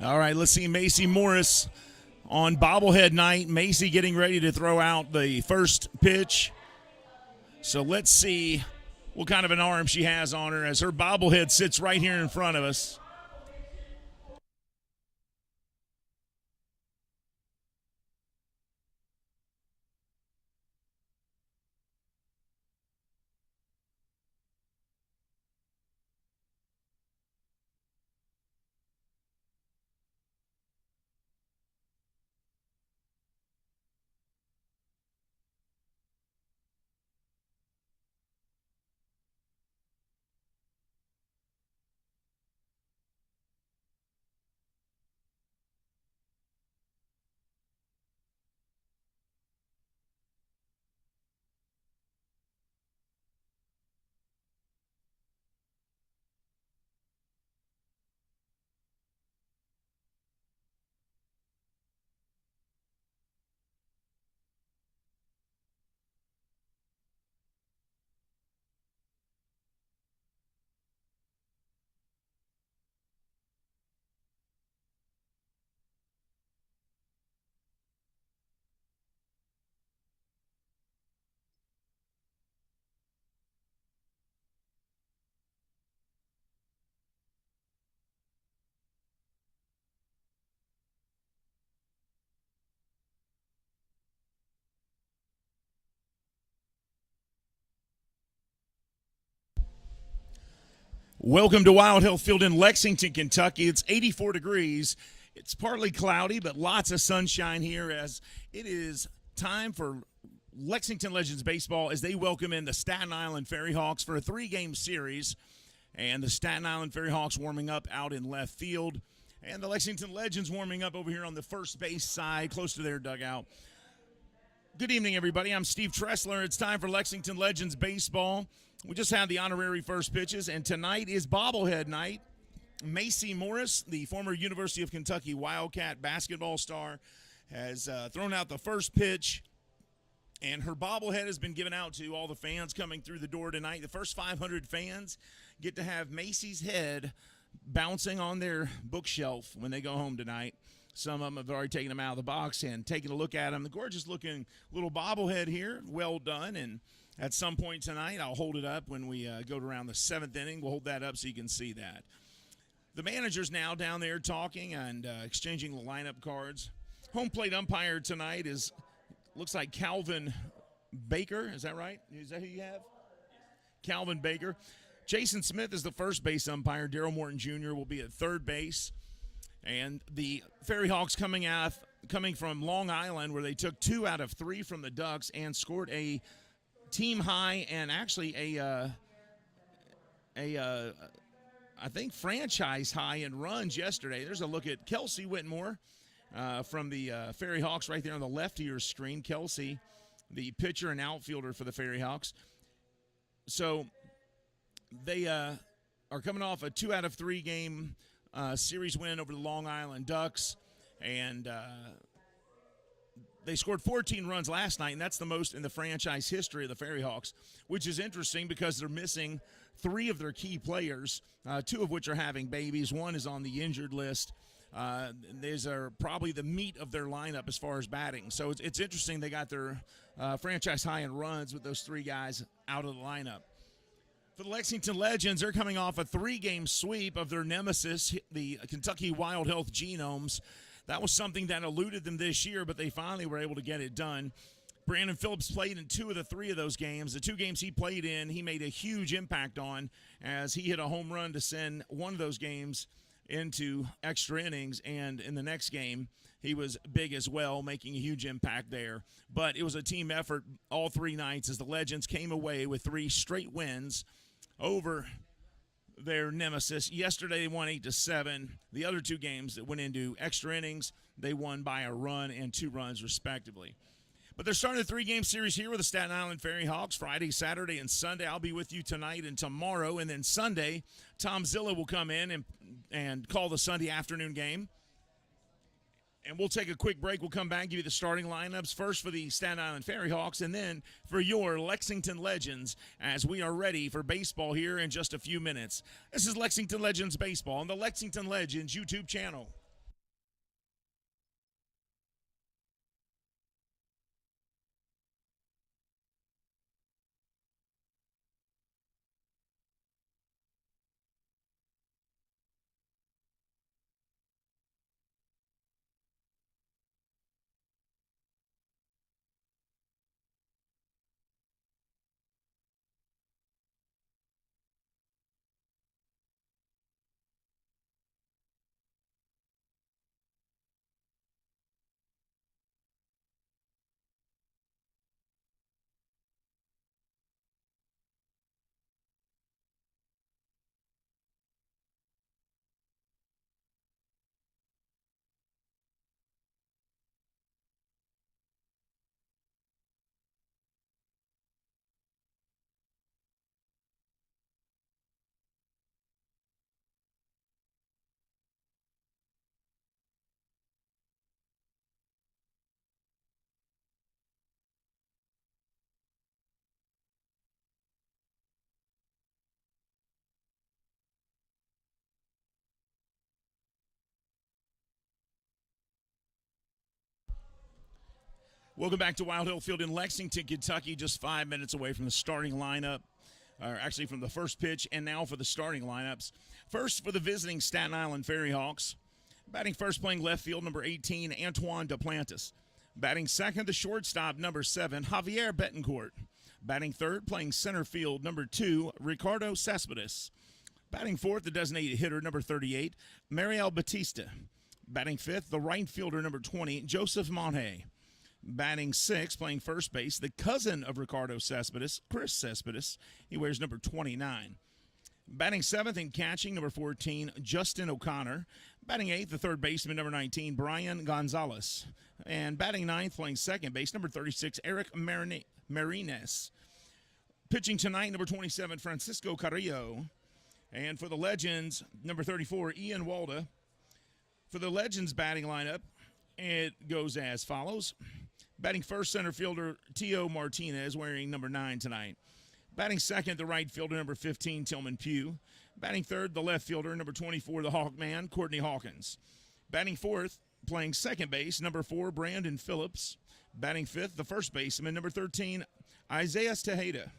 All right, let's see Macy Morris on bobblehead night. Macy getting ready to throw out the first pitch. So let's see what kind of an arm she has on her as her bobblehead sits right here in front of us. Welcome to Wild Health Field in Lexington, Kentucky. It's 84 degrees. It's partly cloudy, but lots of sunshine here as it is time for Lexington Legends baseball as they welcome in the Staten Island FerryHawks for a 3-game series. And the Staten Island FerryHawks warming up out in left field. And the Lexington Legends warming up over here on the first base side, close to their dugout. Good evening, everybody. I'm Steve Tressler. It's time for Lexington Legends baseball. We just had the honorary first pitches, and tonight is bobblehead night. Macy Morris, the former University of Kentucky Wildcat basketball star, has thrown out the first pitch, and her bobblehead has been given out to all the fans coming through the door tonight. The first 500 fans get to have Macy's head bouncing on their bookshelf when they go home tonight. Some of them have already taken them out of the box and taken a look at them. The gorgeous-looking little bobblehead here, well done, and at some point tonight, I'll hold it up when we go around the 7th inning. We'll hold that up so you can see that. The manager's now down there talking and exchanging the lineup cards. Home plate umpire tonight looks like Calvin Baker. Is that right? Is that who you have? Calvin Baker. Jason Smith is the first base umpire. Daryl Morton Jr. will be at third base. And the FerryHawks coming from Long Island, where they took 2 out of 3 from the Ducks and scored a team high and actually I think franchise high in runs yesterday. There's a look at Kelsey Whitmore from the FerryHawks right there on the left of your screen. Kelsey, the pitcher and outfielder for the FerryHawks. So they are coming off a 2 out of 3 game series win over the Long Island Ducks, and they scored 14 runs last night, and that's the most in the franchise history of the FerryHawks, which is interesting because they're missing 3 of their key players, 2 of which are having babies. 1 is on the injured list. These are probably the meat of their lineup as far as batting. So it's interesting they got their franchise high in runs with those 3 guys out of the lineup. For the Lexington Legends, they're coming off a 3-game sweep of their nemesis, the Kentucky Wild Health Genomes. That was something that eluded them this year, but they finally were able to get it done. Brandon Phillips played in 2 of the 3 of those games. The 2 games he played in, he made a huge impact on as he hit a home run to send one of those games into extra innings. And in the next game, he was big as well, making a huge impact there. But it was a team effort all 3 nights as the Legends came away with 3 straight wins over their nemesis. Yesterday they won 8-7. The other 2 games that went into extra innings, they won by a run and 2 runs respectively. But they're starting a 3-game series here with the Staten Island FerryHawks Friday, Saturday, and Sunday. I'll be with you tonight and tomorrow. And then Sunday, Tom Zilla will come in and call the Sunday afternoon game. And we'll take a quick break. We'll come back and give you the starting lineups, first for the Staten Island FerryHawks and then for your Lexington Legends as we are ready for baseball here in just a few minutes. This is Lexington Legends Baseball on the Lexington Legends YouTube channel. Welcome back to Wild Hill Field in Lexington, Kentucky, just 5 minutes away from the starting lineup, or actually from the first pitch, and now for the starting lineups. First for the visiting Staten Island FerryHawks. Batting first, playing left field, number 18, Antoine Duplantis. Batting second, the shortstop, number 7, Javier Betancourt. Batting third, playing center field, number 2, Ricardo Cespeda. Batting fourth, the designated hitter, number 38, Mariel Batista. Batting fifth, the right fielder, number 20, Joseph Monhe. Batting sixth, playing first base, the cousin of Ricardo Cespedes, Chris Cespedes. He wears number 29. Batting seventh and catching, number 14, Justin O'Connor. Batting eighth, the third baseman, number 19, Brian Gonzalez. And batting ninth, playing second base, number 36, Eric Marines. Pitching tonight, number 27, Francisco Carrillo. And for the Legends, number 34, Ian Walda. For the Legends batting lineup, it goes as follows. Batting first, center fielder Tio Martinez, wearing number 9 tonight. Batting second, the right fielder, number 15, Tillman Pugh. Batting third, the left fielder, number 24, the Hawkman, Courtney Hawkins. Batting fourth, playing second base, number 4, Brandon Phillips. Batting fifth, the first baseman, number 13, Isaiah Tejeda.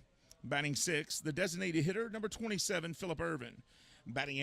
Batting sixth, the designated hitter, number 27, Philip Irvin. Batting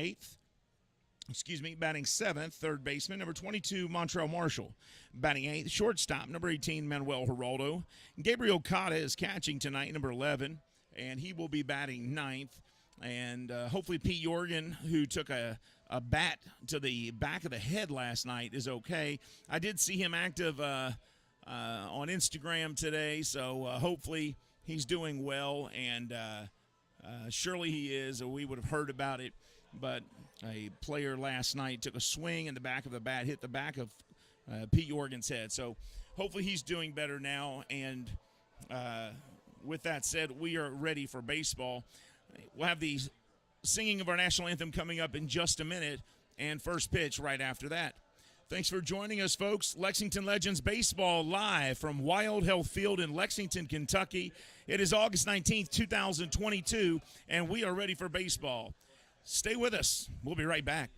seventh, third baseman, number 22, Montrell Marshall. Batting eighth, shortstop, number 18, Manuel Geraldo. Gabriel Cotto is catching tonight, number 11, and he will be batting ninth. And hopefully Pete Jorgen, who took a bat to the back of the head last night, is okay. I did see him active on Instagram today, so hopefully he's doing well, and surely he is, or we would have heard about it. But a player last night took a swing, and the back of the bat hit the back of Pete Jorgen's head. So hopefully he's doing better now. And with that said, we are ready for baseball. We'll have the singing of our national anthem coming up in just a minute, and first pitch right after that. Thanks for joining us, folks. Lexington Legends Baseball live from Wild Health Field in Lexington, Kentucky. It is August 19th, 2022, and we are ready for baseball. Stay with us. We'll be right back.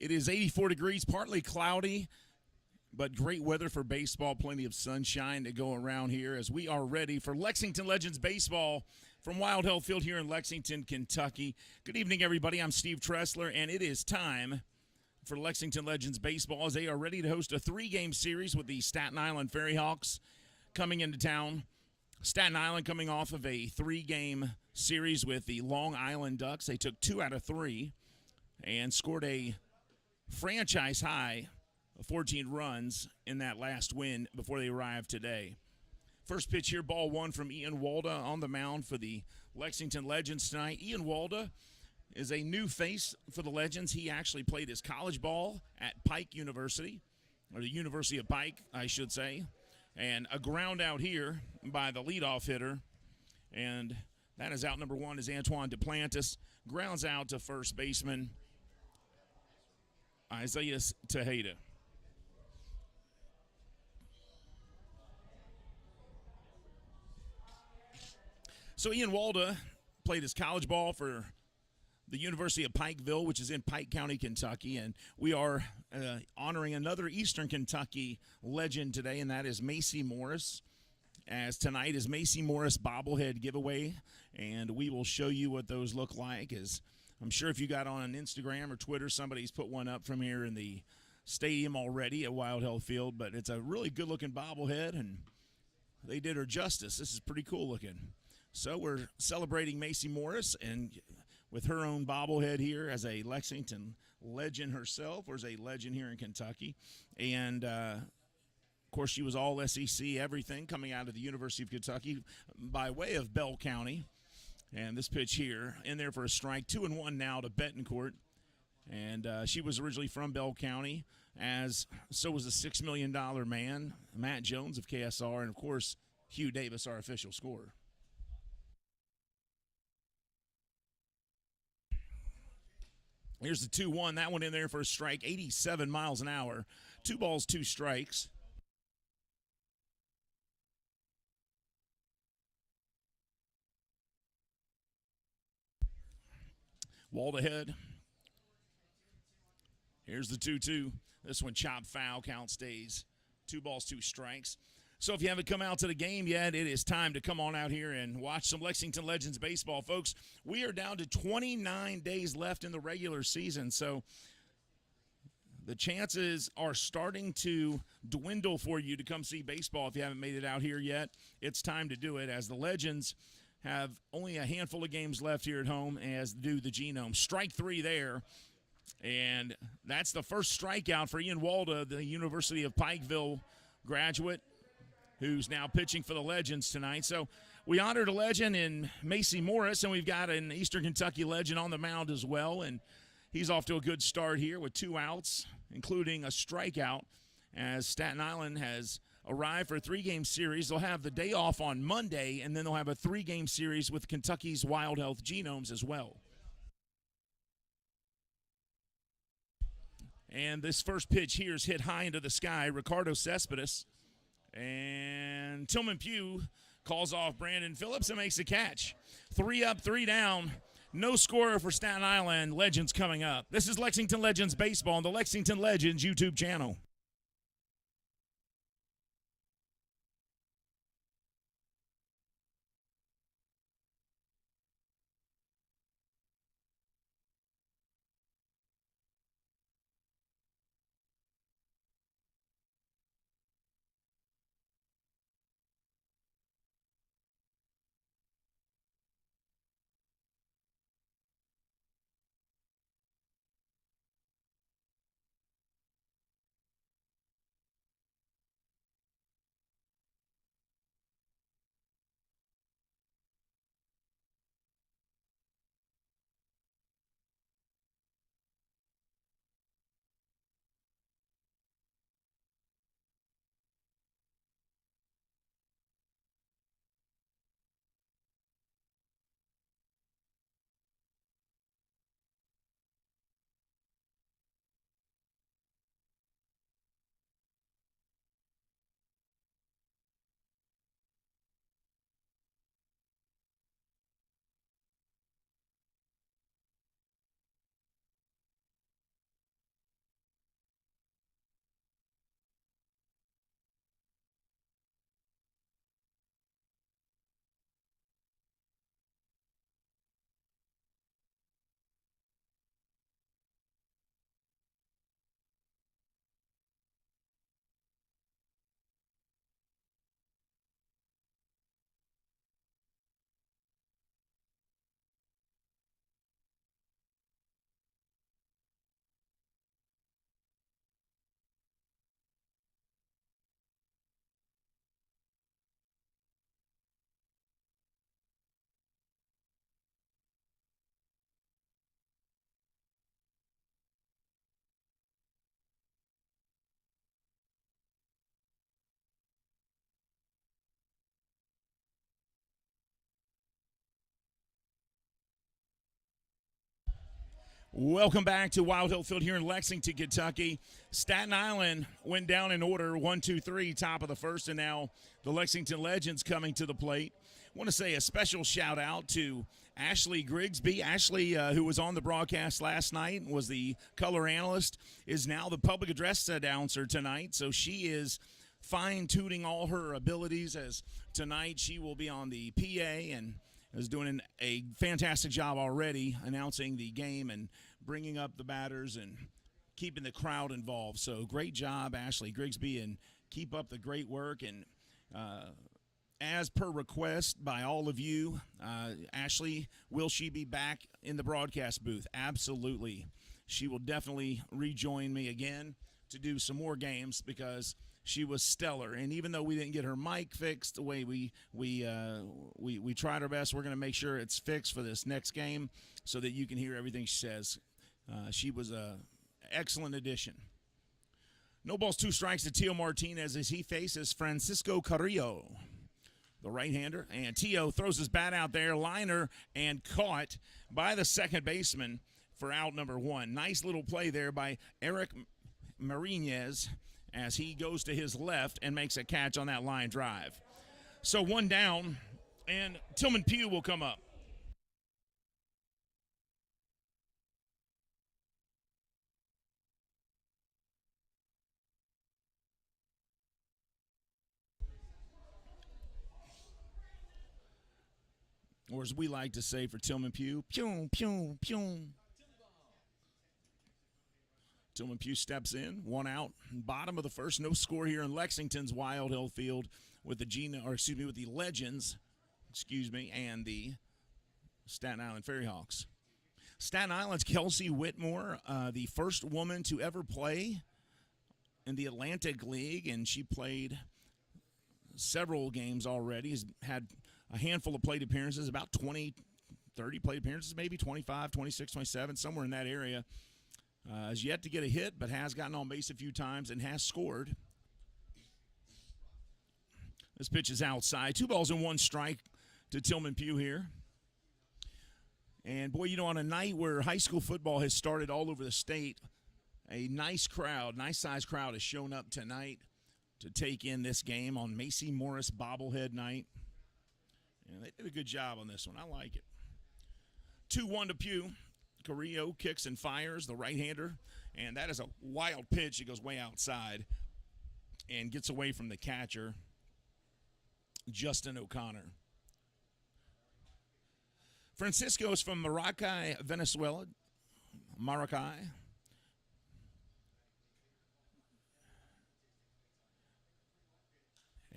It is 84 degrees, partly cloudy, but great weather for baseball. Plenty of sunshine to go around here as we are ready for Lexington Legends baseball from Wild Health Field here in Lexington, Kentucky. Good evening, everybody. I'm Steve Tressler, and it is time for Lexington Legends baseball as they are ready to host a 3-game series with the Staten Island FerryHawks coming into town. Staten Island coming off of a 3-game series with the Long Island Ducks. They took 2 out of 3 and scored a franchise high of 14 runs in that last win before they arrived today. First pitch here, ball 1 from Ian Walda on the mound for the Lexington Legends tonight. Ian Walda is a new face for the Legends. He actually played his college ball at Pike University, or the University of Pike, I should say. And a ground out here by the leadoff hitter. And that is out number 1 is Antoine Duplantis. Grounds out to first baseman Isaiah Tejeda. So Ian Walda played his college ball for the University of Pikeville, which is in Pike County, Kentucky, and we are honoring another Eastern Kentucky legend today, and that is Macy Morris, as tonight is Macy Morris Bobblehead giveaway, and we will show you what those look like. As I'm sure if you got on Instagram or Twitter, somebody's put one up from here in the stadium already at Wild Health Field, but it's a really good-looking bobblehead, and they did her justice. This is pretty cool looking. So we're celebrating Macy Morris and with her own bobblehead here as a Lexington legend herself, or as a legend here in Kentucky. And, of course, she was all SEC, everything, coming out of the University of Kentucky by way of Bell County. And this pitch here, in there for a strike, 2-1 now to Betancourt. And she was originally from Bell County, as so was the $6 million man, Matt Jones of KSR, and, of course, Hugh Davis, our official scorer. Here's the 2-1. That one in there for a strike, 87 miles an hour. 2 balls, 2 strikes. Walled ahead. Here's the 2-2. This one chopped foul. Count stays. 2 balls, 2 strikes. So if you haven't come out to the game yet, it is time to come on out here and watch some Lexington Legends baseball, folks. We are down to 29 days left in the regular season, so the chances are starting to dwindle for you to come see baseball if you haven't made it out here yet. It's time to do it, as the Legends have only a handful of games left here at home, as do the Genome. Strike 3 there, and that's the first strikeout for Ian Walda, the University of Pikeville graduate, who's now pitching for the Legends tonight. So we honored a legend in Macy Morris, and we've got an Eastern Kentucky legend on the mound as well, and he's off to a good start here with 2 outs, including a strikeout, as Staten Island has arrived for a 3-game series. They'll have the day off on Monday, and then they'll have a 3-game series with Kentucky's Wild Health Genomes as well. And this first pitch here is hit high into the sky. Ricardo Cespeda. And Tillman Pugh calls off Brandon Phillips and makes the catch. 3 up, 3 down. No scorer for Staten Island. Legends coming up. This is Lexington Legends Baseball on the Lexington Legends YouTube channel. Welcome back to Wild Hill Field here in Lexington, Kentucky. Staten Island went down in order, 1-2-3, top of the first, and now the Lexington Legends coming to the plate. I want to say a special shout out to Ashley Grigsby. Ashley, who was on the broadcast last night, was the color analyst, is now the public address announcer tonight. So she is fine-tuning all her abilities, as tonight she will be on the PA and is doing a fantastic job already announcing the game and bringing up the batters and keeping the crowd involved. So great job, Ashley Grigsby, and keep up the great work. And as per request by all of you, Ashley, will she be back in the broadcast booth? Absolutely. She will definitely rejoin me again to do some more games because she was stellar. And even though we didn't get her mic fixed the way we tried our best, we're going to make sure it's fixed for this next game so that you can hear everything she says. She was an excellent addition. No balls, 2 strikes to Tio Martinez as he faces Francisco Carrillo, the right-hander. And Tio throws his bat out there, liner, and caught by the second baseman for out number 1. Nice little play there by Eric Marinez as he goes to his left and makes a catch on that line drive. So 1 down, and Tillman Pugh will come up. Or as we like to say for Tillman Pugh, pew, pew, pew. Tillman Pugh steps in, 1 out, bottom of the first. No score here in Lexington's Wild Hill Field with the Legends, and the Staten Island FerryHawks. Staten Island's Kelsey Whitmore, the first woman to ever play in the Atlantic League, and she played several games already. Has had a handful of plate appearances, about 20, 30 plate appearances, maybe 25, 26, 27, somewhere in that area. Has yet to get a hit, but has gotten on base a few times and has scored. This pitch is outside. 2 balls and 1 strike to Tillman Pugh here. And, boy, on a night where high school football has started all over the state, a nice size crowd has shown up tonight to take in this game on Macy Morris Bobblehead night. And they did a good job on this one. I like it. 2-1 to Pugh. Carrillo kicks and fires, the right-hander, and that is a wild pitch. It goes way outside and gets away from the catcher, Justin O'Connor. Francisco's from Maracay, Venezuela. Maracay.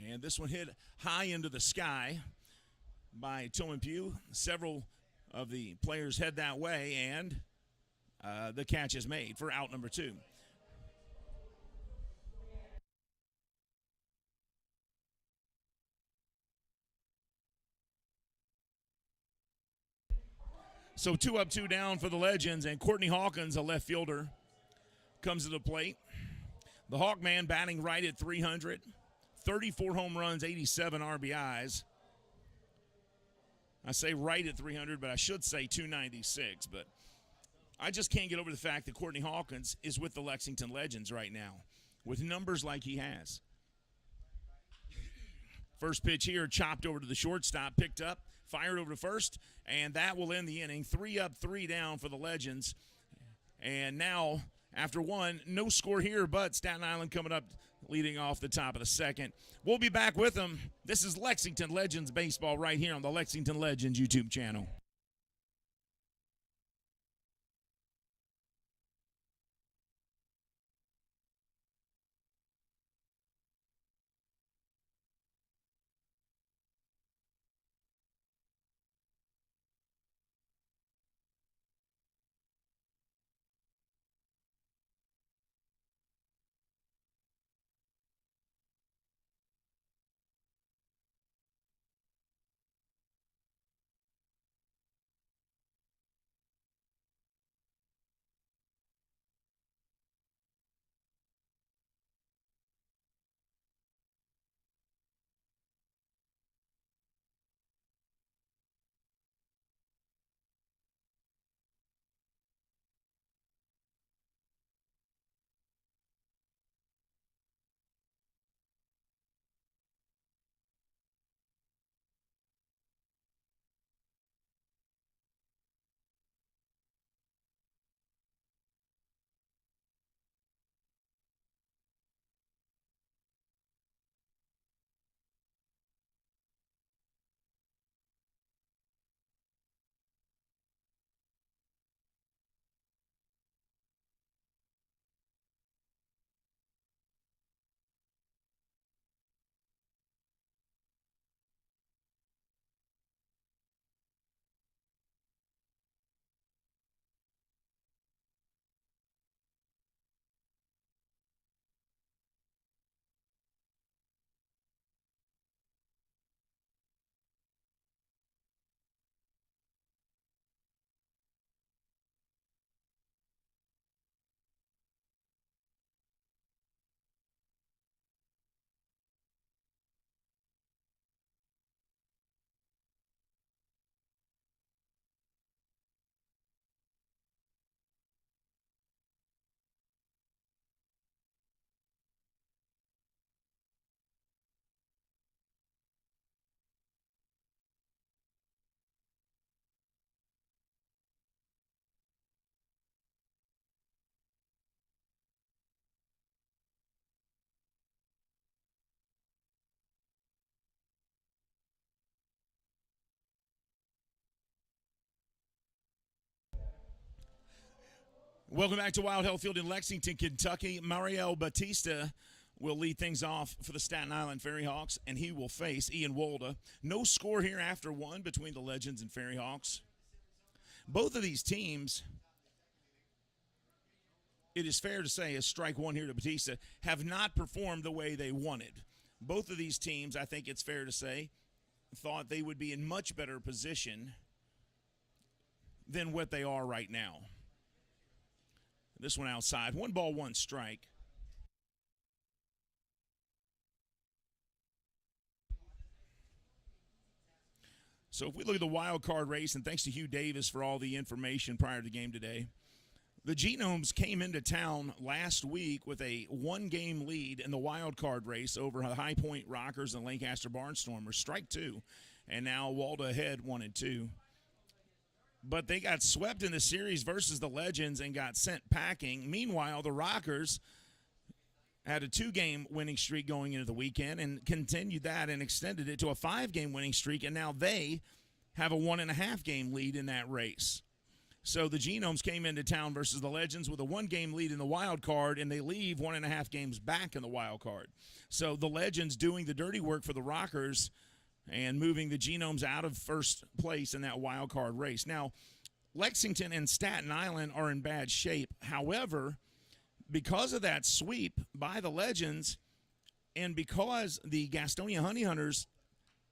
And this one hit high into the sky by Tillman Pugh. Several of the players head that way, and the catch is made for out number 2. So 2 up, 2 down for the Legends, and Courtney Hawkins, a left fielder, comes to the plate. The Hawkman batting right at 300, 34 home runs, 87 RBIs. I say right at 300, but I should say 296. But I just can't get over the fact that Courtney Hawkins is with the Lexington Legends right now with numbers like he has. First pitch here, chopped over to the shortstop, picked up, fired over to first, and that will end the inning. 3 up, 3 down for the Legends. And now, after 1, no score here, but Staten Island coming up leading off the top of the second. We'll be back with them. This is Lexington Legends Baseball right here on the Lexington Legends YouTube channel. Welcome back to Wild Health Field in Lexington, Kentucky. Mario Batista will lead things off for the Staten Island FerryHawks, and he will face Ian Wolda. No score here after one between the Legends and FerryHawks. Both of these teams, it is fair to say, as strike one here to Batista, have not performed the way they wanted. Both of these teams, I think it's fair to say, thought they would be in much better position than what they are right now. This one outside. 1-1 strike. So if we look at the wild card race, and thanks to Hugh Davis for all the information prior to the game today, the Genomes came into town last week with a one-game lead in the wild card race over the High Point Rockers and Lancaster Barnstormers, strike two, and now Walda ahead 1-2. But they got swept in the series versus the Legends and got sent packing. Meanwhile, the Rockers had a 2-game winning streak going into the weekend and continued that and extended it to a 5-game winning streak, and now they have a 1.5-game lead in that race. So the Genomes came into town versus the Legends with a 1-game lead in the wild card, and they leave 1.5 games back in the wild card. So the Legends doing the dirty work for the Rockers and moving the Genomes out of first place in that wild card race. Now, Lexington and Staten Island are in bad shape. However, because of that sweep by the Legends and because the Gastonia Honey Hunters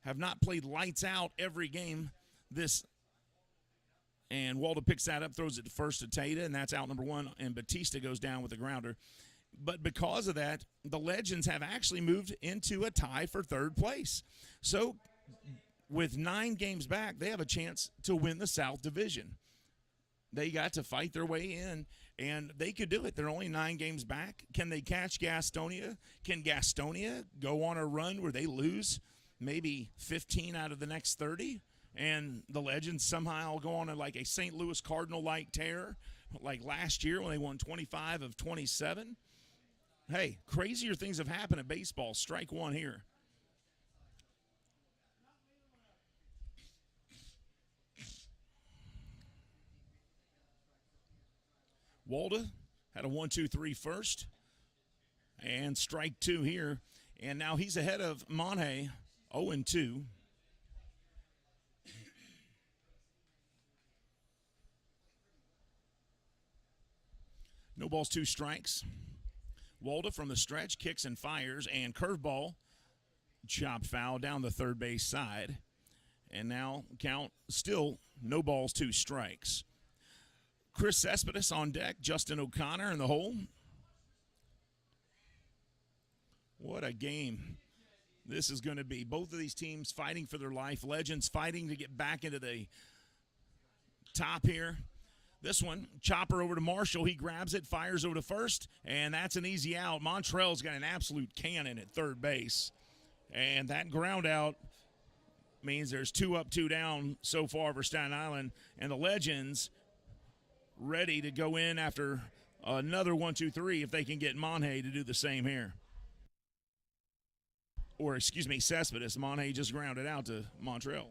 have not played lights out every game this, and Walda picks that up, throws it to first to Tata, and that's out number one, and Batista goes down with a grounder. But because of that, the Legends have actually moved into a tie for third place. So with 9 games back, they have a chance to win the South Division. They got to fight their way in, and they could do it. They're only 9 games back. Can they catch Gastonia? Can Gastonia go on a run where they lose maybe 15 out of the next 30? And the Legends somehow go on like a St. Louis Cardinal-like tear, like last year when they won 25 of 27? Hey, crazier things have happened in baseball. Strike one here. Walda had a 1-2-3 first, and strike two here. And now he's ahead of Monhay, 0-2. No balls, 2 strikes. Walda from the stretch kicks and fires, and curveball, chop foul down the third base side. And now count still no balls, 2 strikes. Chris Cespedes on deck, Justin O'Connor in the hole. What a game this is going to be. Both of these teams fighting for their life. Legends fighting to get back into the top here. This one, chopper over to Marshall. He grabs it, fires over to first, and that's an easy out. Montrell's got an absolute cannon at third base. And that ground out means there's 2 up, 2 down so far for Staten Island. And the Legends ready to go in after another 1-2-3 if they can get Monhay to do the same here. Or, excuse me, Cespedes. Monhay just grounded out to Montrell.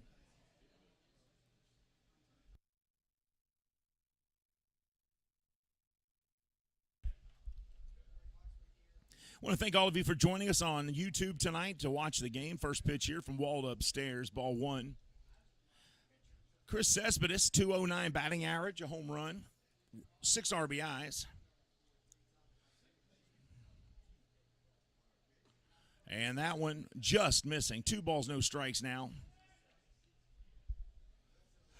I want to thank all of you for joining us on YouTube tonight to watch the game. First pitch here from Walda upstairs, ball 1. Chris Cespedes, 209 batting average, a home run, 6 RBIs. And that one just missing. 2 balls, no strikes now.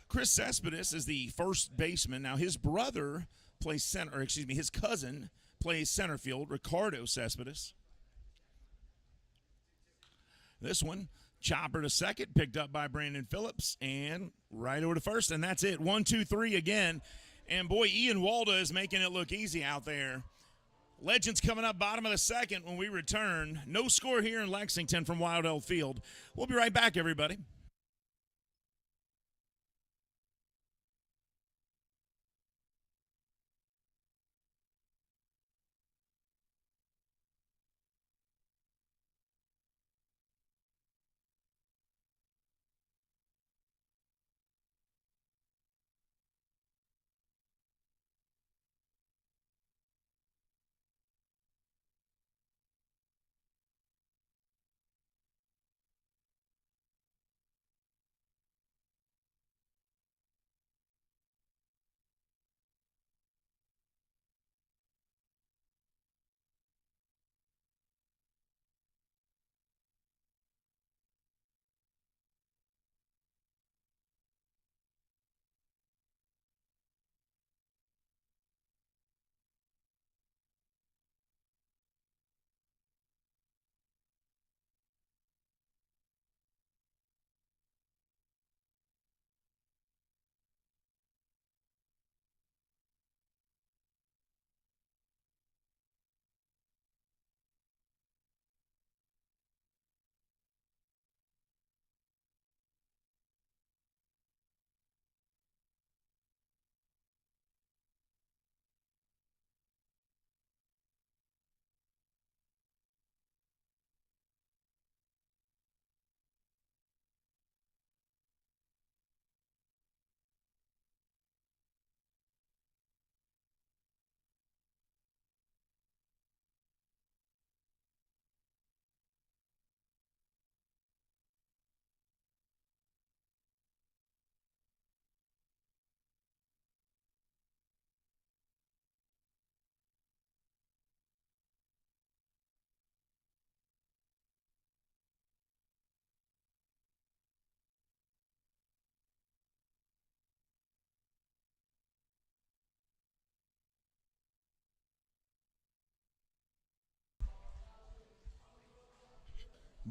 Chris Cespedes is the first baseman. Now his brother plays center, or excuse me, his cousin plays center field, Ricardo Cespeda. This one, chopper to second, picked up by Brandon Phillips, and right over to first, and that's it. 1-2-3 again. And boy, Ian Walda is making it look easy out there. Legends coming up bottom of the second when we return. No score here in Lexington from Wild Health Field. We'll be right back, everybody.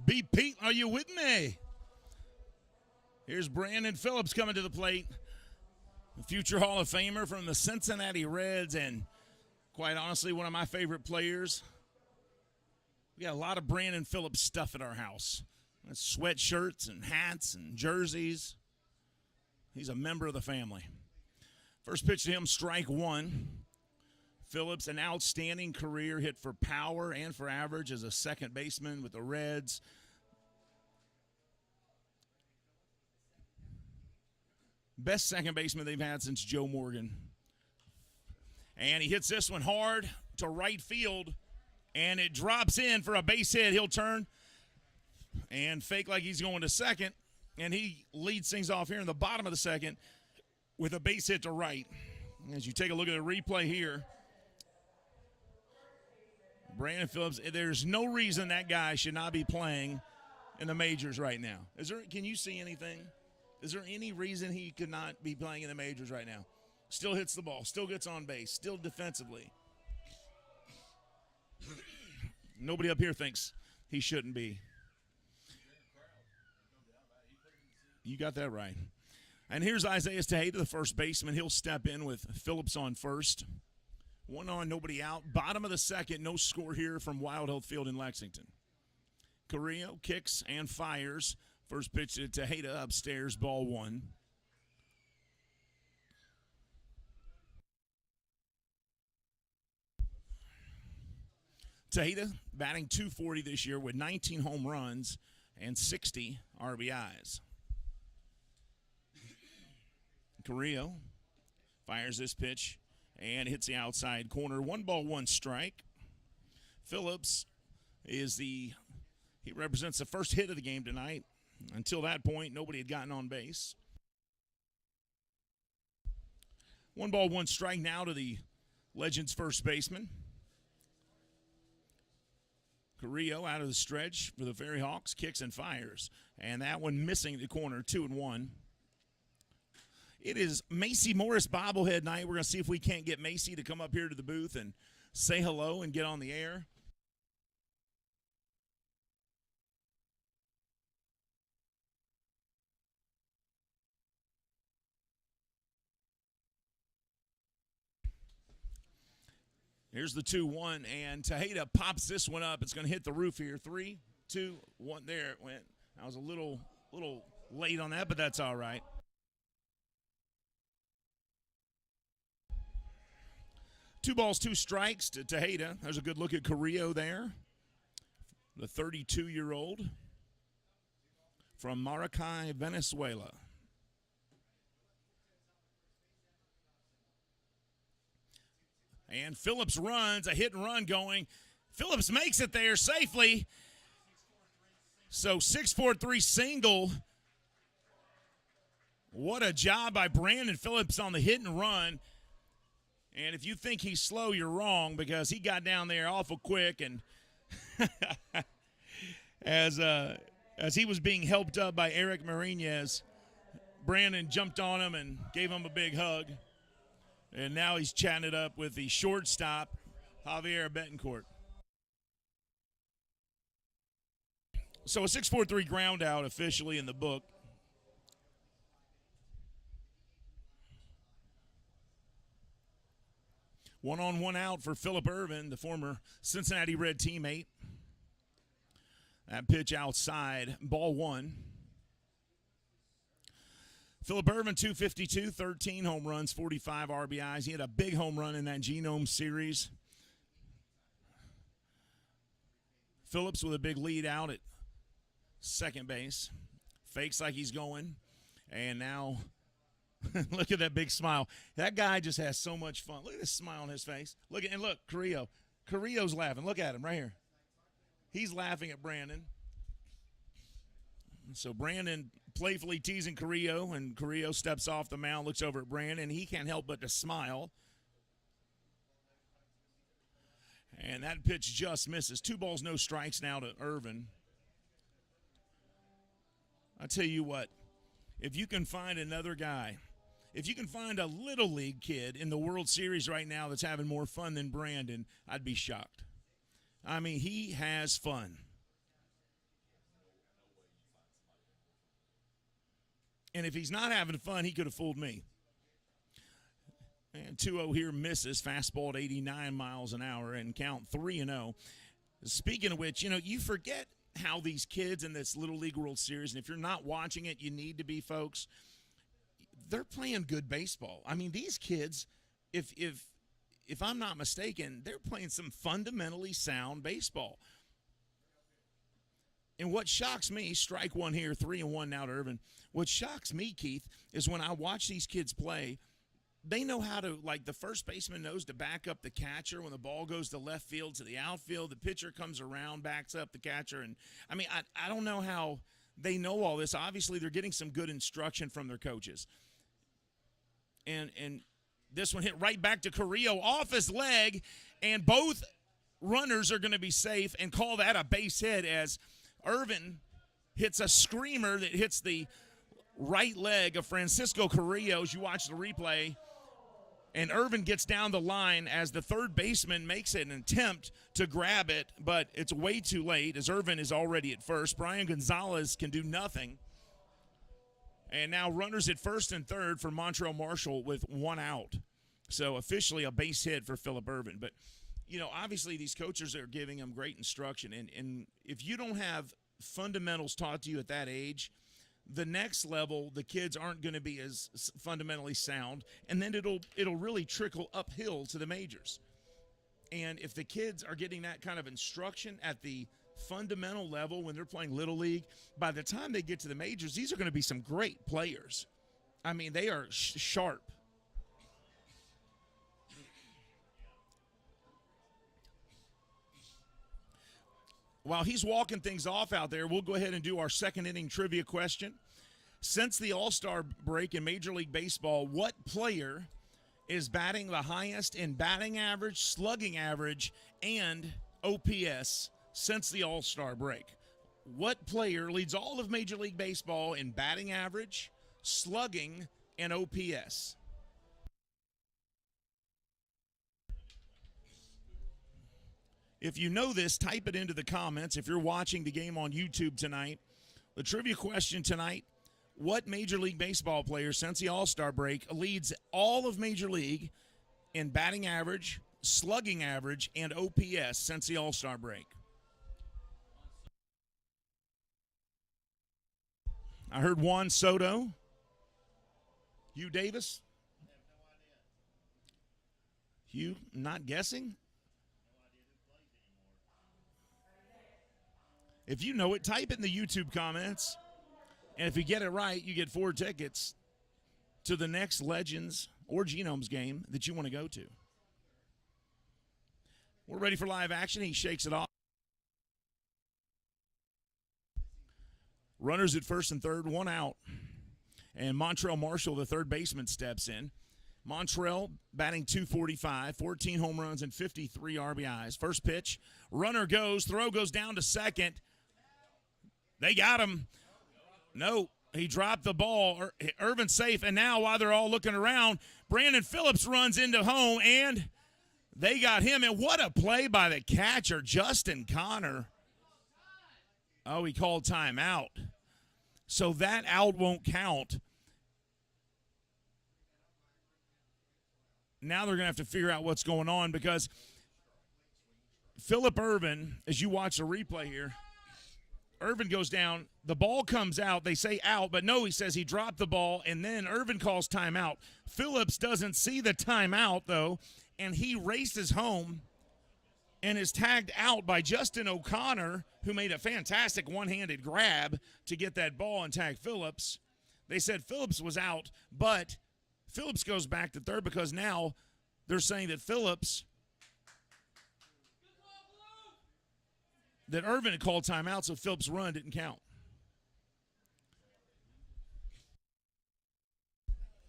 Be Pete, are you with me? Here's Brandon Phillips coming to the plate. A future Hall of Famer from the Cincinnati Reds, and quite honestly, one of my favorite players. We got a lot of Brandon Phillips stuff at our house. Sweatshirts and hats and jerseys. He's a member of the family. First pitch to him, strike one. Phillips, an outstanding career, hit for power and for average as a second baseman with the Reds. Best second baseman they've had since Joe Morgan. And he hits this one hard to right field, and it drops in for a base hit. He'll turn and fake like he's going to second, and he leads things off here in the bottom of the second with a base hit to right. As you take a look at the replay here, Brandon Phillips, there's no reason that guy should not be playing in the majors right now. Can you see anything? Is there any reason he could not be playing in the majors right now? Still hits the ball, still gets on base, still defensively. Nobody up here thinks he shouldn't be. You got that right. And here's Isaiah Tejeda, the first baseman. He'll step in with Phillips on first. One on, nobody out. Bottom of the second, no score here from Wild Health Field in Lexington. Carrillo kicks and fires. First pitch to Tejeda, upstairs, ball one. Tejeda batting .240 this year with 19 home runs and 60 RBIs. Carrillo fires this pitch and hits the outside corner. 1-1 strike. Phillips he represents the first hit of the game tonight. Until that point, nobody had gotten on base. 1-1 strike now to the Legends first baseman. Carrillo out of the stretch for the FerryHawks, kicks and fires. And that one missing the corner, 2-1. It is Macy Morris bobblehead night. We're going to see if we can't get Macy to come up here to the booth and say hello and get on the air. Here's the 2-1, and Tejeda pops this one up. It's going to hit the roof here. 3, 2, 1. There it went. I was a little late on that, but that's all right. Two balls, two strikes to Tejeda. There's a good look at Carrillo there. The 32-year-old from Maracay, Venezuela. And Phillips runs, a hit and run going. Phillips makes it there safely. So 6-4-3 single. What a job by Brandon Phillips on the hit and run. And if you think he's slow, you're wrong, because he got down there awful quick. And as he was being helped up by Eric Marinez, Brandon jumped on him and gave him a big hug. And now he's chatting it up with the shortstop, Javier Betancourt. So a 6-4-3 ground out officially in the book. One on, one out for Phillip Ervin, the former Cincinnati Red teammate. That pitch outside, ball one. Phillip Ervin, 252, 13 home runs, 45 RBIs. He had a big home run in that Genome Series. Phillips with a big lead out at second base. Fakes like he's going. And now, look at that big smile. That guy just has so much fun. Look at this smile on his face. Look, Carrillo. Carrillo's laughing. Look at him right here. He's laughing at Brandon. So Brandon playfully teasing Carrillo, and Carrillo steps off the mound, looks over at Brandon, and he can't help but to smile. And that pitch just misses. 2 balls, no strikes now to Ervin. I tell you what, if you can find another guy, if you can find a little league kid in the World Series right now that's having more fun than Brandon, I'd be shocked. I mean, he has fun. And if he's not having fun, he could have fooled me. And 2-0 here misses. Fastball at 89 miles an hour and count 3-0. Speaking of which, you forget how these kids in this Little League World Series, and if you're not watching it, you need to be, folks. They're playing good baseball. I mean, these kids, if I'm not mistaken, they're playing some fundamentally sound baseball. And what shocks me, strike one here, 3-1 now to Irvin. What shocks me, Keith, is when I watch these kids play, they know how to, like the first baseman knows to back up the catcher when the ball goes to left field to the outfield. The pitcher comes around, backs up the catcher. And, I mean, I don't know how they know all this. Obviously, they're getting some good instruction from their coaches. And this one hit right back to Carrillo off his leg, and both runners are going to be safe and call that a base hit as Irvin hits a screamer that hits the right leg of Francisco Carrillo as you watch the replay. And Irvin gets down the line as the third baseman makes an attempt to grab it, but it's way too late as Irvin is already at first. Brian Gonzalez can do nothing. And now runners at first and third for Montreal Marshall with one out. So officially a base hit for Phillip Irvin. But, obviously these coaches are giving them great instruction. And if you don't have fundamentals taught to you at that age, the next level, the kids aren't going to be as fundamentally sound, and then it'll really trickle uphill to the majors. And if the kids are getting that kind of instruction at the fundamental level when they're playing Little League, by the time they get to the majors, these are going to be some great players. I mean, they are sharp. While he's walking things off out there, we'll go ahead and do our second inning trivia question. Since the All-Star break in Major League Baseball, what player is batting the highest in batting average, slugging average, and OPS since the All-Star break? What player leads all of Major League Baseball in batting average, slugging, and OPS? If you know this, type it into the comments. If you're watching the game on YouTube tonight, the trivia question tonight, what Major League Baseball player since the All-Star break leads all of Major League in batting average, slugging average, and OPS since the All-Star break? I heard Juan Soto. Hugh Davis? Hugh, not guessing? If you know it, type it in the YouTube comments. And if you get it right, you get 4 tickets to the next Legends or Genomes game that you want to go to. We're ready for live action. He shakes it off. Runners at first and third, one out. And Montreal Marshall, the third baseman, steps in. Montreal batting .245, 14 home runs and 53 RBIs. First pitch, runner goes, throw goes down to second. They got him. No, he dropped the ball. Irvin's safe, and now while they're all looking around, Brandon Phillips runs into home, and they got him. And what a play by the catcher, Justin Connor. Oh, he called timeout. So that out won't count. Now they're going to have to figure out what's going on because Phillip Irvin, as you watch the replay here, Irvin goes down, the ball comes out, they say out, but no, he says he dropped the ball, and then Irvin calls timeout. Phillips doesn't see the timeout, though, and he races home and is tagged out by Justin O'Connor, who made a fantastic one-handed grab to get that ball and tag Phillips. They said Phillips was out, but Phillips goes back to third because now they're saying that that Irvin had called timeout, so Phillips' run didn't count.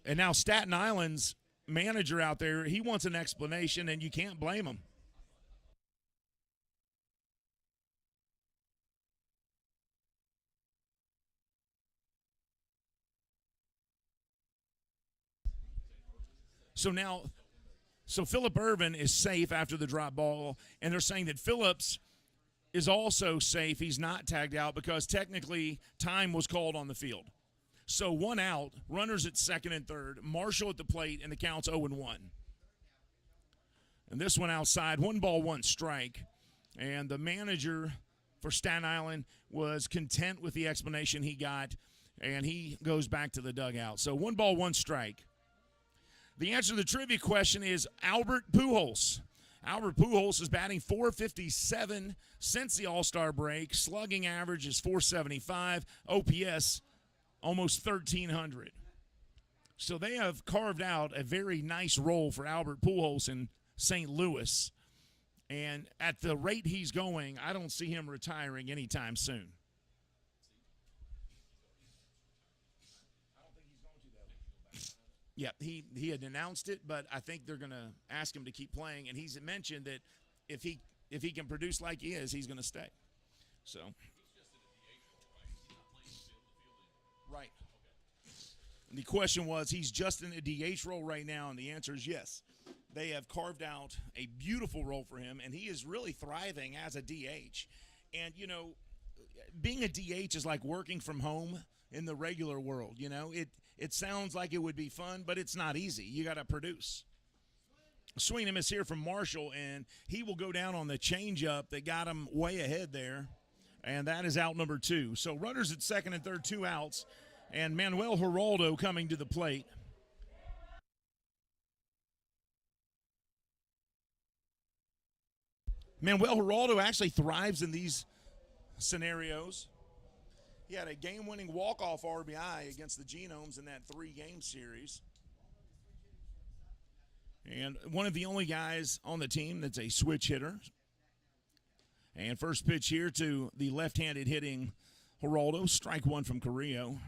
And now Staten Island's manager out there, he wants an explanation, and you can't blame him. So Phillip Irvin is safe after the drop ball, and they're saying that Phillips is also safe. He's not tagged out because technically time was called on the field. So 1 out, runners at second and third, Marshall at the plate, and the count's 0-1. And this one outside, 1 ball, 1 strike. And the manager for Staten Island was content with the explanation he got, and he goes back to the dugout. So 1 ball, 1 strike. The answer to the trivia question is Albert Pujols. Albert Pujols is batting .457 since the All-Star break. Slugging average is .475. OPS almost 1,300. So they have carved out a very nice role for Albert Pujols in St. Louis. And at the rate he's going, I don't see him retiring anytime soon. Yeah, he had announced it, but I think they're going to ask him to keep playing. And he's mentioned that if he can produce like he is, he's going to stay. So, right. And the question was, he's just in a DH role right now, and the answer is yes. They have carved out a beautiful role for him, and he is really thriving as a DH. And, you know, being a DH is like working from home in the regular world. You know, it sounds like it would be fun, but it's not easy. You got to produce. Swing and miss here from Marshall, and he will go down on the changeup that got him way ahead there, and that is out number 2. So runners at second and third, 2 outs, and Manuel Geraldo coming to the plate. Manuel Geraldo actually thrives in these scenarios. He had a game-winning walk-off RBI against the Genomes in that 3-game series. And one of the only guys on the team that's a switch hitter. And first pitch here to the left-handed hitting Geraldo. Strike 1 from Carrillo.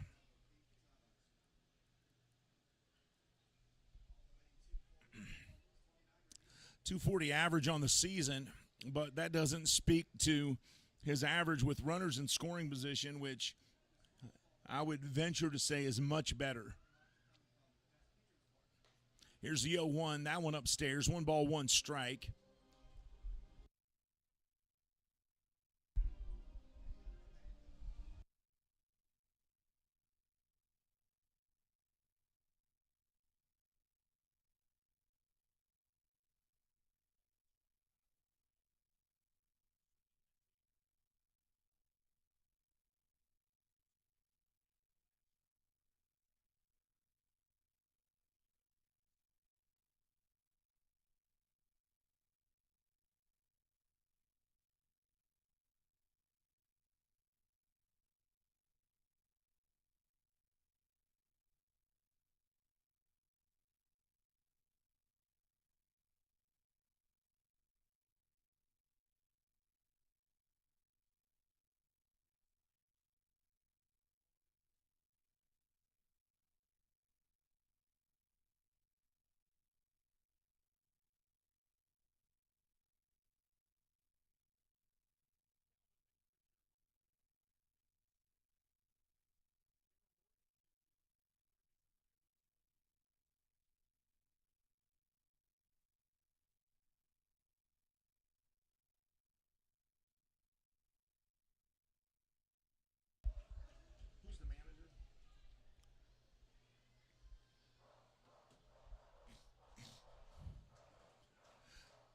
.240 average on the season, but that doesn't speak to his average with runners in scoring position, which I would venture to say is much better. Here's the 0-1, that one upstairs, 1 ball, 1 strike.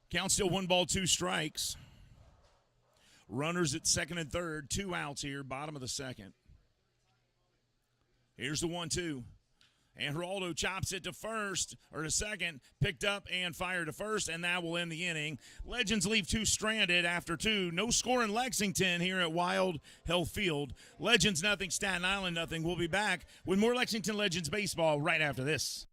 Count still 1 ball, 2 strikes. Runners at second and third, 2 outs here, bottom of the second. Here's the 1-2. And Geraldo chops it to first, or to second, picked up and fired to first, and that will end the inning. Legends leave 2 stranded after 2. No score in Lexington here at Wild Health Field. Legends nothing, Staten Island nothing. We'll be back with more Lexington Legends baseball right after this.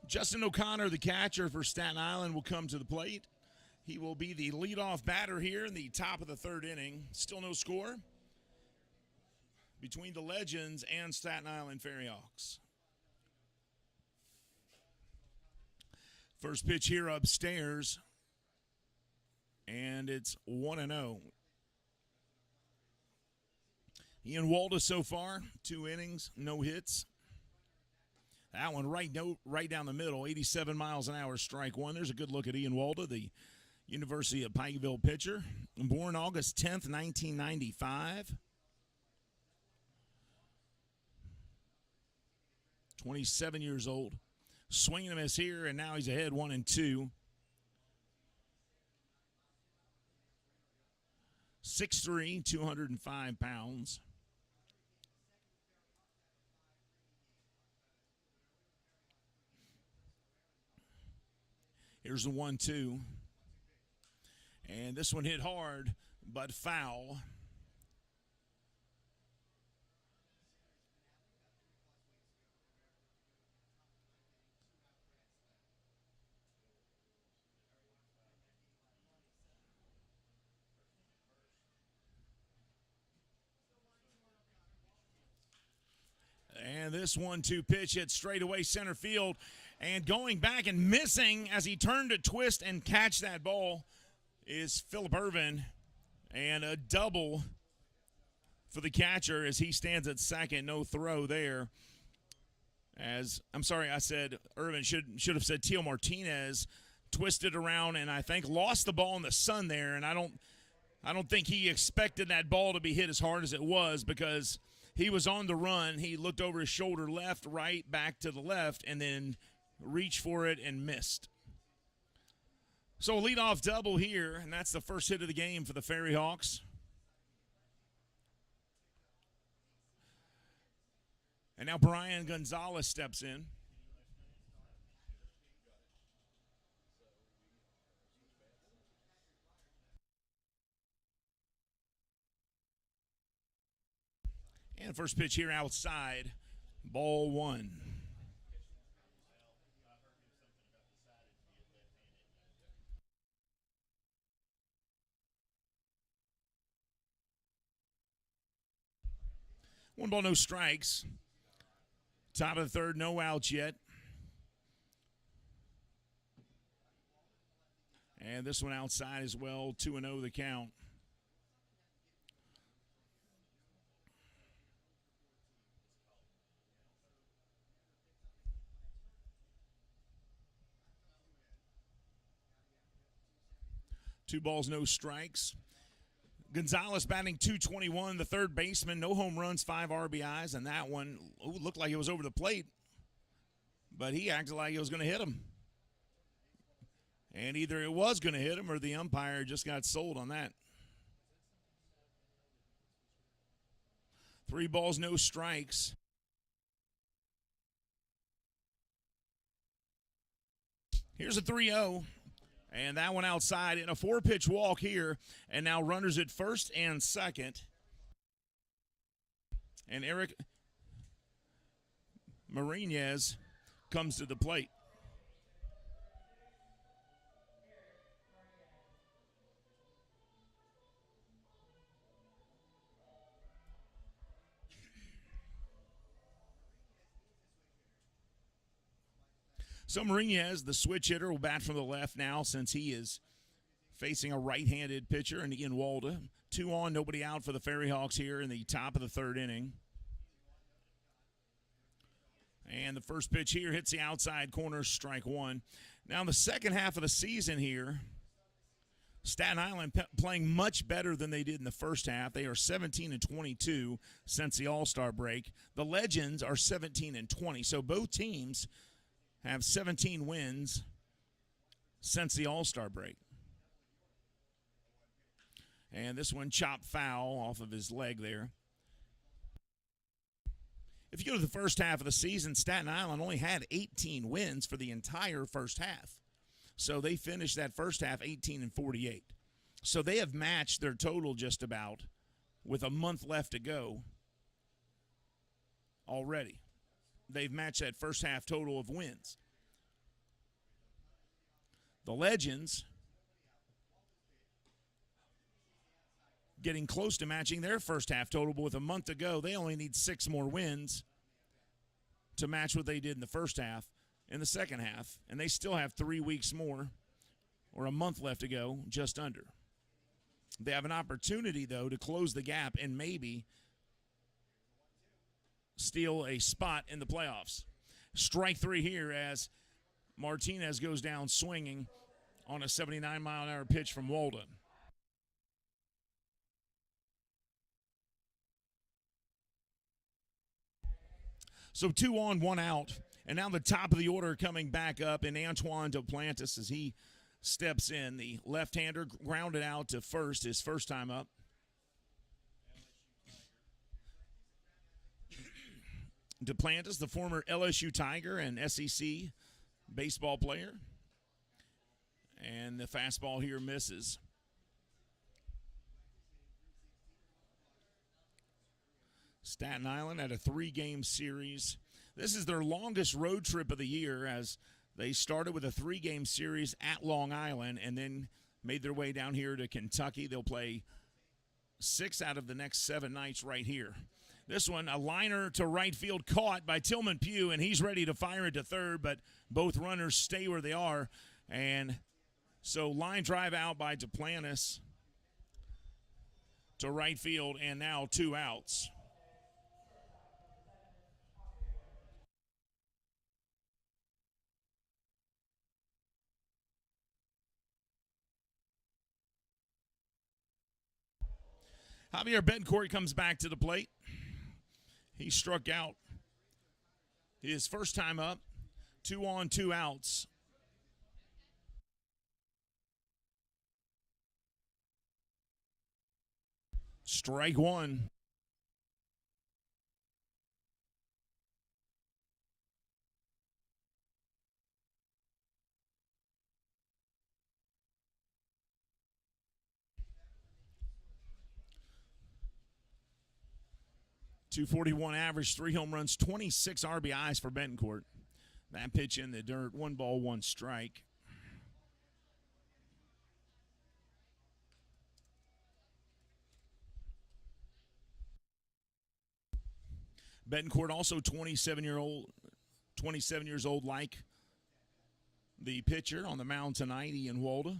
Justin O'Connor, the catcher for Staten Island, will come to the plate. He will be the leadoff batter here in the top of the third inning. Still no score between the Legends and Staten Island FerryHawks. First pitch here upstairs, and it's 1-0. Ian Walda so far, 2 innings, no hits. That one right down the middle, 87 miles an hour, strike one. There's a good look at Ian Walda, the University of Pikeville pitcher. Born August 10th, 1995. 27 years old. Swing and a miss here, and now he's ahead 1-2. 6'3", 205 pounds. Here's the 1-2. And this one hit hard, but foul. And this 1-2 pitch hit straight away center field. And going back and missing as he turned to twist and catch that ball is Philip Irvin. And a double for the catcher as he stands at second. No throw there. I'm sorry, I said Irvin. Should have said Teal Martinez. Twisted around and I think lost the ball in the sun there. And I don't think he expected that ball to be hit as hard as it was because he was on the run. He looked over his shoulder left, right, back to the left, and then reached for it and missed. So a leadoff double here, and that's the first hit of the game for the FerryHawks. And now Brian Gonzalez steps in. And first pitch here outside, ball one. One ball, no strikes. Top of the third, no outs yet. And this one outside as well, 2-0 the count. Two balls, no strikes. Gonzalez batting .221, the third baseman, no home runs, 5 RBIs, and that one looked like it was over the plate, but he acted like it was going to hit him. And either it was going to hit him or the umpire just got sold on that. 3 balls, no strikes. Here's a 3-0. And that one outside in a 4-pitch walk here. And now runners at first and second. And Eric Marinez comes to the plate. So Marinez, the switch hitter, will bat from the left now since he is facing a right-handed pitcher in Ian Walda. 2 on, nobody out for the FerryHawks here in the top of the third inning. And the first pitch here hits the outside corner, strike one. Now in the second half of the season here, Staten Island playing much better than they did in the first half. They are 17-22 since the All-Star break. The Legends are 17-20. So both teams have 17 wins since the All-Star break. And this one chopped foul off of his leg there. If you go to the first half of the season, Staten Island only had 18 wins for the entire first half. So they finished that first half 18-48. So they have matched their total just about with a month left to go already. They've matched that first half total of wins. The Legends getting close to matching their first half total, but with a month to go, they only need 6 more wins to match what they did in the first half in the second half, and they still have 3 weeks more or a month left to go, just under. They have an opportunity, though, to close the gap and maybe steal a spot in the playoffs. Strike 3 here as Martinez goes down swinging on a 79-mile-an-hour pitch from Walden. So 2 on, 1 out. And now the top of the order coming back up, and Antoine Duplantis as he steps in. The left-hander grounded out to first, his first time up. Duplantis, the former LSU Tiger and SEC baseball player. And the fastball here misses. Staten Island had a 3-game series. This is their longest road trip of the year, as they started with a 3-game series at Long Island and then made their way down here to Kentucky. They'll play 6 out of the next 7 nights right here. This one, a liner to right field caught by Tillman Pugh, and he's ready to fire it to third, but both runners stay where they are. And so line drive out by Duplantis to right field, and now 2 outs. Javier Betancourt comes back to the plate. He struck out his first time up. 2 on, 2 outs. Strike 1. .241 average, 3 home runs, 26 RBIs for Betancourt. That pitch in the dirt, 1 ball, 1 strike. Betancourt also 27 years old, like the pitcher on the mound tonight, Ian Walda.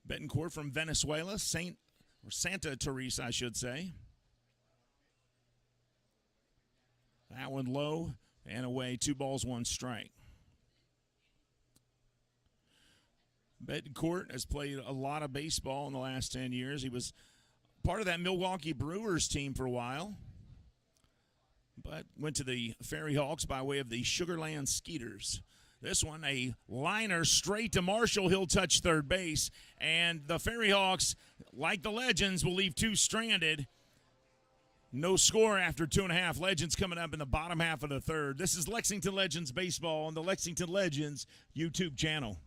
Betancourt from Venezuela, Santa Teresa, I should say. That one low and away, 2 balls, 1 strike. Betancourt has played a lot of baseball in the last 10 years. He was part of that Milwaukee Brewers team for a while, but went to the FerryHawks by way of the Sugarland Skeeters. This one, a liner straight to Marshall. He'll touch third base, and the FerryHawks, like the Legends, will leave 2 stranded. No score after 2.5. Legends coming up in the bottom half of the third. This is Lexington Legends Baseball on the Lexington Legends YouTube channel.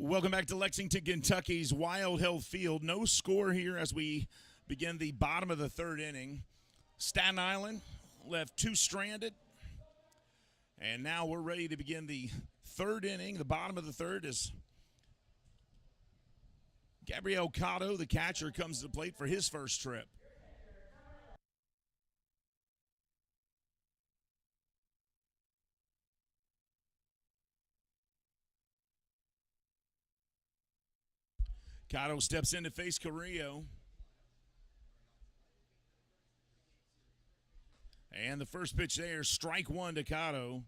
Welcome back to Lexington, Kentucky's Wild Health Field. No score here as we begin the bottom of the third inning. Staten Island left two stranded. And now we're ready to begin the third inning. The bottom of the third is Gabriel Cotto, the catcher, comes to the plate for his first trip. Cotto steps in to face Carrillo. And the first pitch there, strike one to Cotto.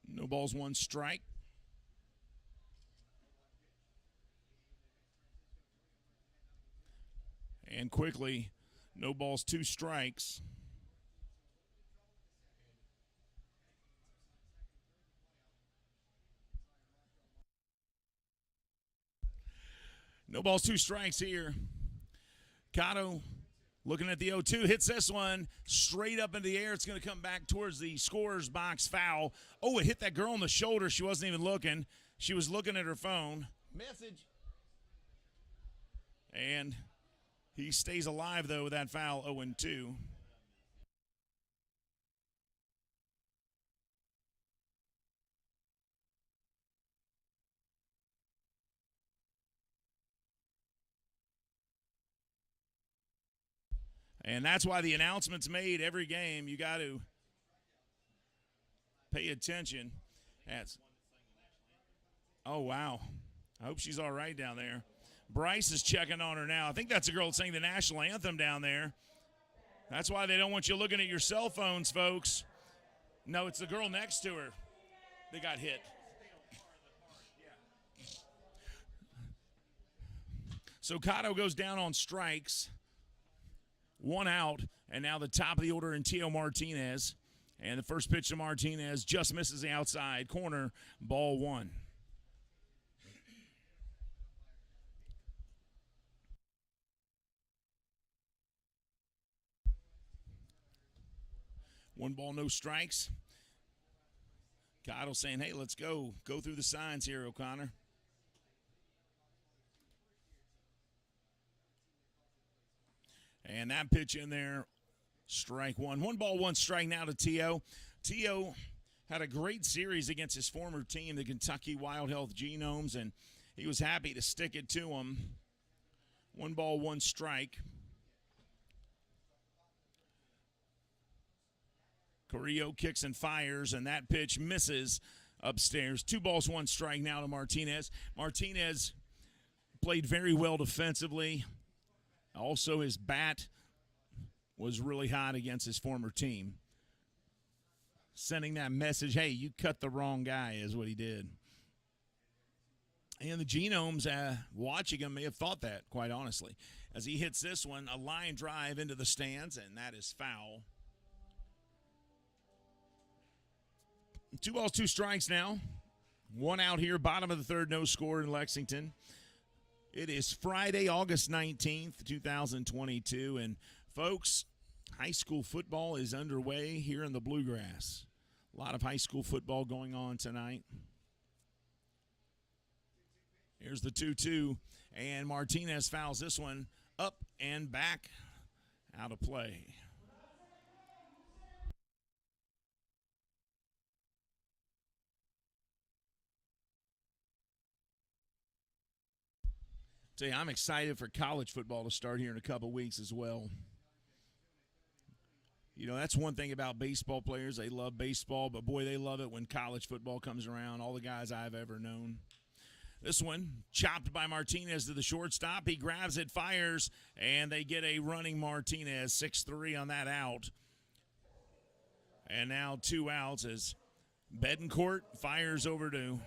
No balls, one strike. And quickly, no balls, two strikes. No balls, two strikes here. Cotto looking at the 0-2, hits this one straight up into the air. It's going to come back towards the scorer's box, foul. Oh, it hit that girl on the shoulder. She wasn't even looking. She was looking at her phone. Message. And he stays alive, though, with that foul, 0-2. And that's why the announcement's made every game. You got to pay attention. Oh, wow. I hope she's all right down there. Bryce is checking on her now. I think that's a girl saying the national anthem down there. That's why they don't want you looking at your cell phones, folks. No, it's the girl next to her that got hit. So Cotto goes down on strikes. One out, and now the top of the order in Tio Martinez. And the first pitch to Martinez just misses the outside corner, ball one. One ball, no strikes. Cotto saying, hey, let's go. Go through the signs here, O'Connor. And that pitch in there, strike one. One ball, one strike now to Tio. Tio had a great series against his former team, the Kentucky Wild Health Genomes, and he was happy to stick it to him. One ball, one strike. Carrillo kicks and fires, and that pitch misses upstairs. Two balls, one strike now to Martinez. Martinez played very well defensively. Also, his bat was really hot against his former team. Sending that message, hey, you cut the wrong guy, is what he did. And the Genomes, watching him, may have thought that, quite honestly. As he hits this one, a line drive into the stands, and that is foul. 2 balls, 2 strikes now. One out here, bottom of the third, no score in Lexington. It is Friday, August 19th, 2022, and folks, high school football is underway here in the Bluegrass. A lot of high school football going on tonight. Here's the 2-2, and Martinez fouls this one up and back out of play. Tell you, I'm excited for college football to start here in a couple weeks as well. You know, that's one thing about baseball players. They love baseball, but boy, they love it when college football comes around. All the guys I've ever known. This one, chopped by Martinez to the shortstop. He grabs it, fires, and they get a running Martinez, 6-3 on that out. And now 2 outs as Bedencourt fires over to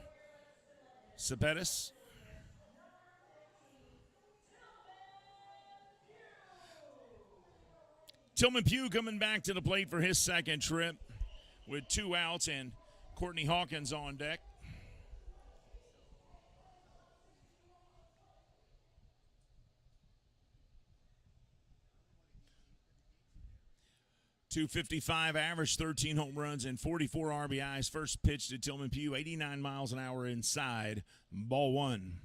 Cespedes. Tillman Pugh coming back to the plate for his second trip with 2 outs and Courtney Hawkins on deck. .255 average, 13 home runs, and 44 RBIs. First pitch to Tillman Pugh, 89 miles an hour inside. Ball one.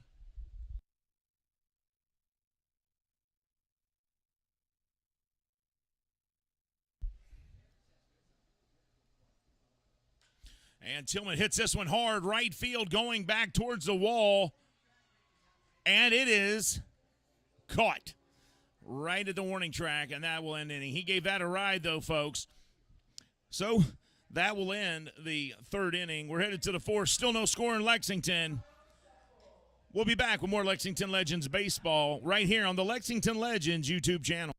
And Tillman hits this one hard, right field, going back towards the wall. And it is caught right at the warning track, and that will end inning. He gave that a ride, though, folks. So that will end the third inning. We're headed to the fourth. Still no score in Lexington. We'll be back with more Lexington Legends baseball right here on the Lexington Legends YouTube channel.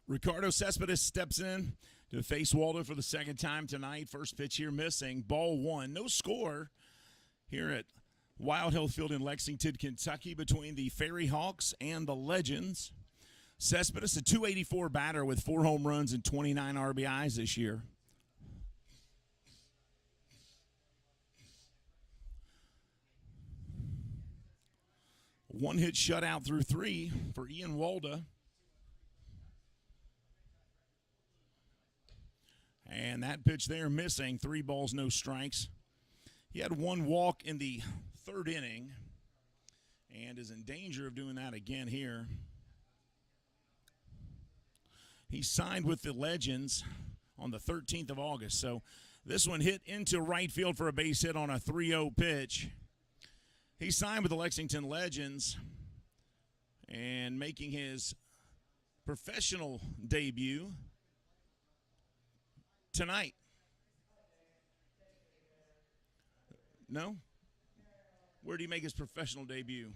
Ricardo Cespeda steps in to face Waldo for the second time tonight. First pitch here missing. Ball one. No score here at Wild Hill Field in Lexington, Kentucky, between the FerryHawks and the Legends. Cespedes, a .284 batter with 4 home runs and 29 RBIs this year. One hit shutout through 3 for Ian Waldo. And that pitch there missing. 3 balls, no strikes. He had 1 walk in the third inning and is in danger of doing that again here. He signed with the Legends on the 13th of August. So this one hit into right field for a base hit on a 3-0 pitch. He signed with the Lexington Legends and making his professional debut tonight. No? Where did he make his professional debut?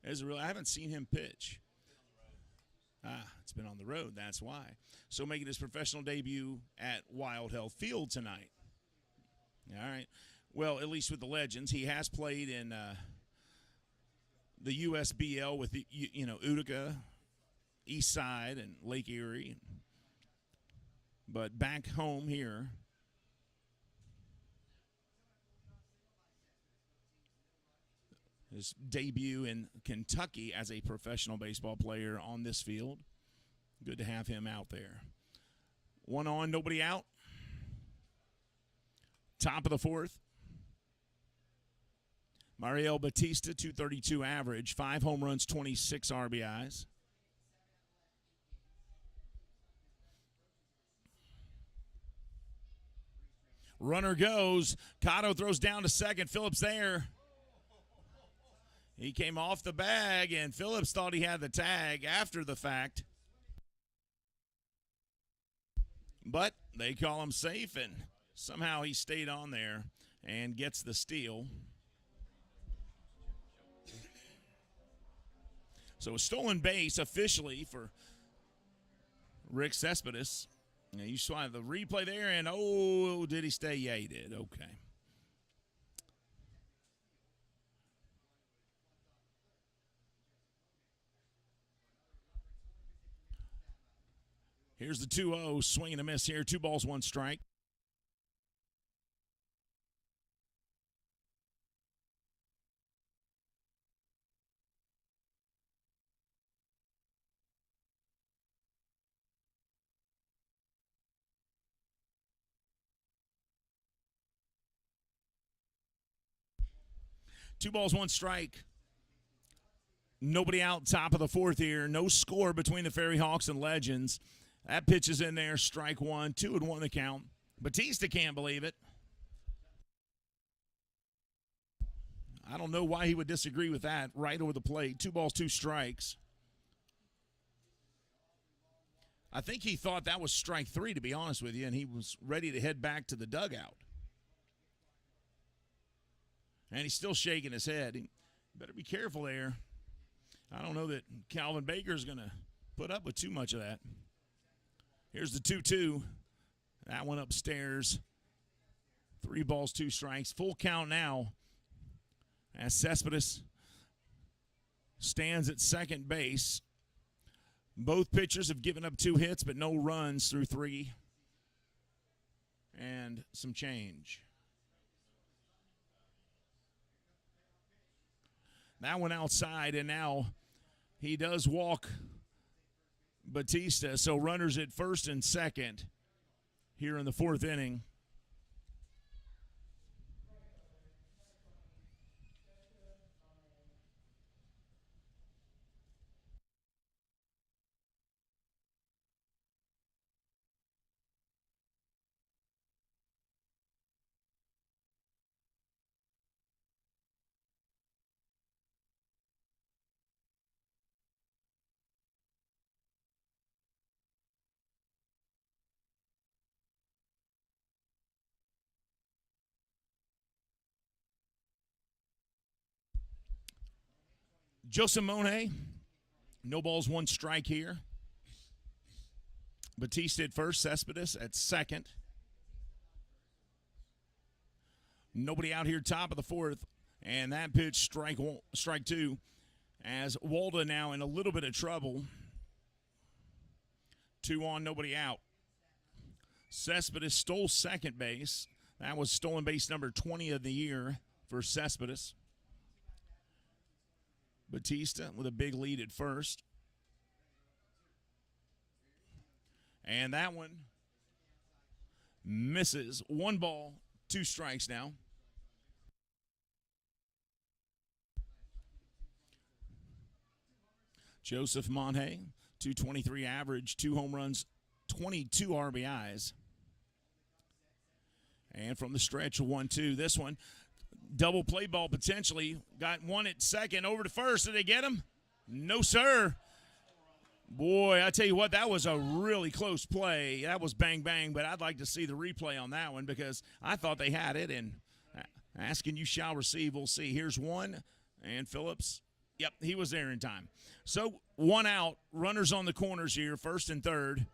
Is it really? I haven't seen him pitch. It's been on the road. That's why. So making his professional debut at Wild Hill Field tonight. All right. Well, at least with the Legends, he has played in the USBL with the, Utica, East Side, and Lake Erie. But back home here, his debut in Kentucky as a professional baseball player on this field. Good to have him out there. 1 on, nobody out. Top of the fourth. Mariel Batista, .232 average, 5 home runs, 26 RBIs. Runner goes. Cotto throws down to second. Phillips there. He came off the bag, and Phillips thought he had the tag after the fact. But they call him safe, and somehow he stayed on there and gets the steal. So a stolen base officially for Rick Cespedes. Now you saw the replay there, and oh, did he stay? Yeah, he did. Okay. Here's the 2-0, swing and a miss here. 2 balls, 1 strike. Two balls, 1 strike. Nobody out, top of the 4th here. No score between the FerryHawks and Legends. That pitch is in there, strike 1, 2-1 the count. Batista can't believe it. I don't know why he would disagree with that right over the plate. 2 balls, 2 strikes. I think he thought that was strike 3, to be honest with you, and he was ready to head back to the dugout. And he's still shaking his head. He better be careful there. I don't know that Calvin Baker's going to put up with too much of that. Here's the 2-2. That one upstairs. 3 balls, 2 strikes. Full count now as Cespedes stands at second base. Both pitchers have given up 2 hits, but no runs through 3. And some change. That one outside, and now he does walk Batista. So runners at first and second here in the 4th inning. Joseph Monet, no balls, 1 strike here. Batista at first, Cespedes at second. Nobody out here, top of the 4th, and that pitch, strike 2, as Walda now in a little bit of trouble. 2 on, nobody out. Cespedes stole second base. That was stolen base number 20 of the year for Cespedes. Batista with a big lead at first. And that one misses. 1 ball, 2 strikes now. Joseph Monte, 223 average, 2 home runs, 22 RBIs. And from the stretch, 1-2. This one, double play ball potentially. Got 1 at second, over to first. Did they get him? No, sir. Boy, I tell you what, that was a really close play. That was bang, bang, but I'd like to see the replay on that one because I thought they had it, and asking you shall receive. We'll see. Here's 1, and Phillips. Yep, he was there in time. So 1 out, runners on the corners here, 1st and 3rd.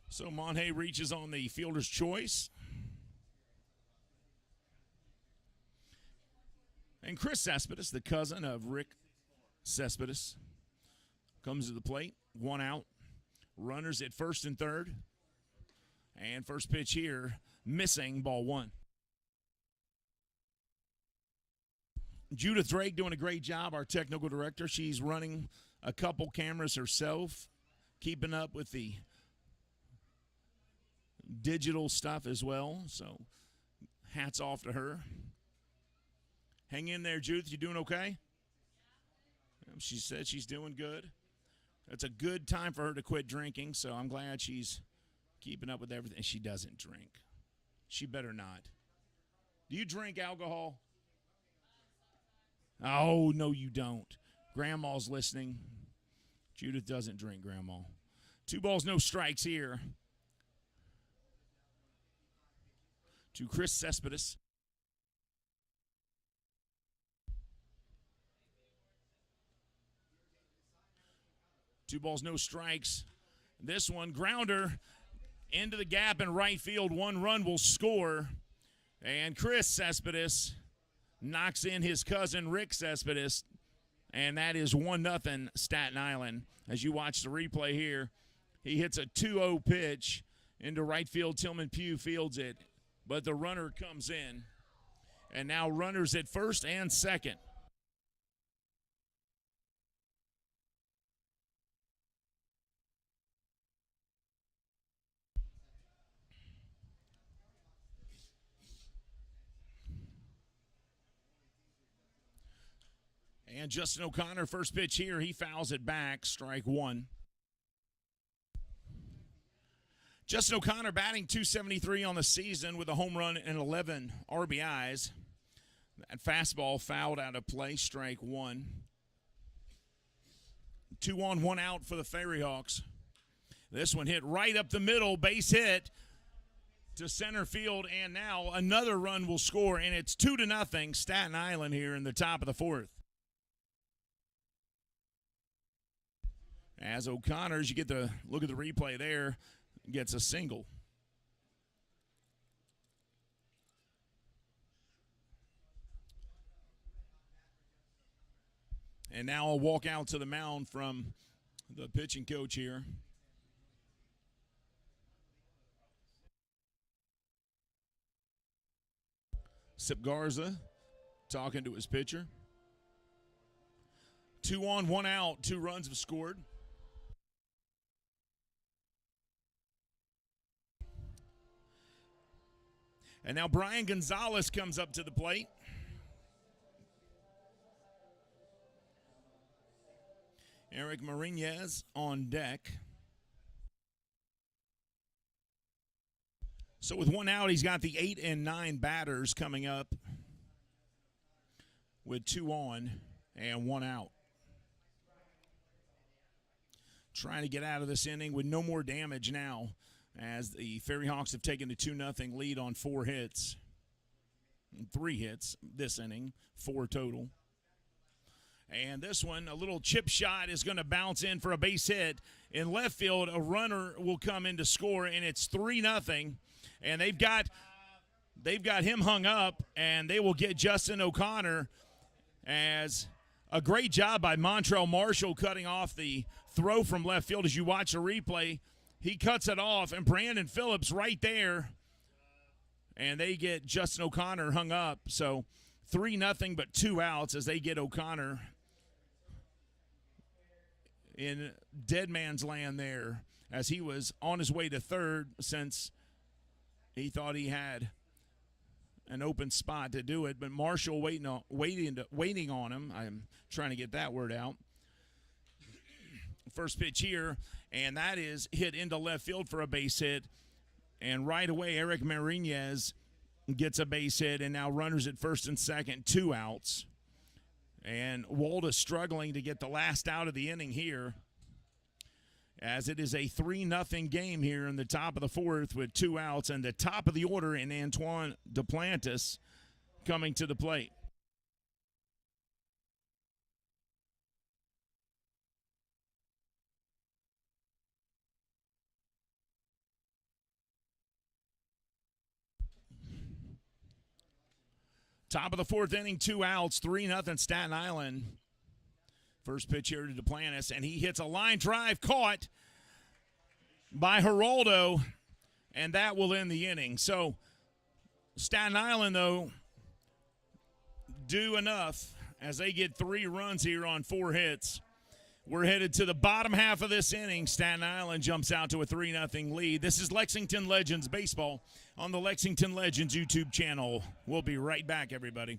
So Monte reaches on the fielder's choice. And Chris Cespedes, the cousin of Rick Cespedes, comes to the plate. 1 out. Runners at 1st and 3rd. And first pitch here, missing, ball 1. Judith Drake doing a great job, our technical director. She's running a couple cameras herself, keeping up with the digital stuff as well. So hats off to her. Hang in there, Judith. You doing okay? She said she's doing good. It's a good time for her to quit drinking, so I'm glad she's Keeping up with everything. She doesn't drink. She better not. Do you drink alcohol? Oh, no, you don't. Grandma's listening. Judith doesn't drink, Grandma. 2 balls, no strikes here to Chris Cespedes. Two balls, no strikes. This one, grounder into the gap in right field. 1 run will score. And Chris Cespedes knocks in his cousin Rick Cespedes. And that is 1-0 Staten Island. As you watch the replay here, he hits a 2-0 pitch into right field. Tillman Pugh fields it. But the runner comes in. And now runners at first and second. And Justin O'Connor, first pitch here, he fouls it back, strike 1. Justin O'Connor batting .273 on the season with a home run and 11 RBIs. That fastball fouled out of play, strike 1. 2 on, 1 out for the FerryHawks. This one hit right up the middle, base hit to center field, and now another run will score, and it's 2-0 Staten Island here in the top of the 4th. As O'Connor's, you get the look at the replay there, gets a single. And now a walk out to the mound from the pitching coach here. Sip Garza talking to his pitcher. 2 on, 1 out, 2 runs have scored. And now Brian Gonzalez comes up to the plate. Eric Marinez on deck. So with 1 out, he's got the 8 and 9 batters coming up with 2 on and 1 out. Trying to get out of this inning with no more damage now, as the FerryHawks have taken a 2-0 lead on 4 hits. 3 hits this inning, 4 total. And this one, a little chip shot is going to bounce in for a base hit. In left field, a runner will come in to score, and it's 3-0. And they've got him hung up, and they will get Justin O'Connor. As a great job by Montrell Marshall cutting off the throw from left field. As you watch the replay, he cuts it off, and Brandon Phillips right there, and they get Justin O'Connor hung up. So 3-0, but 2 outs as they get O'Connor in dead man's land there, as he was on his way to third since he thought he had an open spot to do it. But Marshall waiting on him. I'm trying to get that word out. First pitch here, and that is hit into left field for a base hit. And right away, Eric Marinez gets a base hit, and now runners at first and second, 2 outs. And Walda struggling to get the last out of the inning here, as it is a 3-0 game here in the top of the 4th with 2 outs, and the top of the order in Antoine Duplantis coming to the plate. Top of the 4th inning, 2 outs, 3-0 Staten Island. First pitch here to Duplantis, and he hits a line drive caught by Geraldo, and that will end the inning. So Staten Island, though, do enough as they get 3 runs here on 4 hits. We're headed to the bottom half of this inning. Staten Island jumps out to a 3-0 lead. This is Lexington Legends Baseball on the Lexington Legends YouTube channel. We'll be right back, everybody.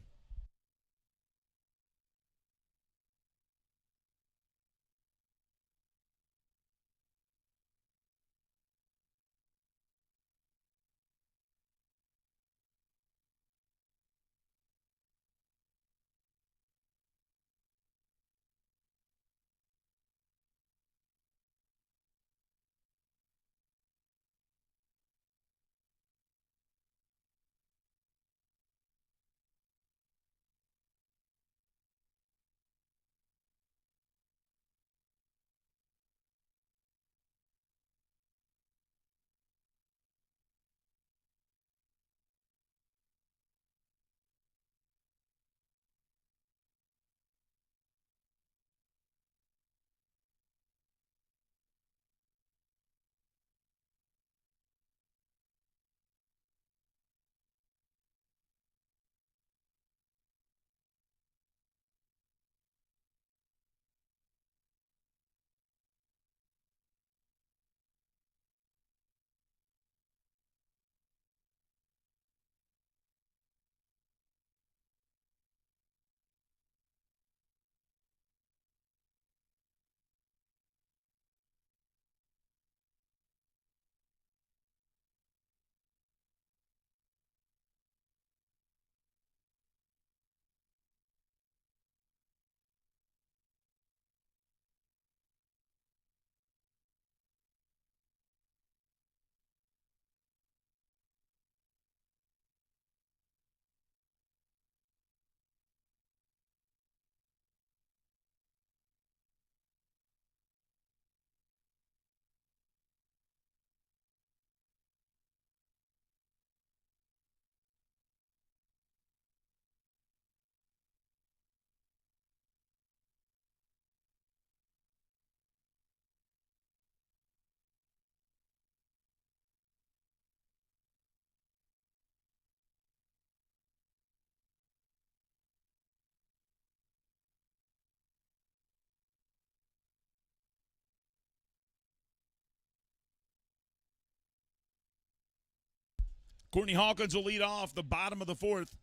Courtney Hawkins will lead off the bottom of the fourth.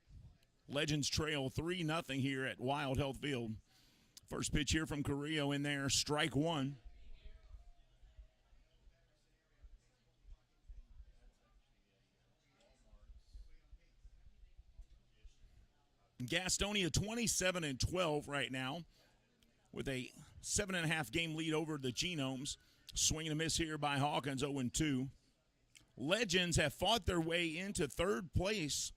Legends trail 3-0 here at Wild Health Field. First pitch here from Carrillo in there, strike one. Gastonia 27-12 right now with a 7.5 game lead over the Genomes. Swing and a miss here by Hawkins, 0-2. Legends have fought their way into third place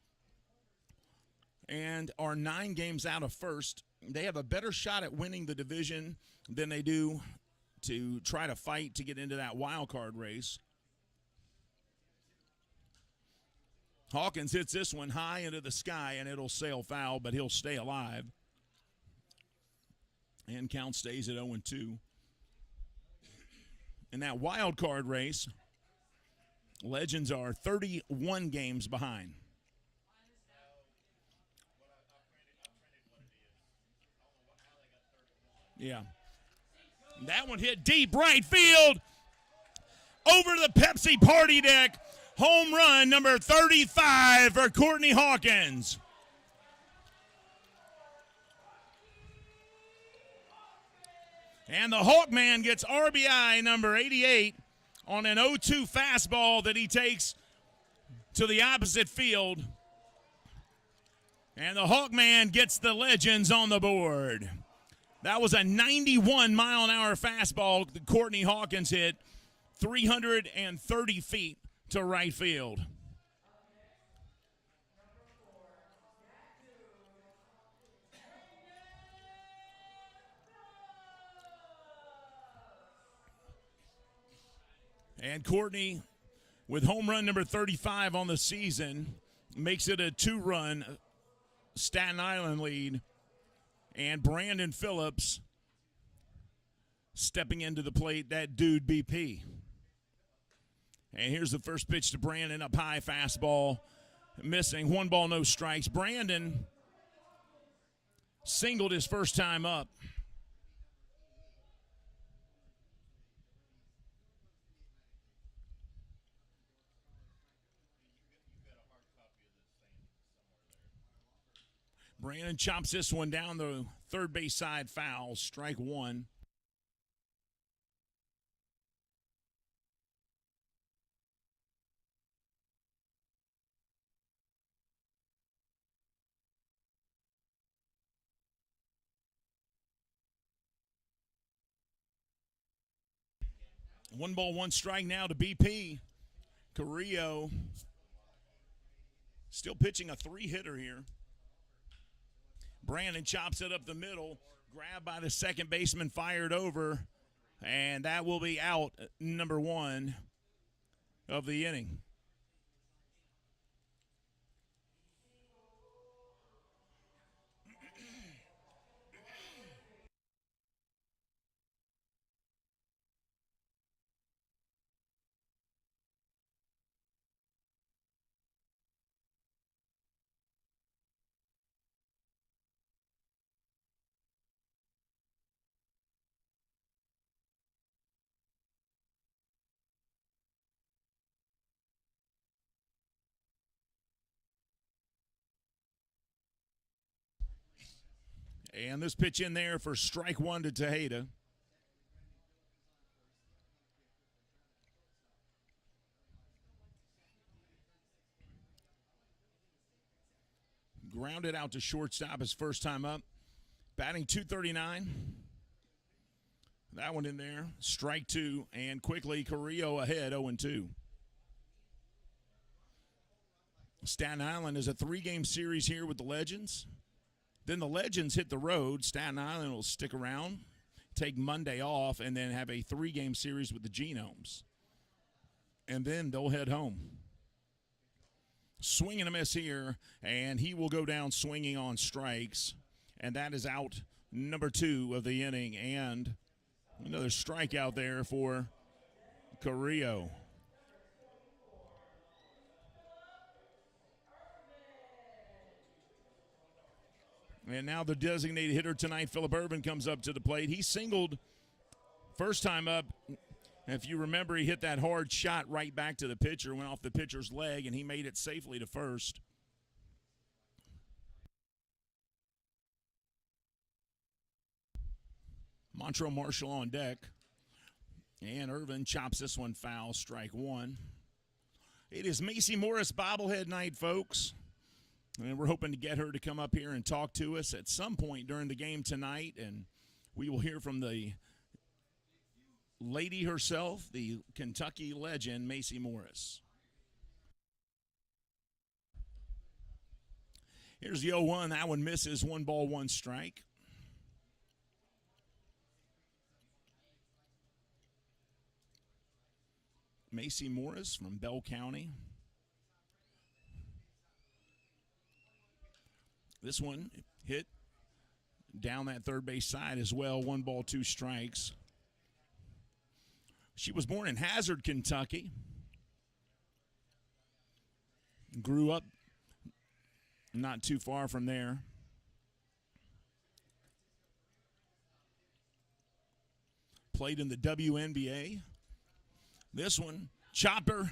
and are 9 games out of first. They have a better shot at winning the division than they do to try to fight to get into that wild card race. Hawkins hits this one high into the sky, and it'll sail foul, but he'll stay alive. And count stays at 0-2. In that wild card race, Legends are 31 games behind. Yeah. That one hit deep right field. Over to the Pepsi party deck. Home run number 35 for Courtney Hawkins. And the Hawkman gets RBI number 88 on an 0-2 fastball that he takes to the opposite field. And the Hawkman gets the Legends on the board. That was a 91-mile-an-hour fastball that Courtney Hawkins hit 330 feet to right field. And Courtney, with home run number 35 on the season, makes it a 2-run Staten Island lead. And Brandon Phillips stepping into the plate, that dude BP. And here's the first pitch to Brandon, up high, fastball, missing. 1 ball, no strikes. Brandon singled his first time up. Brandon chops this one down the third base side, foul, strike one. One ball, one strike now to BP. Carrillo still pitching a 3-hitter here. Brandon chops it up the middle, grabbed by the second baseman, fired over, and that will be out, number 1 of the inning. And this pitch in there for strike one to Tejeda. Grounded out to shortstop his first time up. Batting .239. That one in there. Strike two. And quickly Carrillo ahead, 0-2. Staten Island is a 3-game series here with the Legends. Then the Legends hit the road. Staten Island will stick around, take Monday off, and then have a 3-game series with the Genomes. And then they'll head home. Swing and a miss here, and he will go down swinging on strikes. And that is out, number 2 of the inning. And another strikeout there for Carrillo. And now the designated hitter tonight, Philip Urban, comes up to the plate. He singled first time up If you remember, he hit that hard shot right back to the pitcher, went off the pitcher's leg, and he made it safely to first. Montrell Marshall on deck. And Irvin chops this one foul, strike one. It is Macy Morris bobblehead night, folks. And we're hoping to get her to come up here and talk to us at some point during the game tonight. And we will hear from the lady herself, the Kentucky legend, Macy Morris. Here's the 0-1. That one misses. 1 ball, 1 strike. Macy Morris from Bell County. This one hit down that third base side as well. 1 ball, 2 strikes. She was born in Hazard, Kentucky. Grew up not too far from there. Played in the WNBA. This one, chopper,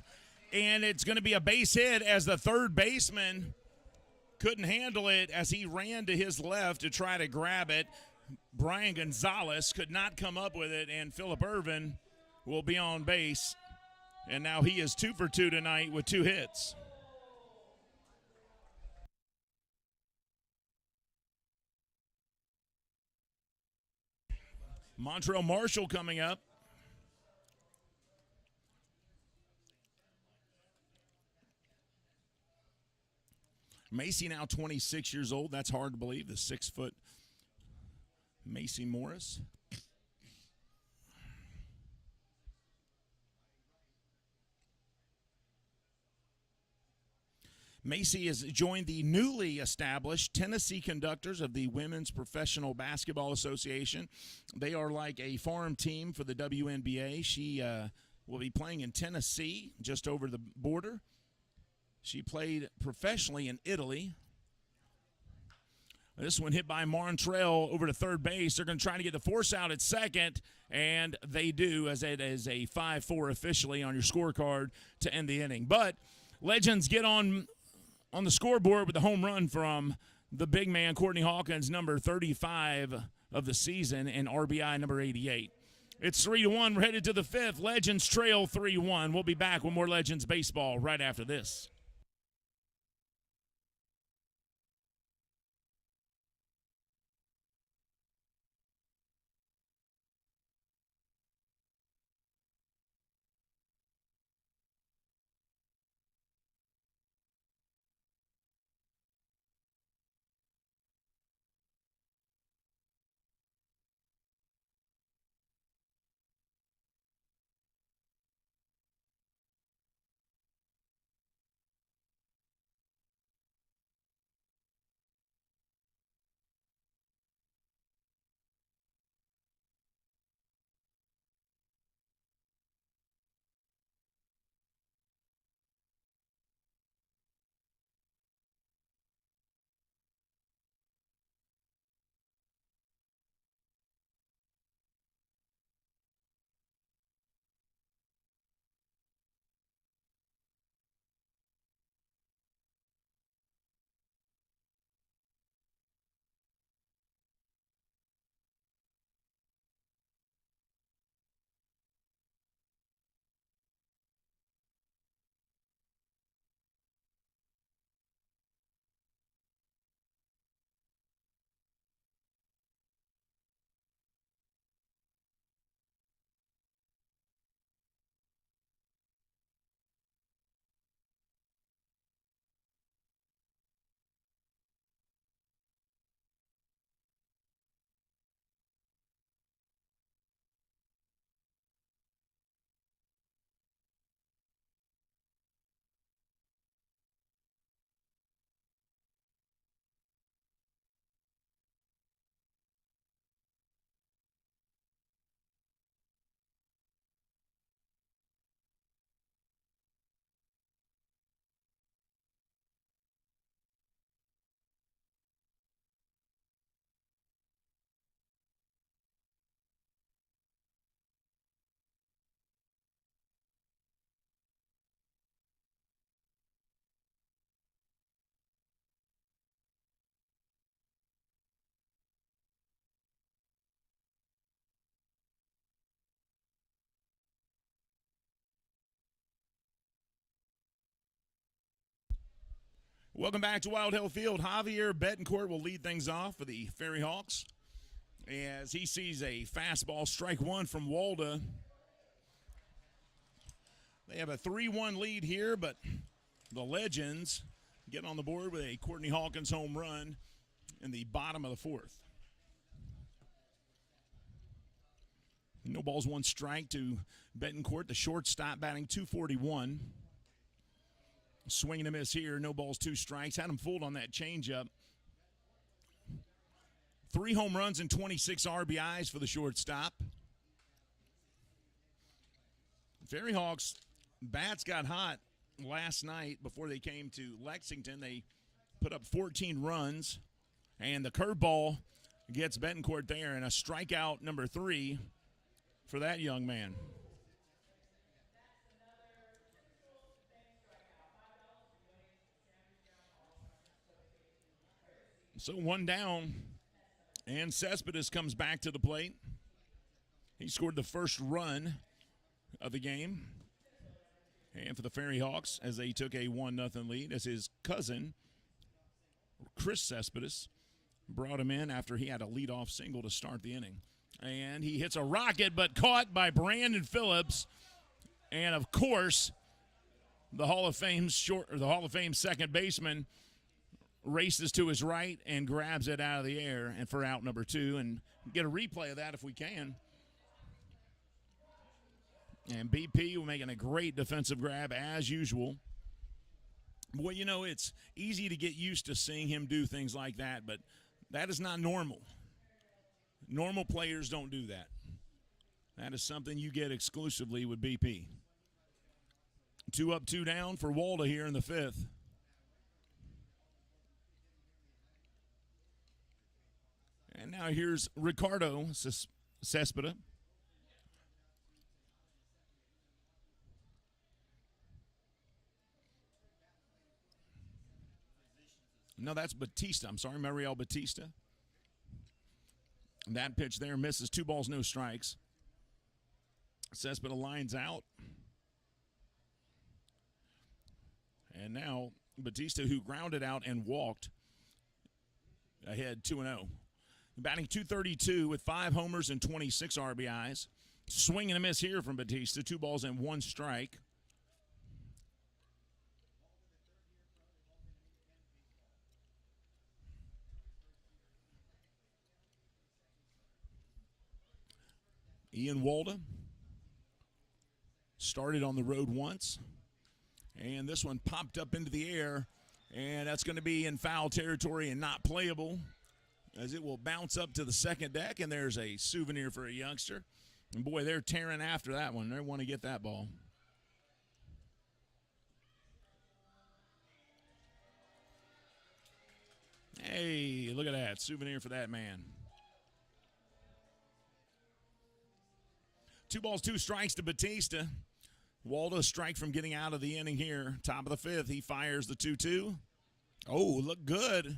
and it's going to be a base hit as the third baseman couldn't handle it as he ran to his left to try to grab it. Brian Gonzalez could not come up with it, and Phillip Irvin will be on base. And now he is 2 for 2 tonight with 2 hits. Montrell Marshall coming up. Macy now 26 years old. That's hard to believe. The 6-foot Macy Morris. Macy has joined the newly established Tennessee Conductors of the Women's Professional Basketball Association. They are like a farm team for the WNBA. She will be playing in Tennessee, just over the border. She played professionally in Italy. This one hit by Montrell over to third base. They're going to try to get the force out at second, and they do, as it is a 5-4 officially on your scorecard to end the inning. But Legends get on the scoreboard with the home run from the big man, Courtney Hawkins, number 35 of the season, and RBI number 88. It's 3-1. We're headed to the 5th. Legends trail 3-1. We'll be back with more Legends baseball right after this. Welcome back to Wild Hill Field. Javier Betancourt will lead things off for the FerryHawks as he sees a fastball, strike one from Walda. They have a 3-1 lead here, but the Legends get on the board with a Courtney Hawkins home run in the bottom of the fourth. No balls, one strike to Betancourt, the shortstop, batting .241. Swing and a miss here, no balls, two strikes. Had him fooled on that changeup. 3 home runs and 26 RBIs for the shortstop. FerryHawks bats got hot last night before they came to Lexington. They put up 14 runs, and the curveball gets Betancourt there, and a strikeout number 3 for that young man. So 1 down, and Cespedes comes back to the plate. He scored the first run of the game. And for the FerryHawks, as they took a 1-0 lead, as his cousin, Chris Cespedes, brought him in after he had a leadoff single to start the inning. And he hits a rocket, but caught by Brandon Phillips. And, of course, the Hall of Fame second baseman races to his right and grabs it out of the air and for out number 2. And get a replay of that if we can. And BP making a great defensive grab as usual. Boy, you know, it's easy to get used to seeing him do things like that, but that is not normal. Normal players don't do that. That is something you get exclusively with BP. 2 up, 2 down for Walda here in the 5th. And now here's Ricardo Cespeda. No, that's Batista. I'm sorry, Mariel Batista. That pitch there misses. 2 balls, no strikes. Cespeda lines out. And now Batista, who grounded out and walked, ahead 2-0. Batting .232 with 5 homers and 26 RBIs. Swing and a miss here from Batista. 2 balls and 1 strike. Ian Walda started on the road once, and this one popped up into the air, and that's going to be in foul territory and not playable, as it will bounce up to the second deck, and there's a souvenir for a youngster. And boy, they're tearing after that one. They want to get that ball. Hey, look at that. Souvenir for that man. 2 balls, 2 strikes to Batista. Walda strike from getting out of the inning here. Top of the 5th, he fires the 2-2. Oh, look good.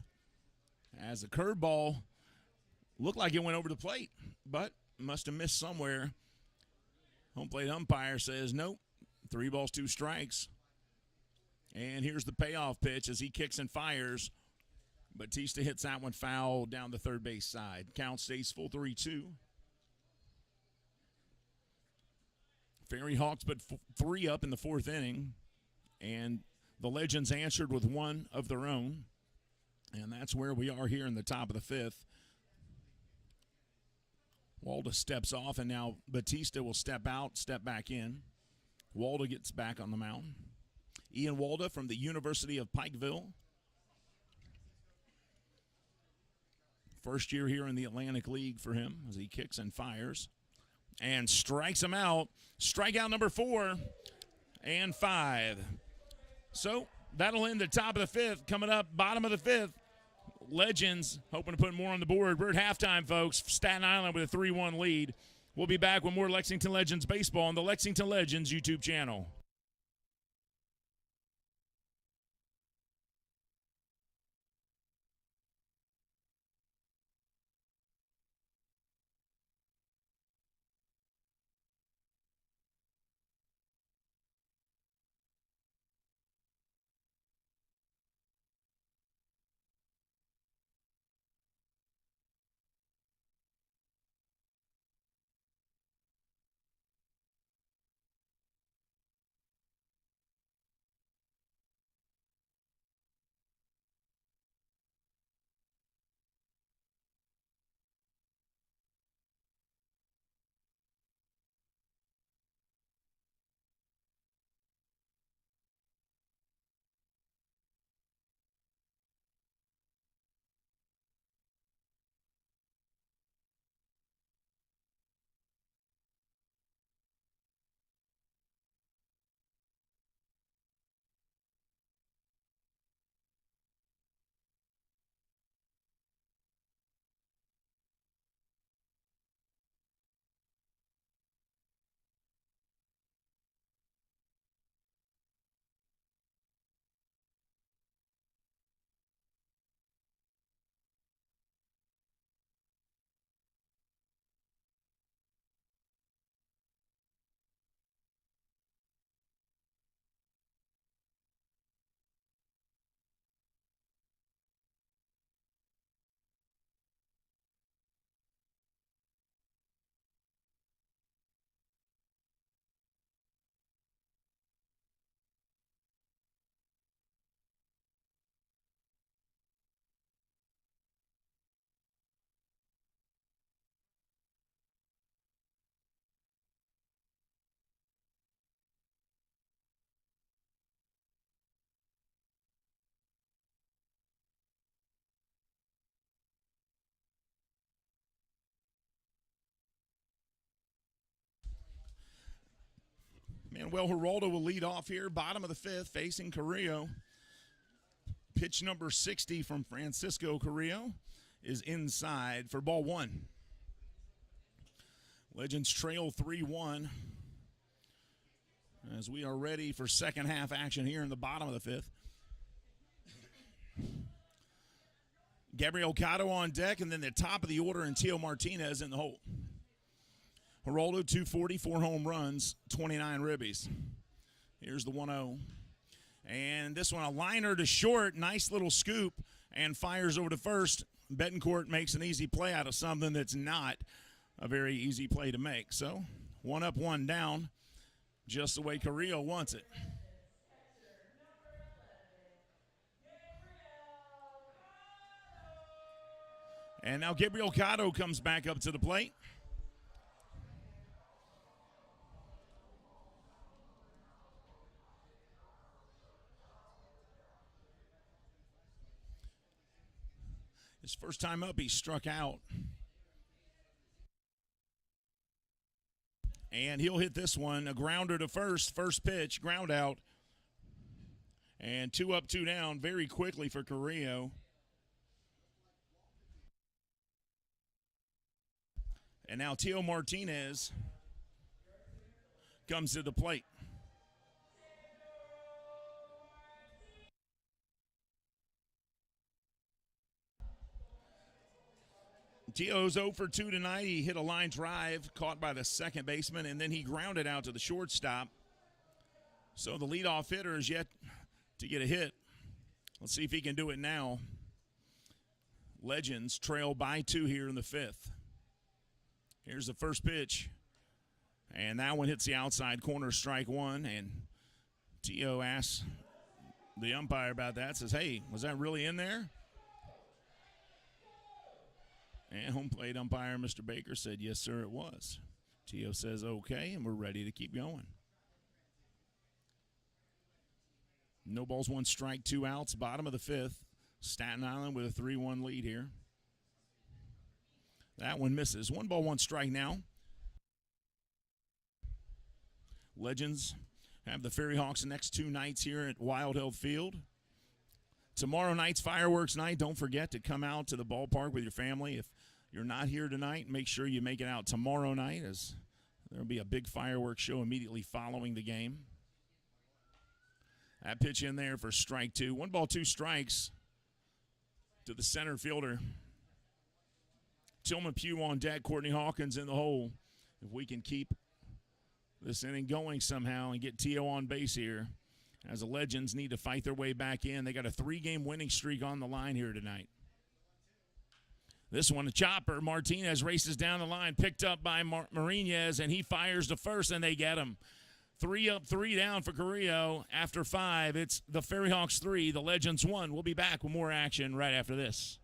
As the curveball looked like it went over the plate, but must have missed somewhere. Home plate umpire says nope. 3 balls, 2 strikes. And here's the payoff pitch as he kicks and fires. Batista hits that one foul down the third base side. Count stays full, 3-2. FerryHawks put 3 up in the 4th inning, and the Legends answered with 1 of their own. And that's where we are here in the top of the 5th. Walda steps off, and now Batista will step out, step back in. Walda gets back on the mound. Ian Walda from the University of Pikeville. First year here in the Atlantic League for him as he kicks and fires. And strikes him out. Strikeout number 4 and 5. So that'll end the top of the 5th. Coming up, bottom of the 5th, Legends hoping to put more on the board. We're at halftime, folks. Staten Island with a 3-1 lead. We'll be back with more Lexington Legends baseball on the Lexington Legends YouTube channel. Manuel Geraldo will lead off here, bottom of the fifth, facing Carrillo. Pitch number 60 from Francisco Carrillo is inside for ball one. Legends trail 3-1 as we are ready for second half action here in the bottom of the fifth. Gabriel Cotto on deck, and then the top of the order, and Teo Martinez in the hole. Geraldo, 240, 4 home runs, 29 ribbies. Here's the 1-0. And this one, a liner to short, nice little scoop, and fires over to first. Betancourt makes an easy play out of something that's not a very easy play to make. So, 1 up, 1 down, just the way Carrillo wants it. And now Gabriel Cotto comes back up to the plate. His first time up, he struck out. And he'll hit this one, a grounder to first pitch, ground out. And 2 up, 2 down very quickly for Carrillo. And now Teo Martinez comes to the plate. Teo's 0 for 2 tonight. He hit a line drive caught by the second baseman, and then he grounded out to the shortstop. So the leadoff hitter is yet to get a hit. Let's see if he can do it now. Legends trail by 2 here in the fifth. Here's the first pitch. And that one hits the outside corner, strike one. And Teo asks the umpire about that, says, hey, was that really in there? And home plate umpire, Mr. Baker, said, yes, sir, it was. Teo says, okay, and we're ready to keep going. No balls, 1 strike, 2 outs, bottom of the fifth. Staten Island with a 3-1 lead here. That one misses. 1 ball, 1 strike now. Legends have the FerryHawks the next 2 nights here at Wild Hill Field. Tomorrow night's fireworks night. Don't forget to come out to the ballpark with your family. If you're not here tonight, make sure you make it out tomorrow night, as there will be a big fireworks show immediately following the game. That pitch in there for strike 2. 1 ball, 2 strikes to the center fielder. Tillman Pugh on deck, Courtney Hawkins in the hole. If we can keep this inning going somehow and get Teo on base here, as the Legends need to fight their way back in. They got a 3-game winning streak on the line here tonight. This one, a chopper. Martinez races down the line, picked up by Marinez, and he fires to first, and they get him. 3 up, 3 down for Carrillo. After 5, it's the FerryHawks 3, the Legends 1. We'll be back with more action right after this.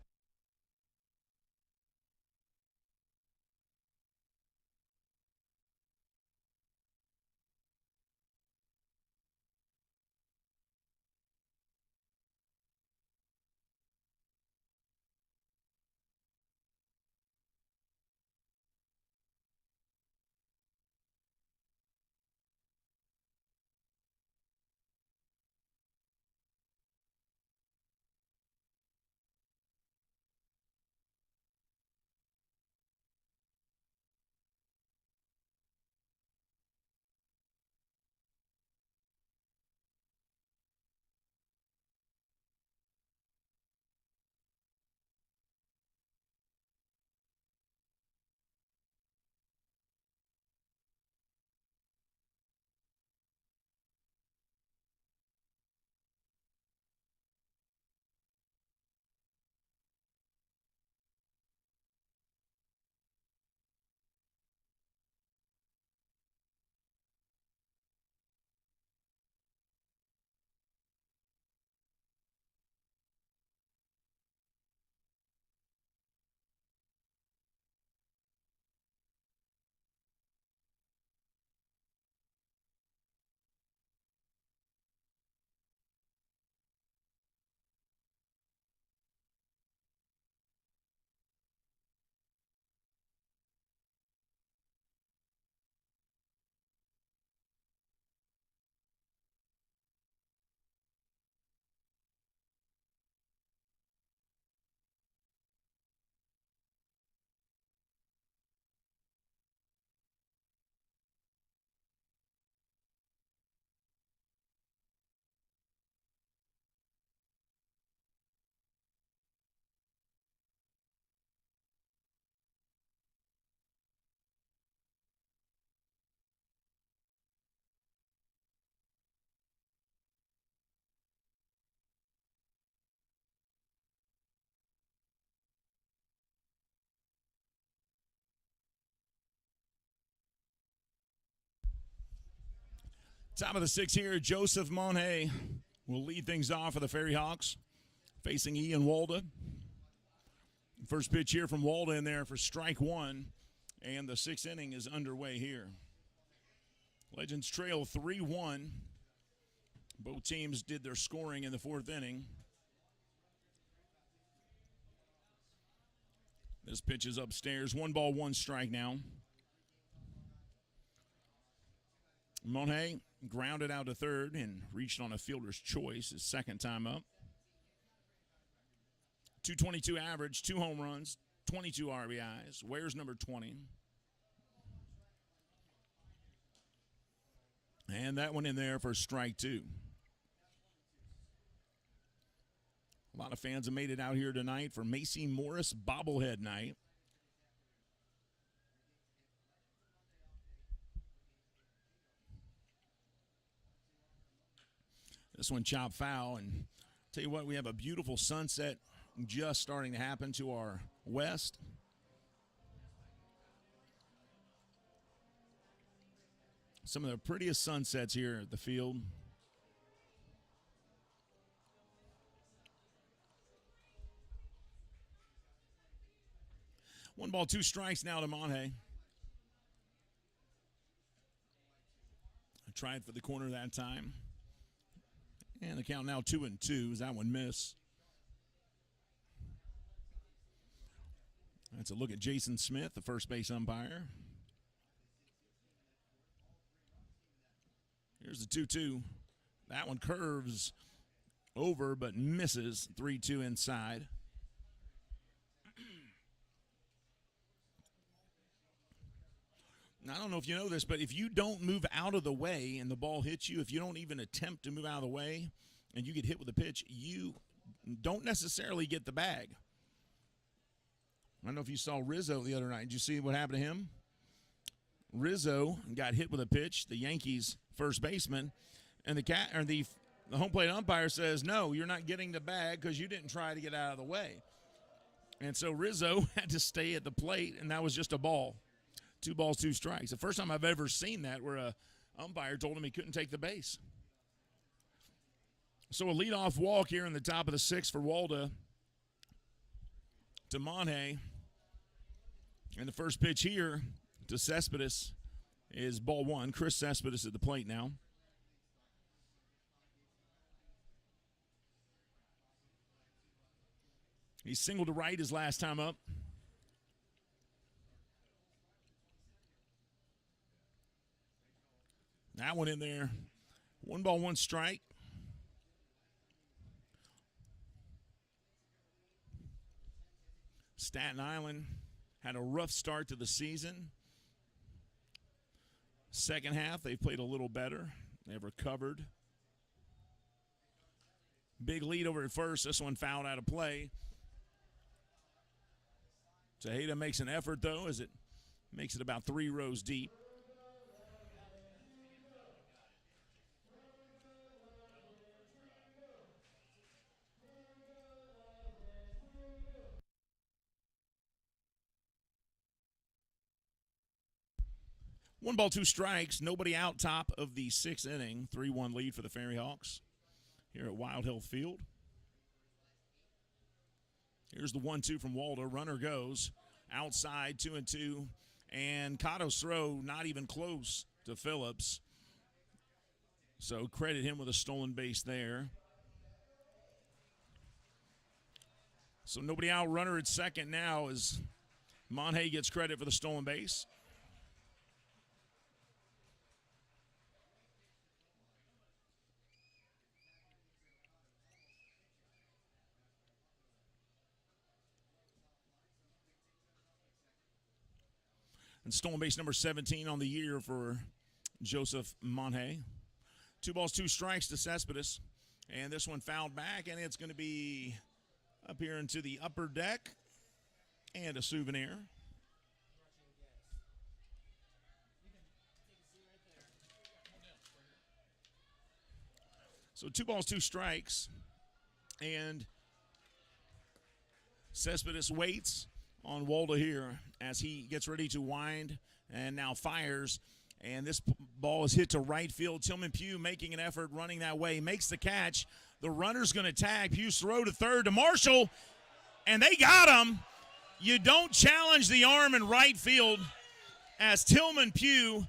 Top of the sixth here, Joseph Monhay will lead things off for the FerryHawks, facing Ian Walda. First pitch here from Walda in there for strike one, and the sixth inning is underway here. Legends trail 3-1. Both teams did their scoring in the fourth inning. This pitch is upstairs. 1-1 now. Monhay grounded out to third and reached on a fielder's choice his second time up. 222 average, 2 home runs, 22 RBIs. Wears number 20. And that one in there for strike two. A lot of fans have made it out here tonight for Macy Morris Bobblehead night. This one chopped foul, and tell you what, we have a beautiful sunset just starting to happen to our west. Some of the prettiest sunsets here at the field. One ball, two strikes now to Monhay. I tried for the corner that time. And the count now 2-2 as that one missed. That's a look at Jason Smith, the first base umpire. Here's the 2-2. That one curves over but misses. 3-2 inside. Now, I don't know if you know this, but if you don't move out of the way and the ball hits you, if you don't even attempt to move out of the way and you get hit with a pitch, you don't necessarily get the bag. I don't know if you saw Rizzo the other night. Did you see what happened to him? Rizzo got hit with a pitch, the Yankees first baseman, and the home plate umpire says, no, you're not getting the bag because you didn't try to get out of the way. And so Rizzo had to stay at the plate, and that was just a ball. 2 balls, 2 strikes. The first time I've ever seen that where a umpire told him he couldn't take the base. So a leadoff walk here in the top of the sixth for Walda to Monhay. And the first pitch here to Cespedes is ball one. Chris Cespedes at the plate now. He singled to right his last time up. That one in there. 1 ball, 1 strike. Staten Island had a rough start to the season. Second half, they've played a little better. They've recovered. Big lead over at first. This one fouled out of play. Cespeda makes an effort, though, as it makes it about 3 rows deep. One ball, 2 strikes. Nobody out top of the 6th inning. 3-1 lead for the FerryHawks here at Wild Hill Field. Here's the 1-2 from Walda. Runner goes outside, 2-2. And Cotto's throw not even close to Phillips. So credit him with a stolen base there. So nobody out. Runner at second now as Monhay gets credit for the stolen base. And stolen base number 17 on the year for Joseph Monhay. 2 balls, 2 strikes to Cespedes. And this one fouled back, and it's going to be up here into the upper deck. And a souvenir. So 2 balls, 2 strikes. And Cespedes waits on Walda here as he gets ready to wind and now fires. And this ball is hit to right field. Tillman Pugh making an effort running that way. Makes the catch. The runner's going to tag. Pugh's throw to third to Marshall. And they got him. You don't challenge the arm in right field as Tillman Pugh,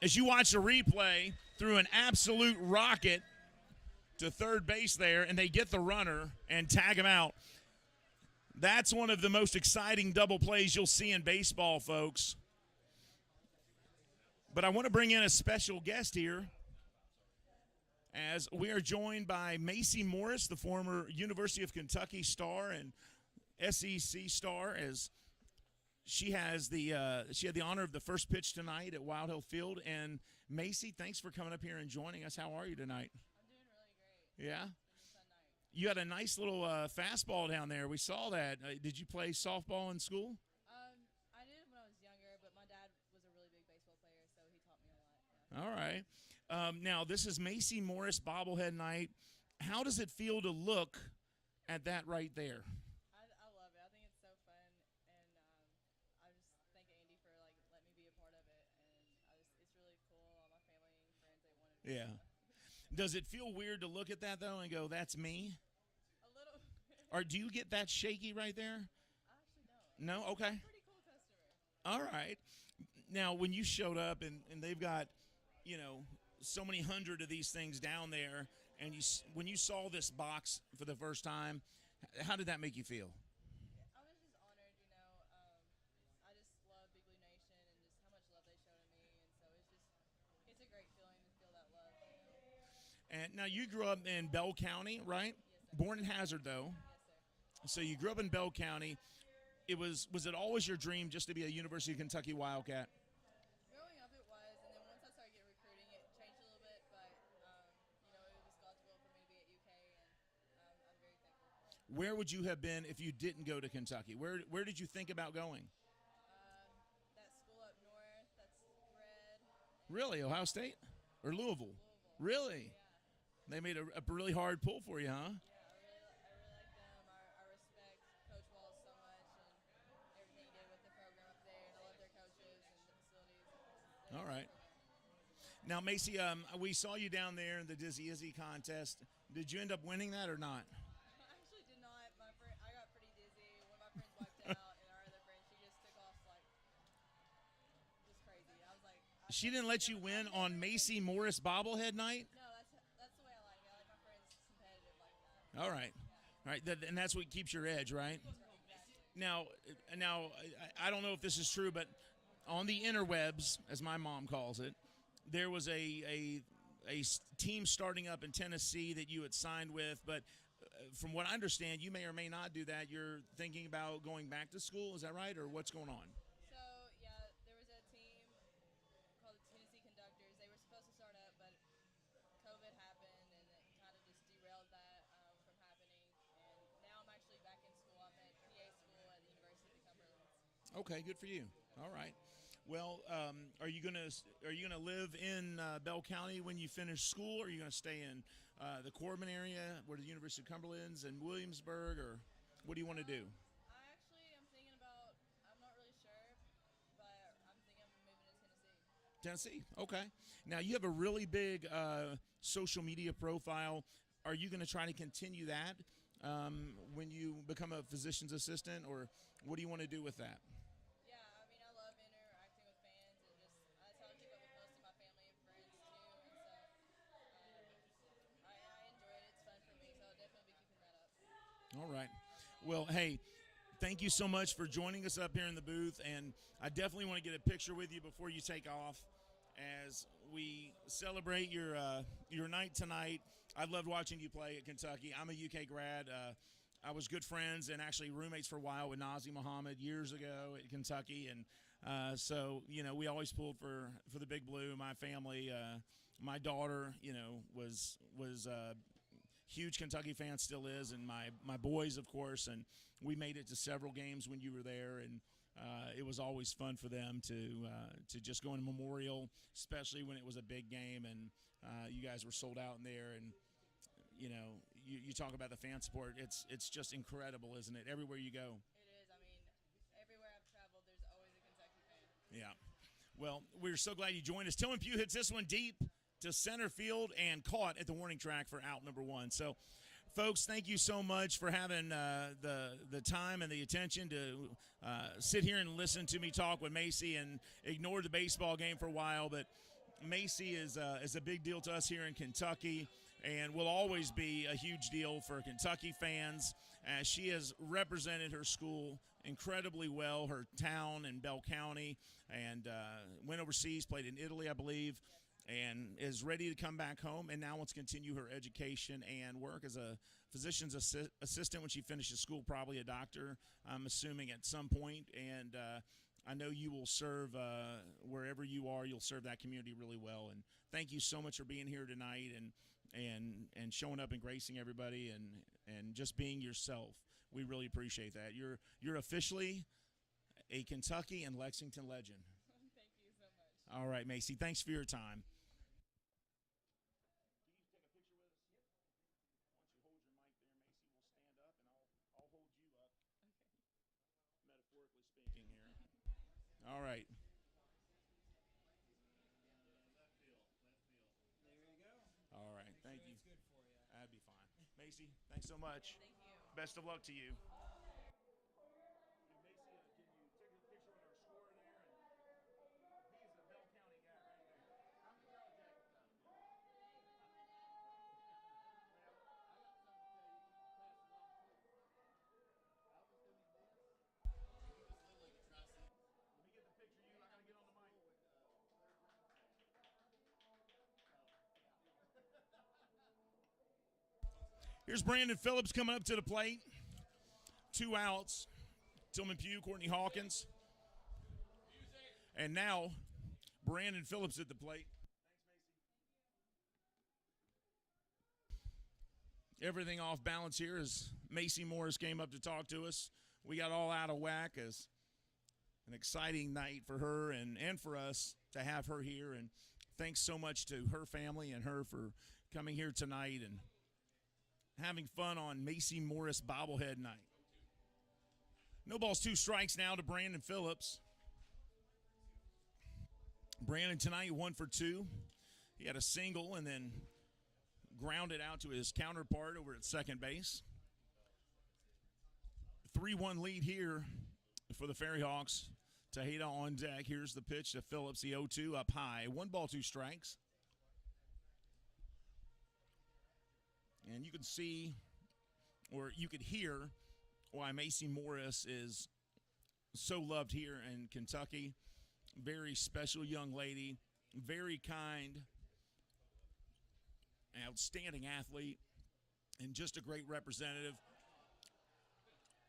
as you watch the replay, threw an absolute rocket to third base there, and they get the runner and tag him out. That's one of the most exciting double plays you'll see in baseball, folks. But I want to bring in a special guest here as we are joined by Macy Morris, the former University of Kentucky star and SEC star, as she has she had the honor of the first pitch tonight at Wild Hill Field. And Macy, thanks for coming up here and joining us. How are you tonight? I'm doing really great. Yeah? It's been a fun night. You had a nice little fastball down there. We saw that. Did you play softball in school? I did when I was younger, but my dad was a really big baseball player, so he taught me a lot. Yeah. All right. Now, this is Macy Morris Bobblehead Night. How does it feel to look at that right there? I love it. I think it's so fun, and I just thank Andy for letting me be a part of it, and it's really cool. All my family and friends, they wanted me. Yeah. Does it feel weird to look at that, though, and go, that's me? A little. Or do you get that shaky right there? I actually don't. No? Okay. Pretty cool customer. All right. Now, when you showed up and they've got, so many hundred of these things down there, and when you saw this box for the first time, how did that make you feel? I was just honored, I just love Big Blue Nation and just how much love they showed me, and so it's a great feeling to feel that love. And now you grew up in Bell County, right? Yes, sir. Born in Hazard, though. Yes, sir. So you grew up in Bell County. Was it always your dream just to be a University of Kentucky Wildcat? Growing up, it was, and then once I started getting recruiting, it changed a little bit. But it was God's will for me to be at UK, and I'm very thankful. Where would you have been if you didn't go to Kentucky? Where did you think about going? That school up north, that's red. Really, Ohio State or Louisville? Really? Yeah, They made a really hard pull for you, huh? yeah, I really like them. I respect Coach Walls so much and everything he did with the program up there, and I love their coaches and the facilities. All right. Now, Macy, we saw you down there in the Dizzy Izzy contest. Did you end up winning that or not? I actually did not. I got pretty dizzy. One of my friends wiped out, and our other friend, she just took off just crazy. I was like, She didn't let you win on Macy Morris Bobblehead Night? No, that's the way I like it. I like my friends competitive like that. All right. All right. And that's what keeps your edge, right? Exactly. Now, I don't know if this is true, but on the interwebs, as my mom calls it, there was a team starting up in Tennessee that you had signed with, but from what I understand, you may or may not do that. You're thinking about going back to school. Is that right, or what's going on? So, yeah, there was a team called the Tennessee Conductors. They were supposed to start up, but COVID happened, and it kind of just derailed that from happening. And now I'm actually back in school. I'm at PA school at the University of the Cumberlands. Okay, good for you. All right. Well, are you gonna live in Bell County when you finish school, or are you gonna stay in the Corbin area, where the University of Cumberland's and Williamsburg, or what do you want to do? I'm thinking about, I'm not really sure, but I'm thinking I'm moving to Tennessee. Tennessee. Okay. Now you have a really big social media profile. Are you going to try to continue that when you become a physician's assistant, or what do you want to do with that? Yeah, I mean, I love interacting with fans, and that's how I keep up with most of my family and friends too. And so I enjoy it. It's fun for me, so I'll definitely be keeping that up. All right. Well, hey, thank you so much for joining us up here in the booth, and I definitely want to get a picture with you before you take off as we celebrate your night tonight. I loved watching you play at Kentucky. I'm a UK grad. I was good friends and actually roommates for a while with Nazi Muhammad years ago at Kentucky, and so we always pulled for the Big Blue. My family, my daughter, was huge Kentucky fan, still is, and my boys, of course, and we made it to several games when you were there, and it was always fun for them to just go in Memorial, especially when it was a big game, and you guys were sold out in there, and you talk about the fan support. It's just incredible, isn't it? Everywhere you go. It is. I mean, everywhere I've traveled, there's always a Kentucky fan. Yeah. Well, we're so glad you joined us. Tillman Pugh hits this one deep to center field and caught at the warning track for out number one. So, folks, thank you so much for having the time and the attention to sit here and listen to me talk with Macy and ignore the baseball game for a while. But Macy is a big deal to us here in Kentucky and will always be a huge deal for Kentucky fans, as she has represented her school incredibly well, her town in Bell County, and went overseas, played in Italy, I believe, and is ready to come back home and now wants to continue her education and work as a physician's assistant when she finishes school, probably a doctor, I'm assuming, at some point. And I know you will serve wherever you are. You'll serve that community really well. And thank you so much for being here tonight and showing up and gracing everybody and just being yourself. We really appreciate that. You're officially a Kentucky and Lexington legend. Thank you so much. All right, Macy. Thanks for your time. Can you take a picture with us? Yep. Why don't you hold your mic there, Macy? We'll stand up, and I'll hold you up. Okay. Metaphorically speaking here. All right. Left field. There you go. All right. Make Thank sure you. it's good for you. That'd be fine. Macy, thanks so much. Thank you. Best of luck to you. Macy, can you take a picture with our scorer there? And he's a Bell County guy right there. How many yards that? Let me get the picture of you. I gotta get on the mic. Here's Brandon Phillips coming up to the plate. 2 outs. Tillman Pugh, Courtney Hawkins. And now, Brandon Phillips at the plate. Thanks, Macy. Everything off balance here as Macy Morris came up to talk to us. We got all out of whack as an exciting night for her and for us to have her here. And thanks so much to her family and her for coming here tonight and having fun on Macy Morris Bobblehead night. No balls, 2 strikes now to Brandon Phillips. Brandon tonight 1 for 2. He had a single and then grounded out to his counterpart over at second base. 3-1 lead here for the FerryHawks. Tejeda on deck. Here's the pitch to Phillips, the 0-2 up high. 1 ball, 2 strikes. And you can see, or you could hear, why Macy Morris is so loved here in Kentucky. Very special young lady, very kind, outstanding athlete, and just a great representative.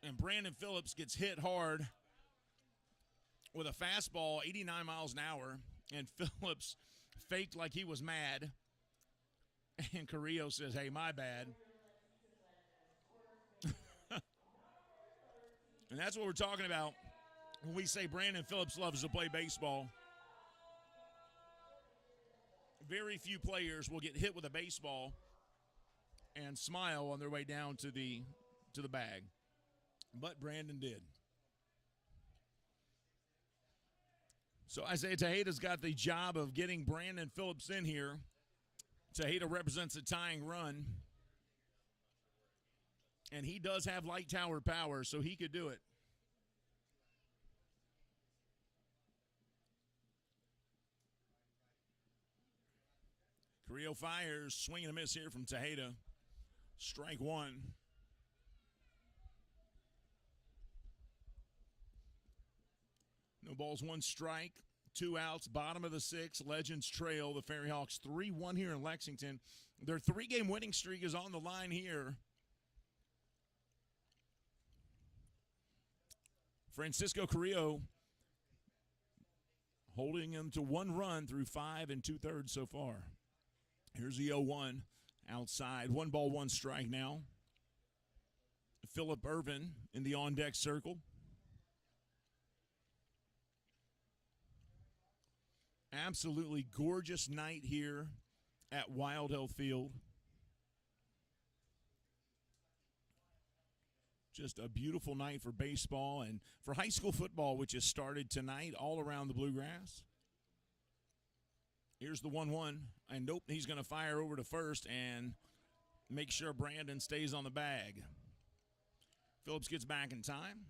And Brandon Phillips gets hit hard with a fastball, 89 miles an hour, and Phillips faked like he was mad. And Carrillo says, hey, my bad. And that's what we're talking about when we say Brandon Phillips loves to play baseball. Very few players will get hit with a baseball and smile on their way down to the bag. But Brandon did. So Isaiah Tejeda's got the job of getting Brandon Phillips in here. Tejeda represents a tying run. And he does have light tower power, so he could do it. Carrillo fires, swing and a miss here from Tejeda. Strike 1. No balls, 1 strike, 2 outs, bottom of the 6th. Legends trail the FerryHawks 3-1 here in Lexington. Their 3-game winning streak is on the line here. Francisco Carrillo holding him to 1 run through 5 2/3 so far. Here's the 0-1 outside. 1 ball, 1 strike now. Phillip Irvin in the on-deck circle. Absolutely gorgeous night here at Wild Hill Field. Just a beautiful night for baseball and for high school football, which has started tonight all around the Bluegrass. Here's the 1-1. And nope, he's going to fire over to first and make sure Brandon stays on the bag. Phillips gets back in time.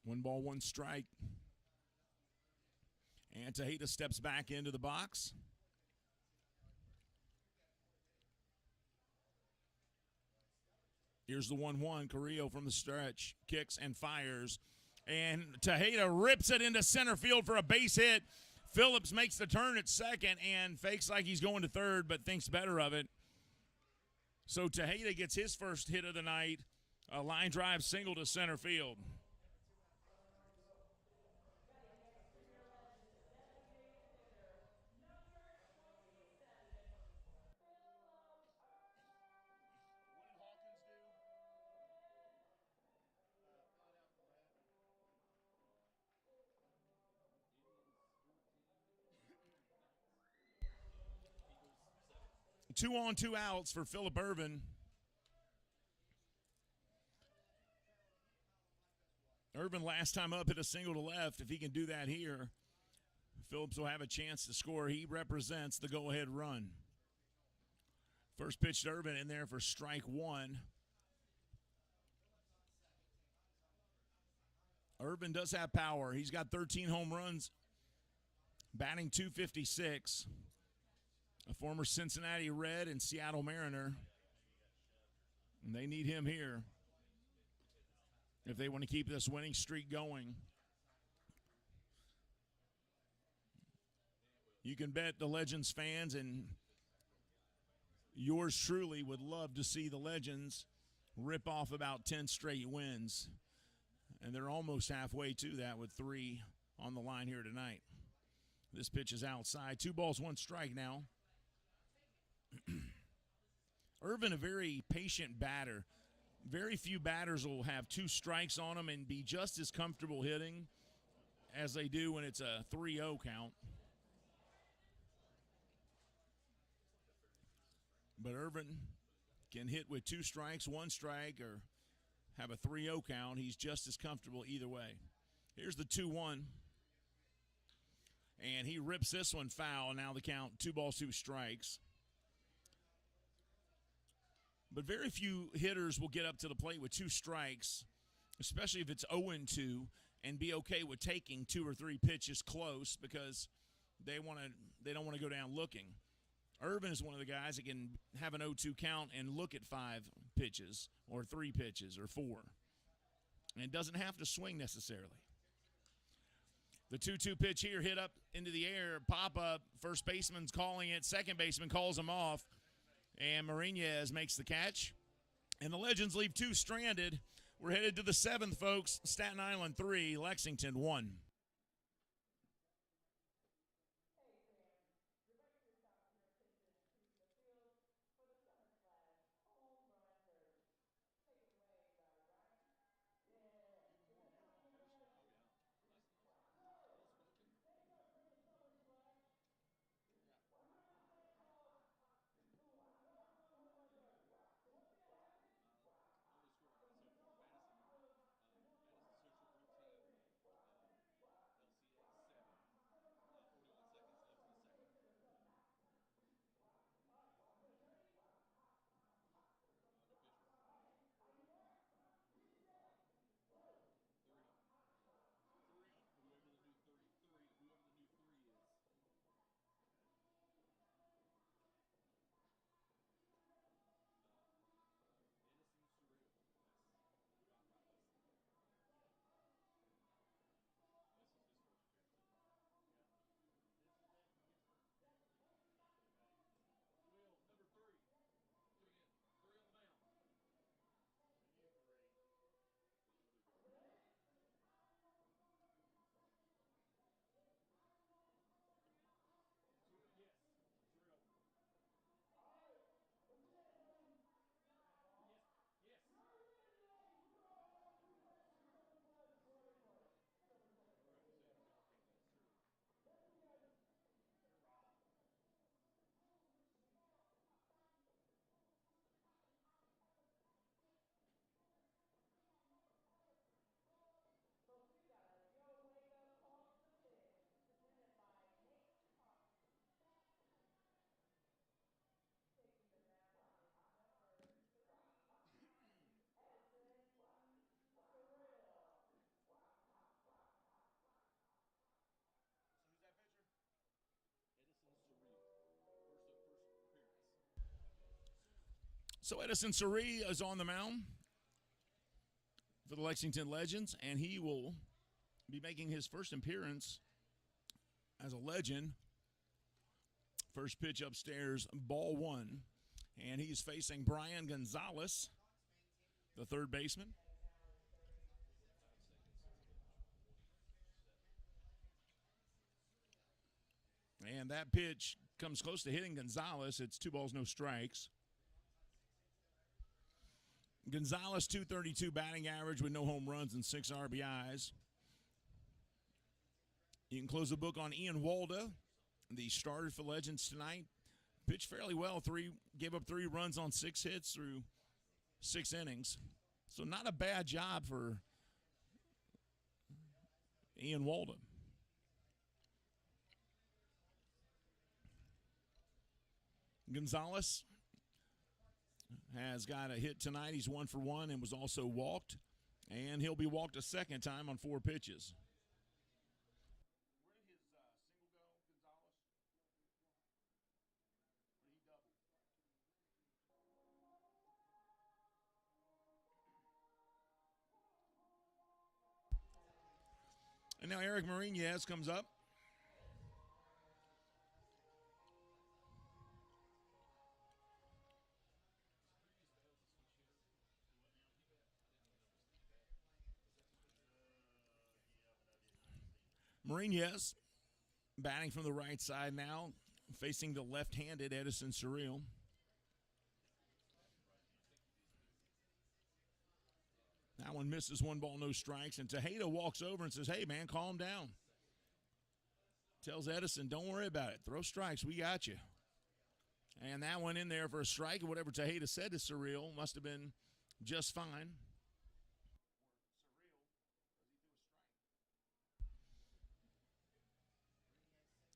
One ball, one strike. And Tejeda steps back into the box. Here's the 1-1. Carrillo from the stretch kicks and fires. And Tejeda rips it into center field for a base hit. Phillips makes the turn at second and fakes like he's going to third, but thinks better of it. So Tejeda gets his first hit of the night, a line drive single to center field. Two on, two outs for Phillip Ervin. Ervin last time up hit a single to left. If he can do that here, Phillips will have a chance to score. He represents the go-ahead run. First pitch to Ervin in there for strike one. Ervin does have power. He's got 13 home runs, batting .256. A former Cincinnati Red and Seattle Mariner. And they need him here if they want to keep this winning streak going. You can bet the Legends fans and yours truly would love to see the Legends rip off about 10 straight wins. And they're almost halfway to that with 3 on the line here tonight. This pitch is outside. 2 balls, 1 strike now. Ervin, a very patient batter. Very few batters will have 2 strikes on them and be just as comfortable hitting as they do when it's a 3-0 count. But Ervin can hit with 2 strikes, 1 strike, or have a 3-0 count. He's just as comfortable either way. Here's the 2-1. And he rips this one foul. Now the count, 2 balls, 2 strikes. But very few hitters will get up to the plate with 2 strikes, especially if it's 0-2, and be okay with taking 2 or 3 pitches close because they don't want to go down looking. Ervin is one of the guys that can have an 0-2 count and look at 5 pitches or 3 pitches or 4. And doesn't have to swing necessarily. The 2-2 pitch here hit up into the air, pop up. First baseman's calling it. Second baseman calls him off. And Marinez makes the catch. And the Legends leave 2 stranded. We're headed to the 7th, folks. Staten Island 3, Lexington 1. So Edison Suri is on the mound for the Lexington Legends, and he will be making his first appearance as a Legend. First pitch upstairs, ball one. And he's facing Brian Gonzalez, the third baseman. And that pitch comes close to hitting Gonzalez. It's 2 balls, no strikes. Gonzalez, 232 batting average with no home runs and 6 RBIs. You can close the book on Ian Walda, the starter for Legends tonight. Pitched fairly well. Gave up 3 runs on 6 hits through 6 innings. So not a bad job for Ian Walda. Gonzalez has got a hit tonight. He's 1 for 1 and was also walked. And he'll be walked a second time on 4 pitches. Where did his single go, Gonzalez? Where he doubled? And now Eric Marinez comes up. Marinez batting from the right side now, facing the left-handed Edison Surreal. That one misses, 1 ball, no strikes, and Tejeda walks over and says, hey, man, calm down. Tells Edison, don't worry about it. Throw strikes. We got you. And that one in there for a strike, and whatever Tejeda said to Surreal must have been just fine.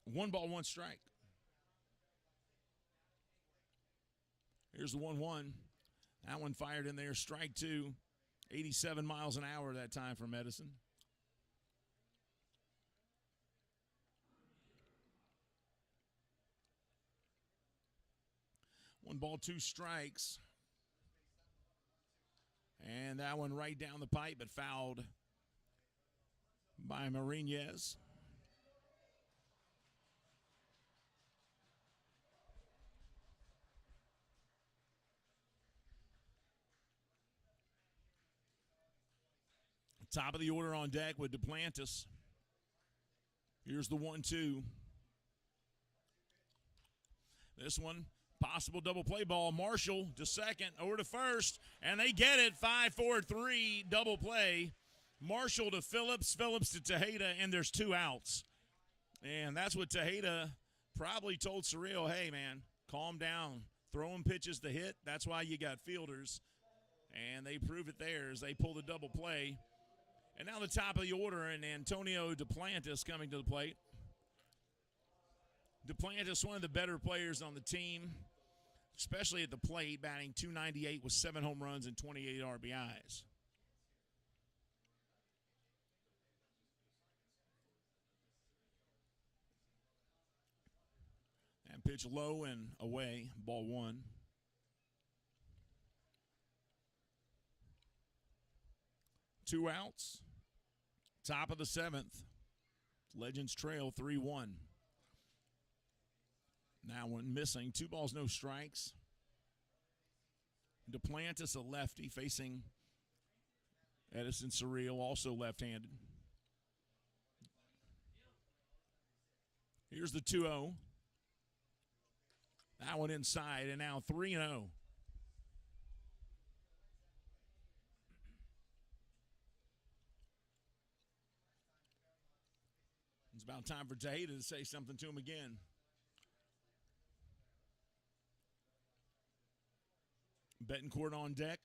1 ball, 1 strike. Here's the 1-1. That one fired in there. Strike 2. 87 miles an hour that time from Edison. One ball, 2 strikes. And that one right down the pipe, but fouled by Marinez. Top of the order on deck with Duplantis. Here's the 1-2. This one, possible double play ball. Marshall to second, over to first, and they get it. 5-4-3 double play. Marshall to Phillips, Phillips to Tejeda, and there's 2 outs. And that's what Tejeda probably told Surreal, hey, man, calm down. Throwing pitches to hit, that's why you got fielders. And they prove it there as they pull the double play. And now the top of the order, and Antonio Duplantis coming to the plate. Duplantis, one of the better players on the team, especially at the plate, batting .298 with 7 home runs and 28 RBIs. And pitch low and away, ball 1. Two outs. Top of the 7th. Legends trail 3-1. Now one missing. 2 balls, no strikes. Duplantis, a lefty, facing Edison Surreal, also left-handed. Here's the 2-0. That one inside, and now 3-0. It's about time for Tejeda to say something to him again. Betancourt on deck.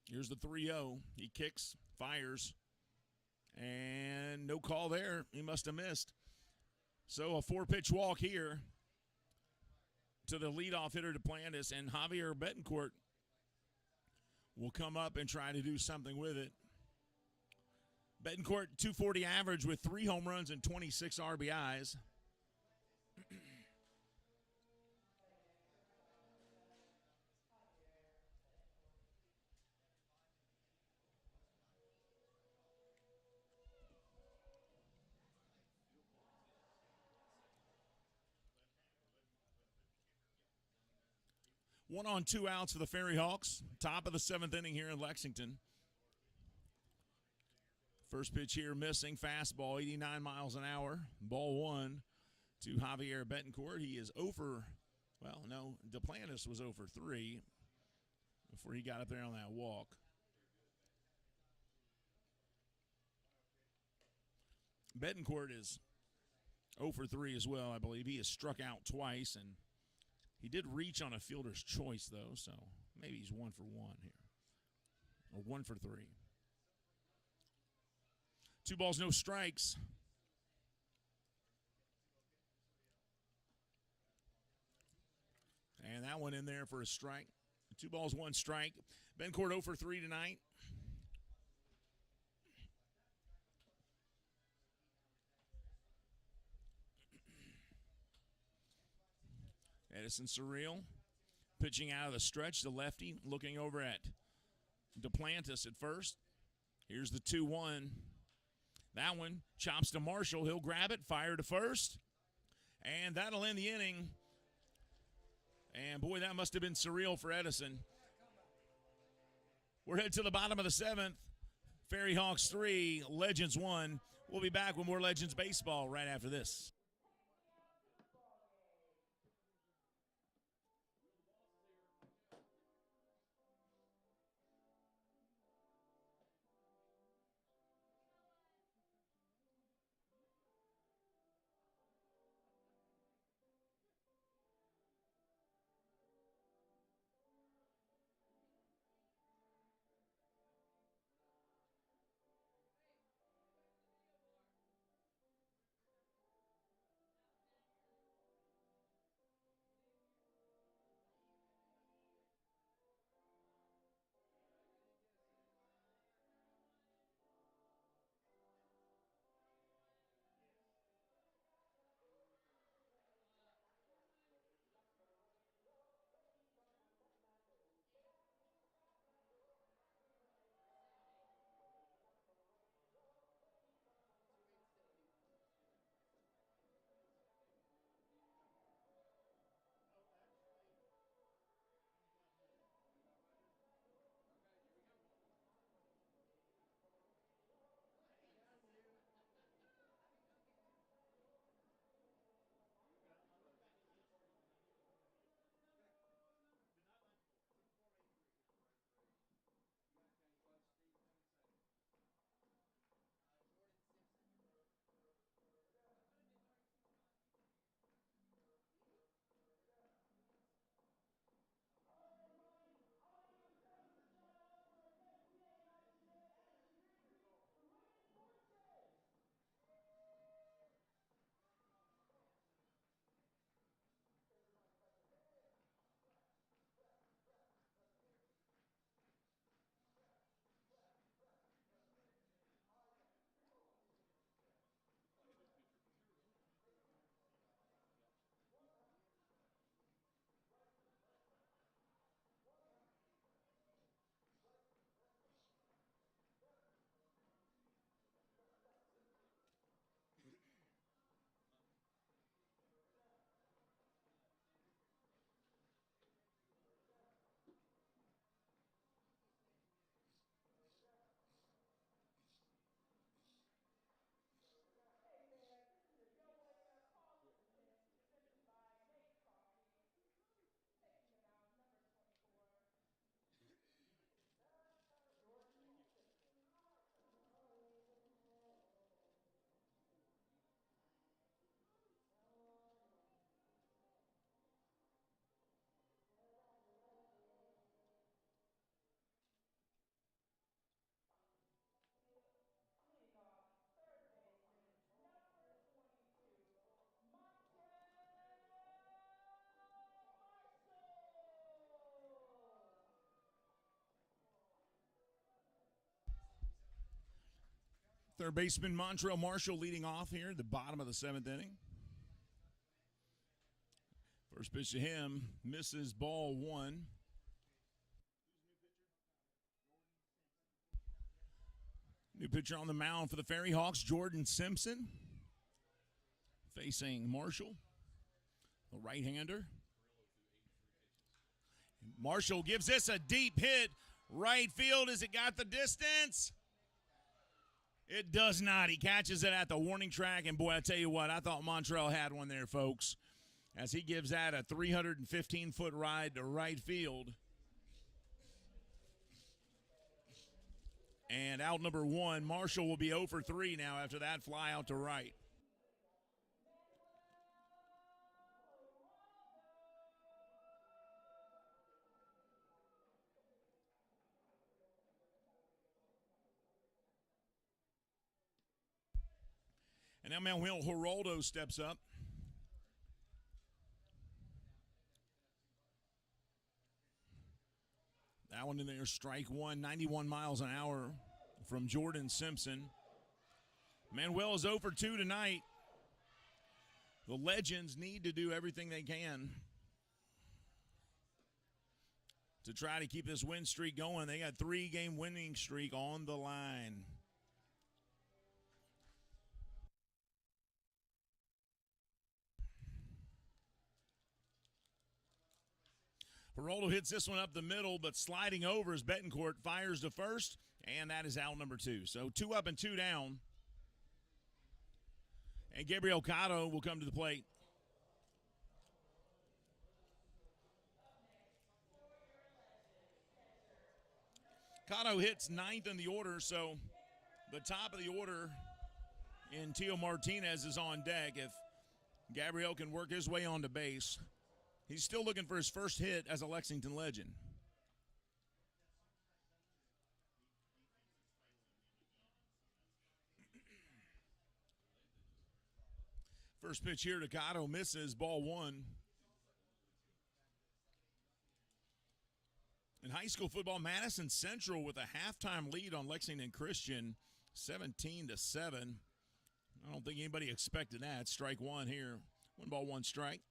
Here's the 3-0. He kicks, fires, and no call there. He must have missed. So a 4-pitch walk here to the leadoff hitter Duplantis, and Javier Betancourt will come up and try to do something with it. Betancourt, .240 average with 3 home runs and 26 RBIs. 1 on 2 outs for the FerryHawks. Top of the 7th inning here in Lexington. First pitch here missing. Fastball, 89 miles an hour. Ball 1 to Javier Betancourt. He is over. Well, no, Duplantis was over 3 before he got up there on that walk. Betancourt is 0 for 3 as well, I believe. He has struck out twice, and he did reach on a fielder's choice, though, so maybe he's 1 for 1 here. Or 1 for 3. 2 balls, no strikes. And that one in there for a strike. 2 balls, 1 strike. Betancourt 0 for 3 tonight. Edison Surreal pitching out of the stretch. The lefty looking over at Duplantis at first. Here's the 2-1. That one chops to Marshall. He'll grab it, fire to first. And that'll end the inning. And, boy, that must have been surreal for Edison. We're headed to the bottom of the 7th. FerryHawks 3, Legends 1. We'll be back with more Legends baseball right after this. Third baseman Montrell Marshall leading off here at the bottom of the 7th inning. First pitch to him, misses, ball 1. New pitcher on the mound for the FerryHawks, Jordan Simpson. Facing Marshall, the right-hander. Marshall gives this a deep hit. Right field, has it got the distance? It does not. He catches it at the warning track, and boy, I tell you what, I thought Montrell had one there, folks, as he gives that a 315-foot ride to right field. And out number one, Marshall will be 0 for 3 now after that fly out to right. And now Manuel Geraldo steps up. That one in there, strike one, 91 miles an hour from Jordan Simpson. Manuel is 0 for 2 tonight. The Legends need to do everything they can to try to keep this win streak going. They got a 3-game winning streak on the line. Geraldo hits this one up the middle, but sliding over as Betancourt fires to first, and that is out number 2. So 2 up and 2 down. And Gabriel Cotto will come to the plate. Cotto hits 9th in the order, so the top of the order in Tio Martinez is on deck. If Gabriel can work his way onto base, he's still looking for his first hit as a Lexington Legend. First pitch here to Cotto misses, ball 1. In high school football, Madison Central with a halftime lead on Lexington Christian, 17-7. I don't think anybody expected that. Strike one here. 1 ball, 1 strike.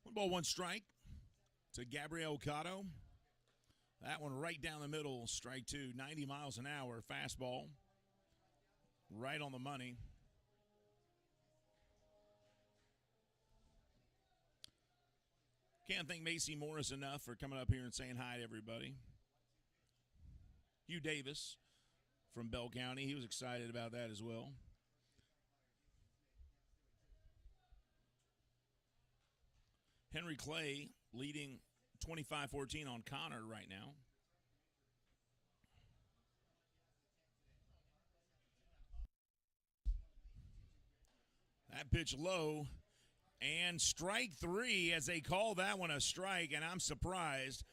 One ball, 1 strike to Gabriel Cotto. That one right down the middle, strike 2, 90 miles an hour, fastball. Right on the money. Can't thank Macy Morris enough for coming up here and saying hi to everybody. Hugh Davis from Bell County, he was excited about that as well. Henry Clay leading 25-14 on Connor right now. That pitch low, and strike 3 as they call that one a strike, and I'm surprised.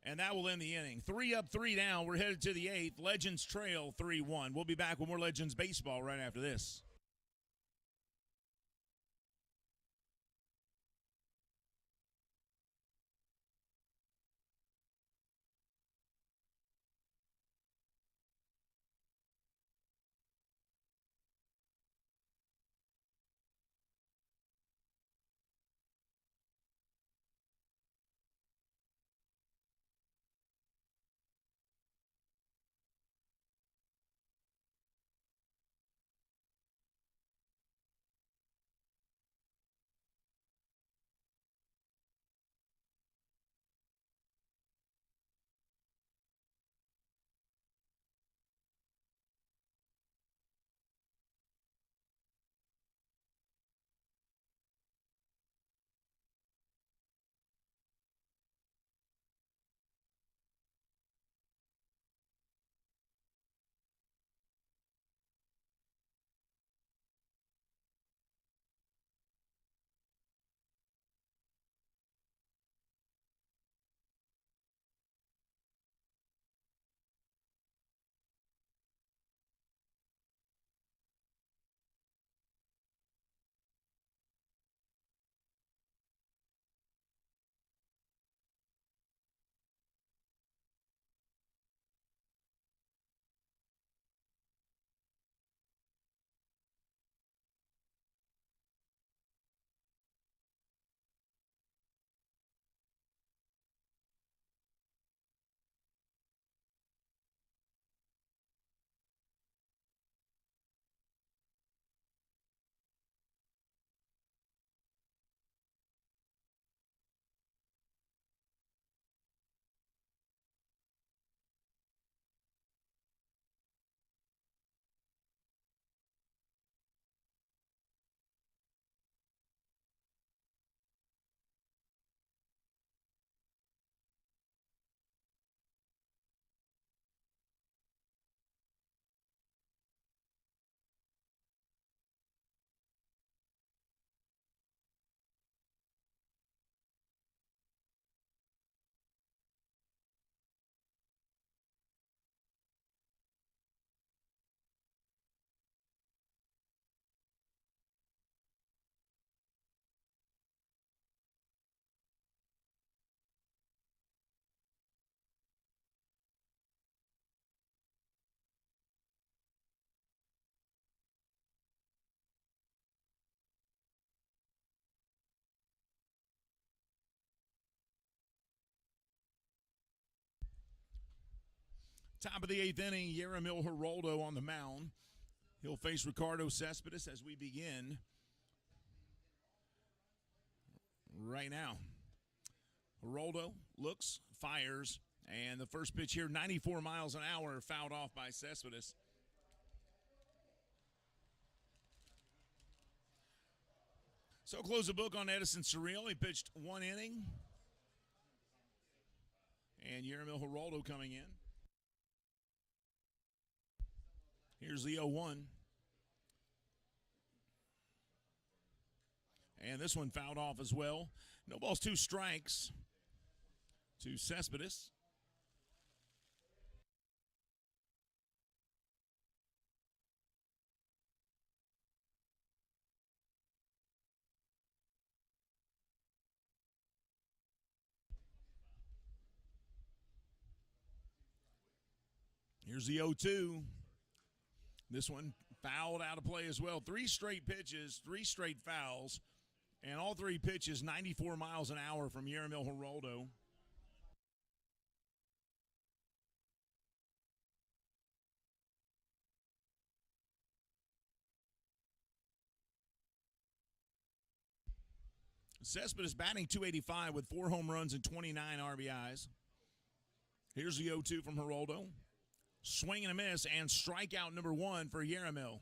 And that will end the inning. 3 up, 3 down. We're headed to the 8th. Legends trail 3-1. We'll be back with more Legends baseball right after this. Top of the 8th inning, Yeremil Geraldo on the mound. He'll face Ricardo Cespeda as we begin right now. Geraldo looks, fires, and the first pitch here, 94 miles an hour, fouled off by Cespedes. So close the book on Edison Surreal. He pitched 1 inning. And Yeremil Geraldo coming in. Here's the 0-1. And this one fouled off as well. No balls, 2 strikes to Cespedes. Here's the 0-2. This one fouled out of play as well. 3 straight pitches, 3 straight fouls, and all 3 pitches 94 miles an hour from Yeremil Geraldo. Cespedes batting .285 with 4 home runs and 29 RBIs. Here's the 0-2 from Geraldo. Swing and a miss, and strikeout number 1 for Yeremil.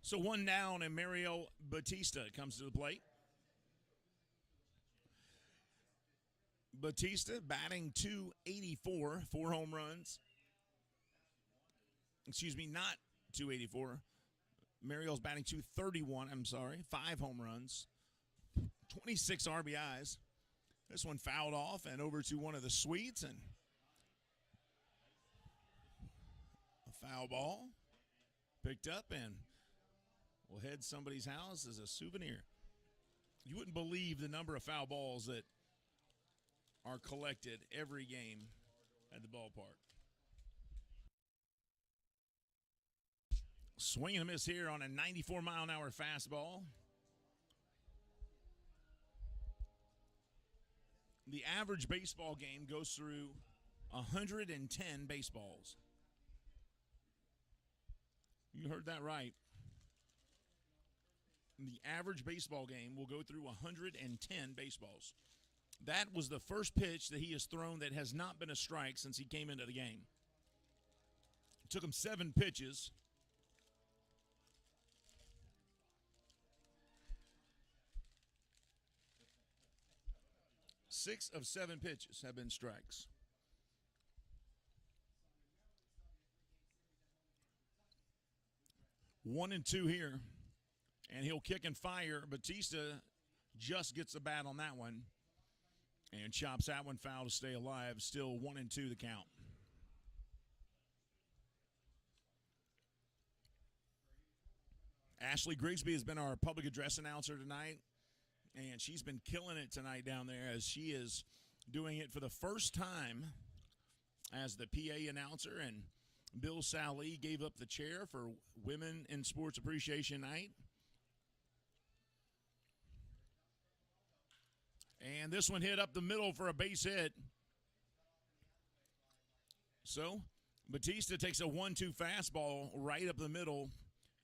So 1 down, and Mario Batista comes to the plate. Batista batting .284, 4 home runs. Excuse me, not .284. Mario's batting .231, 5 home runs, 26 RBIs. This one fouled off and over to one of the suites, and a foul ball picked up and will head somebody's house as a souvenir. You wouldn't believe the number of foul balls that are collected every game at the ballpark. Swing and a miss here on a 94-mile-an-hour fastball. The average baseball game goes through 110 baseballs. You heard that right. The average baseball game will go through 110 baseballs. That was the first pitch that he has thrown that has not been a strike since he came into the game. It took him 7 pitches. Six of 7 pitches have been strikes. One and two here. And he'll kick and fire. Batista just gets the bat on that one. And chops that one foul to stay alive. Still 1-2 the count. Ashley Grigsby has been our public address announcer tonight. And she's been killing it tonight down there as she is doing it for the first time as the PA announcer. And Bill Sally gave up the chair for Women in Sports Appreciation Night. And this one hit up the middle for a base hit. So Batista takes a 1-2 fastball right up the middle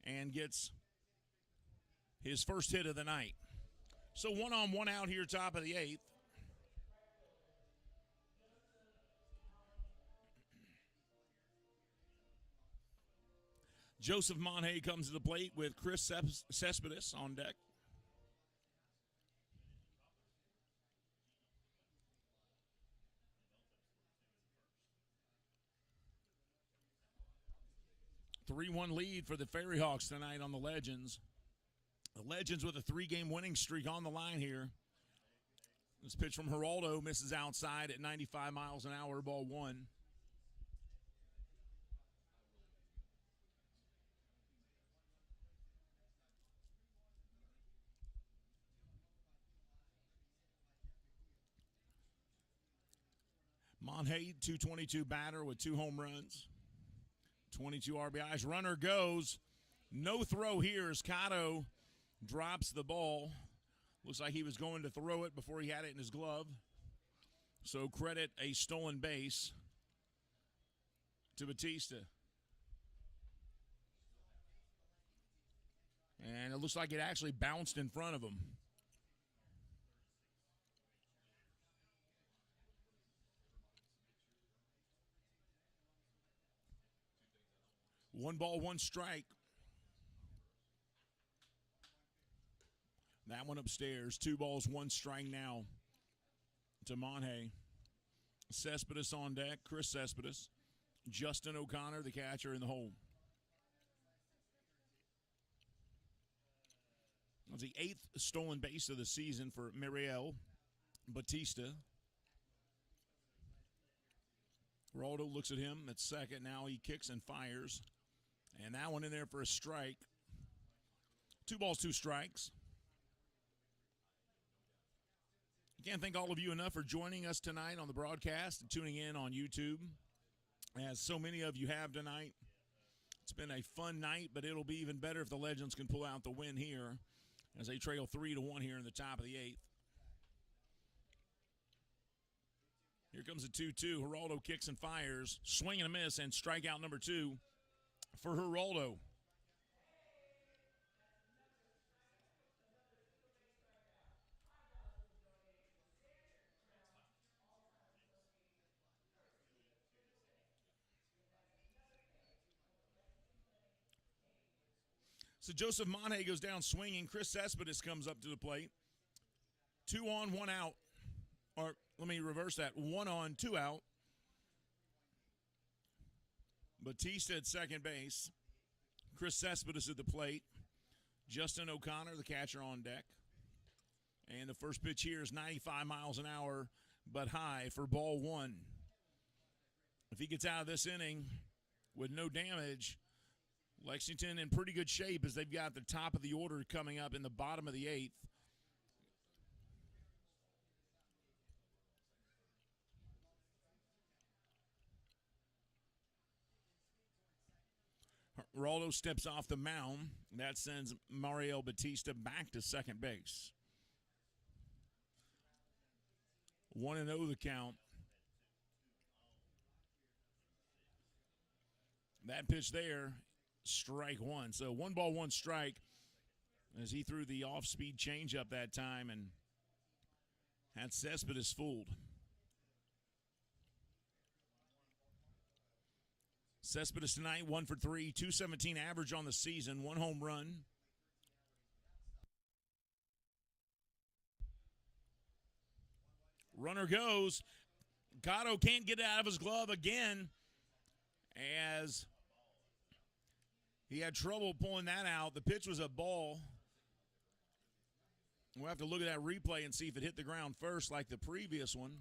and gets his first hit of the night. So 1 on 1 out here, top of the 8th. Joseph Monhay comes to the plate with Chris Cespedes on deck. A 3-1 lead for the FerryHawks tonight on the Legends. The Legends with a 3-game winning streak on the line here. This pitch from Geraldo misses outside at 95 miles an hour, ball 1. Monhay, 222 batter with 2 home runs, 22 RBIs. Runner goes. No throw here as Cotto drops the ball. Looks like he was going to throw it before he had it in his glove. So credit a stolen base to Batista. And it looks like it actually bounced in front of him. One ball, one strike. That one upstairs. 2 balls, 1 strike now to Monhay. Cespedes on deck. Chris Cespedes. Justin O'Connor, the catcher, in the hole. That's the 8th stolen base of the season for Mariel Batista. Ricardo looks at him at second. Now he kicks and fires. And that one in there for a strike. 2 balls, 2 strikes. Can't thank all of you enough for joining us tonight on the broadcast and tuning in on YouTube, as so many of you have tonight. It's been a fun night, but it'll be even better if the Legends can pull out the win here as they trail 3-1 here in the top of the 8th. Here comes a 2-2. Geraldo kicks and fires. Swing and a miss, and strikeout number 2 for Geraldo. So Joseph Monhay goes down swinging. Chris Cespedes comes up to the plate. 2 on, 1 out. Or let me reverse that. 1 on, 2 out. Batista at second base. Chris Cespedes at the plate. Justin O'Connor, the catcher, on deck. And the first pitch here is 95 miles an hour, but high for ball 1. If he gets out of this inning with no damage, Lexington in pretty good shape as they've got the top of the order coming up in the bottom of the 8th. Geraldo steps off the mound. That sends Mariel Batista back to second base. 1-0 the count. That pitch there, strike 1. So 1 ball, 1 strike as he threw the off-speed changeup that time and had Cespedes fooled. Cespedes tonight, 1 for 3, 217 average on the season, 1 home run. Runner goes. Cotto can't get it out of his glove again as he had trouble pulling that out. The pitch was a ball. We'll have to look at that replay and see if it hit the ground first like the previous one.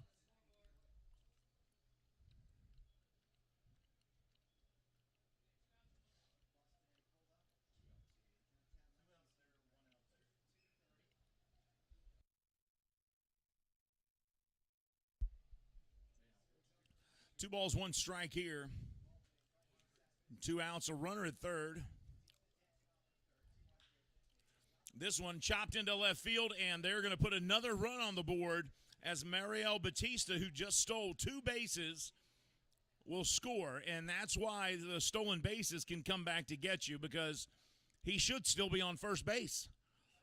Two balls, 1 strike here. 2 outs, a runner at third. This one chopped into left field, and they're going to put another run on the board as Mariel Batista, who just stole 2 bases, will score. And that's why the stolen bases can come back to get you, because he should still be on first base.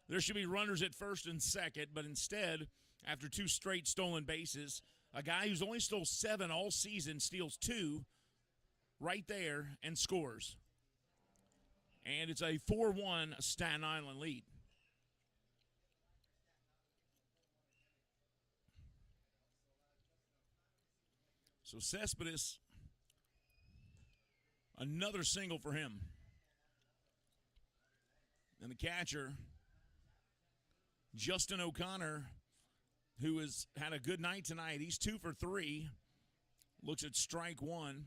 There should be runners at first and second, but instead, after 2 straight stolen bases, a guy who's only stole 7 all season steals 2 right there and scores. And it's a 4-1 Staten Island lead. So Cespedes, another single for him. And the catcher, Justin O'Connor, who has had a good night tonight. He's 2 for 3. Looks at strike 1.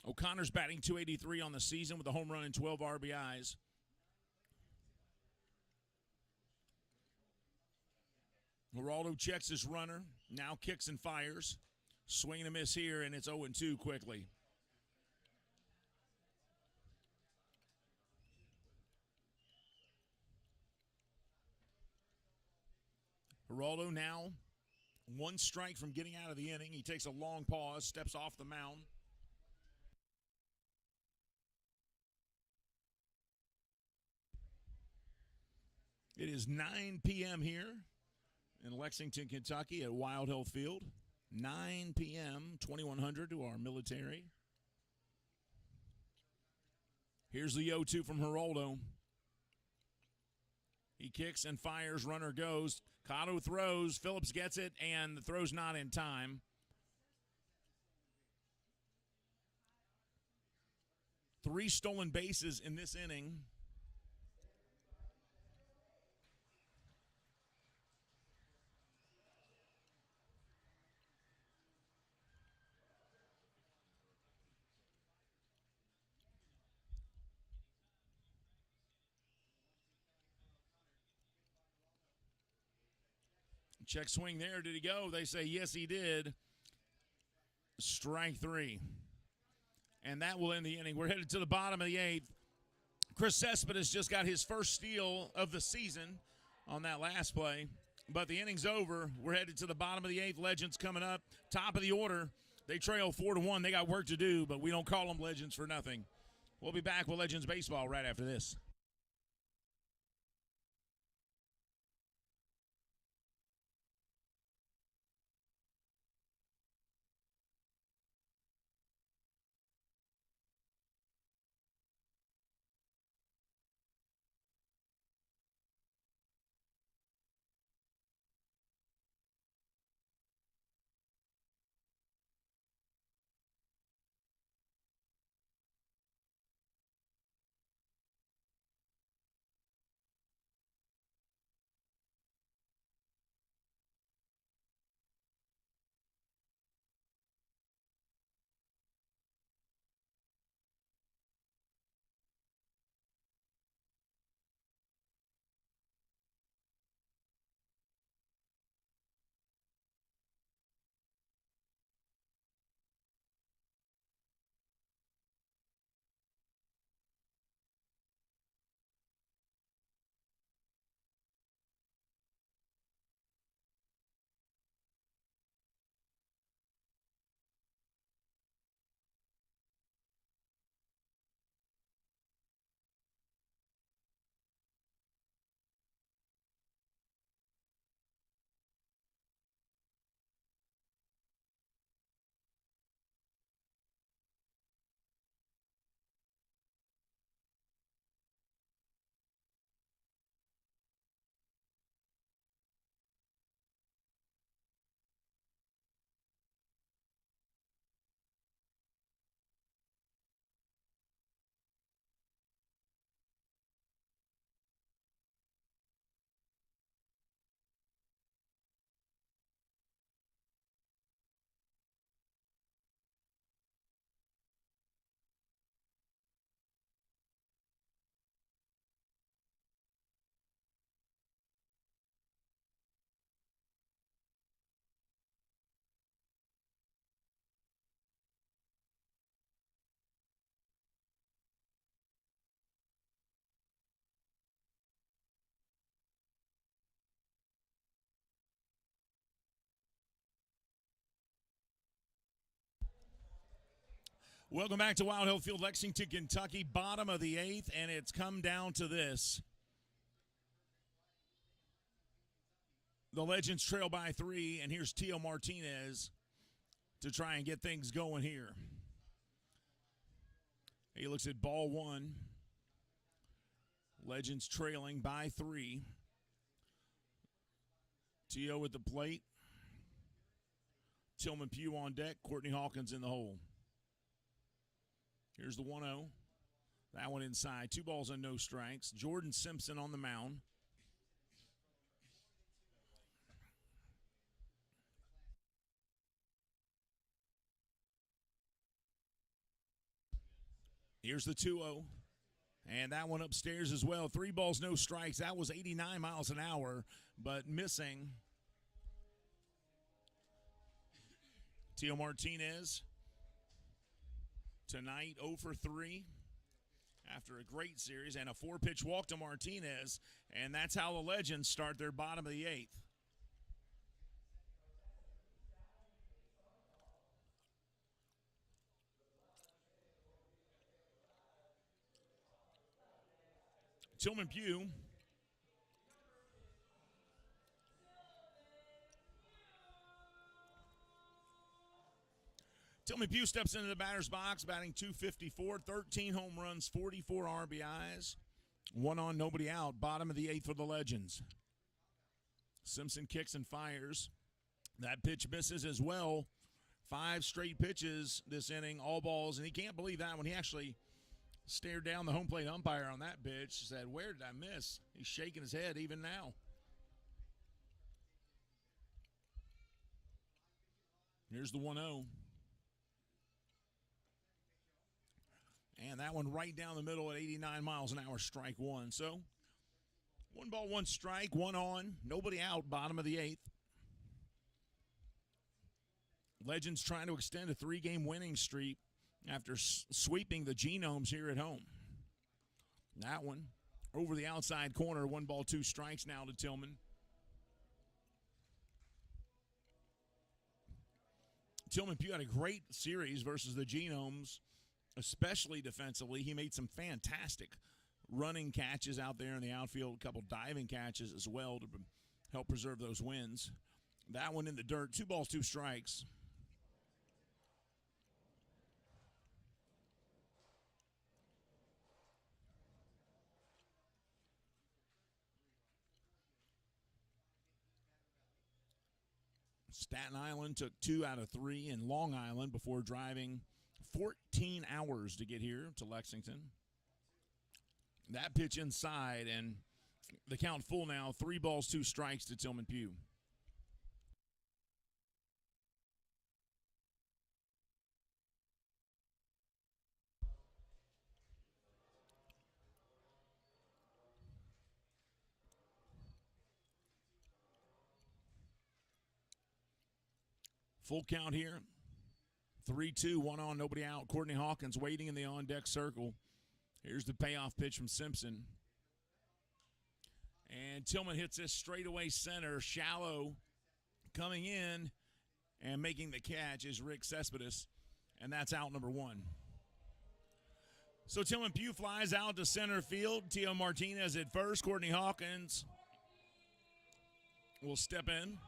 O'Connor's batting .283 on the season with a home run and 12 RBIs. Geraldo checks his runner, now kicks and fires. Swing and a miss here, and it's 0-2 quickly. Geraldo now one strike from getting out of the inning. He takes a long pause, steps off the mound. It is 9 p.m. here in Lexington, Kentucky at Wild Hill Field. 9 p.m., 2100 to our military. Here's the 0-2 from Geraldo. He kicks and fires, runner goes. Cotto throws, Phillips gets it, and the throw's not in time. 3 stolen bases in this inning. Check swing there. Did he go? They say yes, he did. Strike 3. And that will end the inning. We're headed to the bottom of the 8th. Cespedes just got his first steal of the season on that last play. But the inning's over. We're headed to the bottom of the 8th. Legends coming up. Top of the order. They trail 4-1. They got work to do, but we don't call them Legends for nothing. We'll be back with Legends Baseball right after this. Welcome back to Wild Hill Field, Lexington, Kentucky, bottom of the 8th, and it's come down to this. The Legends trail by 3, and here's Tio Martinez to try and get things going here. He looks at ball 1. Legends trailing by 3. Tio at the plate. Tillman Pugh on deck. Courtney Hawkins in the hole. Here's the 1-0. That one inside. 2 balls and no strikes. Jordan Simpson on the mound. Here's the 2-0. And that one upstairs as well. 3 balls, no strikes. That was 89 miles an hour, but missing. Teo Martinez tonight 0 for 3 after a great series and a 4-pitch walk to Martinez, and that's how the Legends start their bottom of the 8th. Tillman Pugh steps into the batter's box, batting .254, 13 home runs, 44 RBIs. 1 on, nobody out. Bottom of the 8th for the Legends. Simpson kicks and fires. That pitch misses as well. 5 straight pitches this inning, all balls, and he can't believe that one. He actually stared down the home plate umpire on that pitch, said, "Where did I miss?" He's shaking his head even now. Here's the 1-0. And that one right down the middle at 89 miles an hour, strike 1. So 1 ball, 1 strike, 1 on, nobody out, bottom of the 8th. Legends trying to extend a 3-game winning streak after sweeping the Genomes here at home. That one over the outside corner, 1 ball, 2 strikes now to Tillman. Tillman Pugh had a great series versus the Genomes, especially defensively. He made some fantastic running catches out there in the outfield, a couple diving catches as well to help preserve those wins. That one in the dirt, 2 balls, 2 strikes. Staten Island took 2 out of 3 in Long Island before driving 14 hours to get here to Lexington. That pitch inside, and the count full now, 3 balls, 2 strikes to Tillman Pugh. Full count here. 3-2, 1 on, nobody out. Courtney Hawkins waiting in the on-deck circle. Here's the payoff pitch from Simpson. And Tillman hits this straightaway center, shallow, coming in and making the catch is Rick Cespedes, and that's out number 1. So Tillman Pugh flies out to center field. Teo Martinez at first. Courtney Hawkins will step in.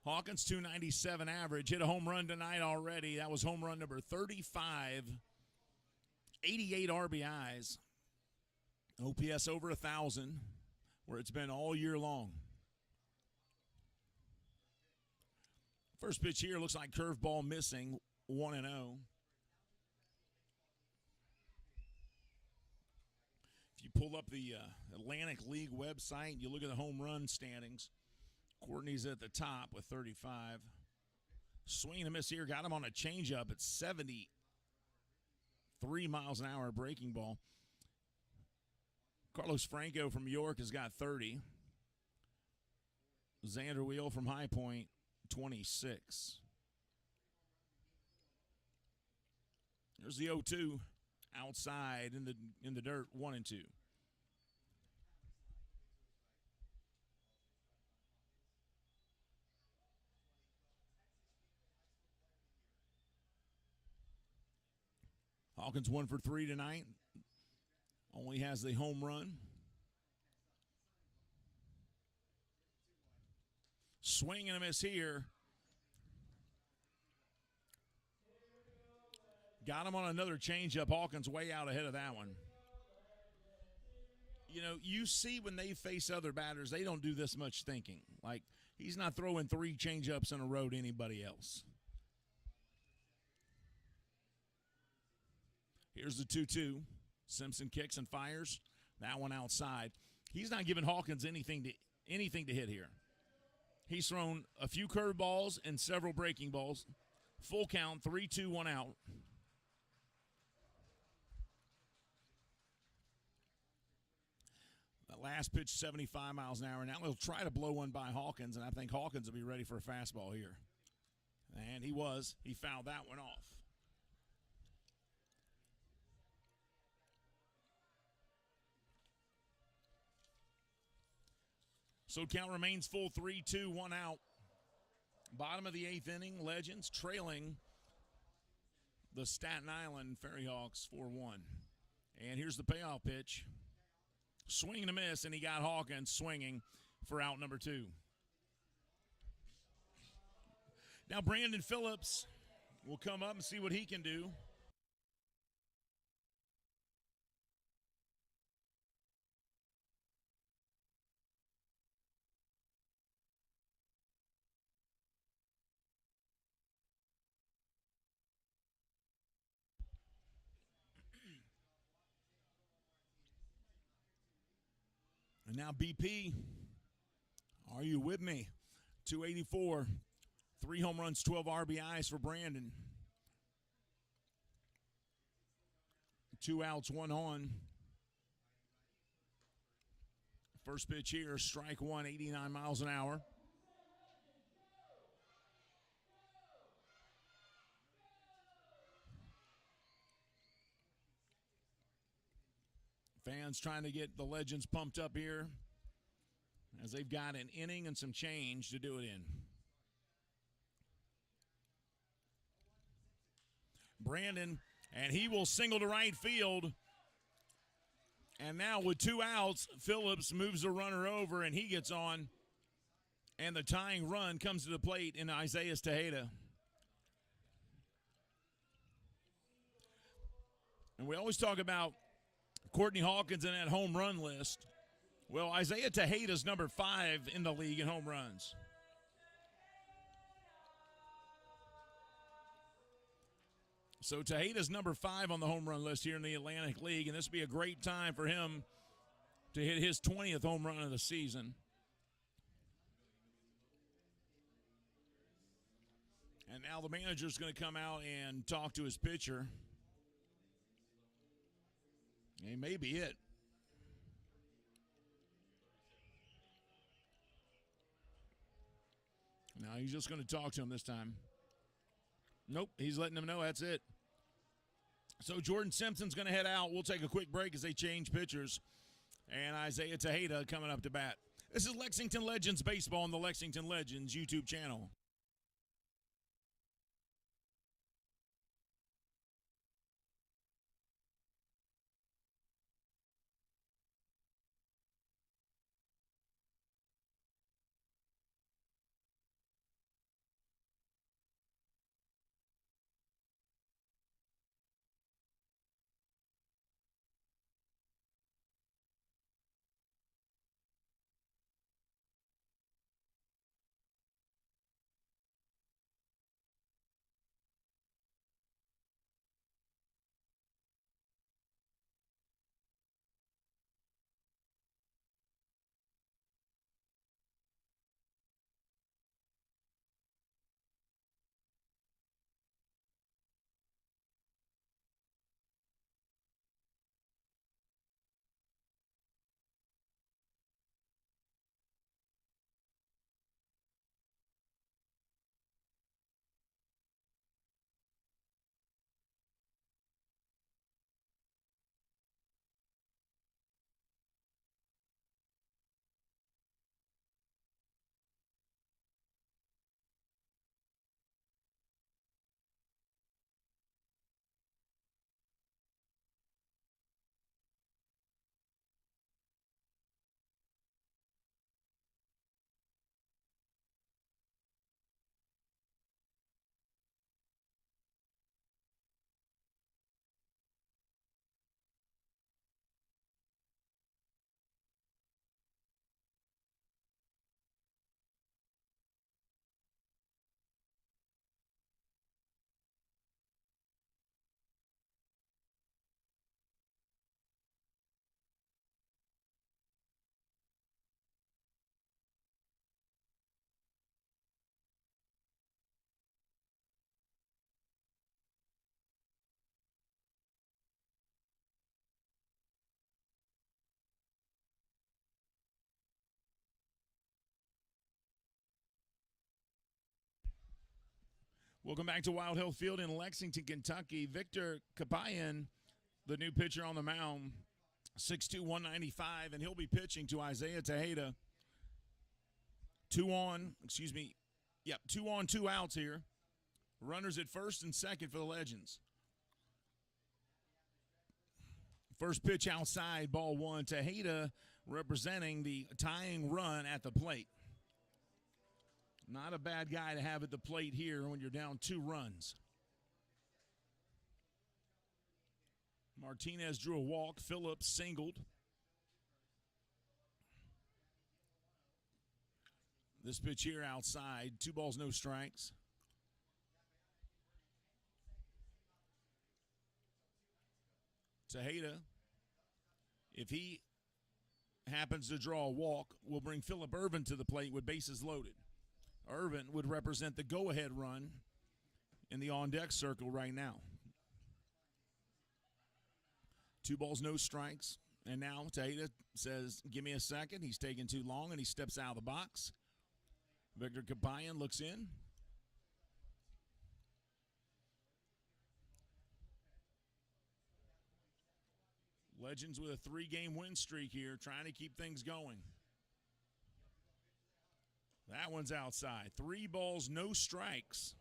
Hawkins, 297 average, hit a home run tonight already. That was home run number 35, 88 RBIs, OPS over 1,000, where it's been all year long. First pitch here looks like curveball missing, 1-0. If you pull up the Atlantic League website and you look at the home run standings, Courtney's at the top with 35. Swing and a miss here. Got him on a changeup at 73 miles an hour breaking ball. Carlos Franco from York has got 30. Xander Wheel from High Point, 26. There's the 0-2 outside in the dirt, 1-2. Hawkins 1 for 3 tonight. Only has the home run. Swing and a miss here. Got him on another changeup. Hawkins way out ahead of that one. You know, you see when they face other batters, they don't do this much thinking. Like, he's not throwing 3 changeups in a row to anybody else. Here's the 2-2. Simpson kicks and fires. That one outside. He's not giving Hawkins anything to hit here. He's thrown a few curveballs and several breaking balls. Full count, 3-2, 1 out. The That last pitch, 75 miles an hour. Now he'll try to blow one by Hawkins, and I think Hawkins will be ready for a fastball here. And he was. He fouled that one off. So count remains full, 3-2, 1 out. Bottom of the 8th inning, Legends trailing the Staten Island FerryHawks 4-1. And here's the payoff pitch. Swing and a miss, and he got Hawkins swinging for out number 2. Now Brandon Phillips will come up and see what he can do. And now BP, are you with me? 284, 3 home runs, 12 RBIs for Brandon. 2 outs, 1 on. First pitch here, strike 1, 89 miles an hour. Fans trying to get the Legends pumped up here as they've got an inning and some change to do it in. Brandon, and he will single to right field. And now with 2 outs, Phillips moves the runner over and he gets on. And the tying run comes to the plate in Isaiah Tejeda. And we always talk about Courtney Hawkins in that home run list. Well, Isaiah Tejeda's number 5 in the league in home runs. So Tejeda's number 5 on the home run list here in the Atlantic League, and this would be a great time for him to hit his 20th home run of the season. And now the manager's going to come out and talk to his pitcher. He may be it. Now he's just going to talk to him this time. Nope, he's letting him know that's it. So Jordan Simpson's going to head out. We'll take a quick break as they change pitchers. And Isaiah Tejeda coming up to bat. This is Lexington Legends Baseball on the Lexington Legends YouTube channel. Welcome back to Wild Hill Field in Lexington, Kentucky. Victor Kabayan, the new pitcher on the mound, 6'2", 195, and he'll be pitching to Isaiah Tejeda. 2 on, 2 outs here. Runners at first and second for the Legends. First pitch outside, ball 1. Tejeda representing the tying run at the plate. Not a bad guy to have at the plate here when you're down 2 runs. Martinez drew a walk. Phillips singled. This pitch here outside. 2 balls, no strikes. Tejeda, if he happens to draw a walk, will bring Phillip Irvin to the plate with bases loaded. Irvin would represent the go-ahead run in the on-deck circle right now. 2 balls, no strikes. And now Tejeda says, give me a second. He's taking too long, and he steps out of the box. Victor Kabayan looks in. Legends with a 3-game win streak here, trying to keep things going. That one's outside. 3 balls, no strikes.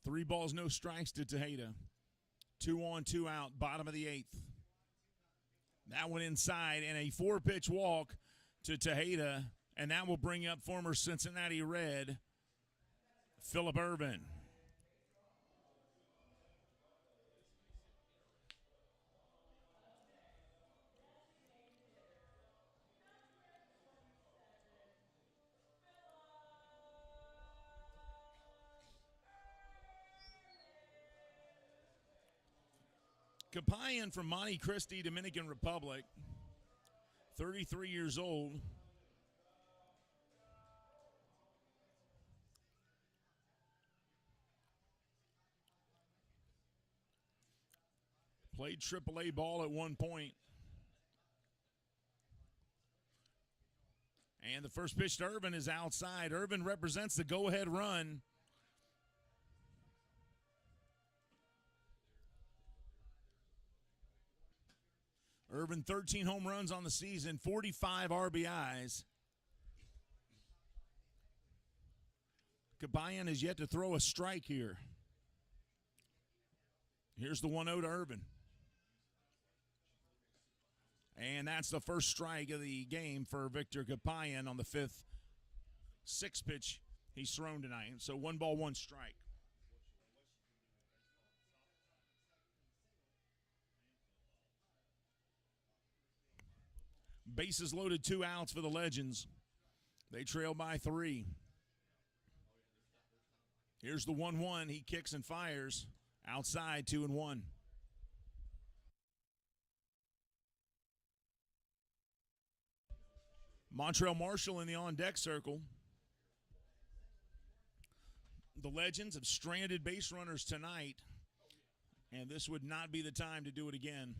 Three balls, no strikes to Tejeda. 2 on, 2 out, bottom of the 8th. That one inside, and a 4-pitch walk to Tejeda, and that will bring up former Cincinnati Red, Phillip Irvin. Kabayan from Monte Cristi, Dominican Republic, 33 years old. Played AAA ball at one point. And the first pitch to Irvin is outside. Irvin represents the go-ahead run. Irvin, 13 home runs on the season, 45 RBIs. Kabayan has yet to throw a strike here. Here's the 1-0 to Irvin. And that's the first strike of the game for Victor Kabayan on the 6th pitch he's thrown tonight. So 1 ball, 1 strike. Bases loaded, 2 outs for the Legends. They trail by 3. Here's the 1-1. He kicks and fires. Outside, 2-1. Montreal Marshall in the on-deck circle. The Legends have stranded base runners tonight, and this would not be the time to do it again.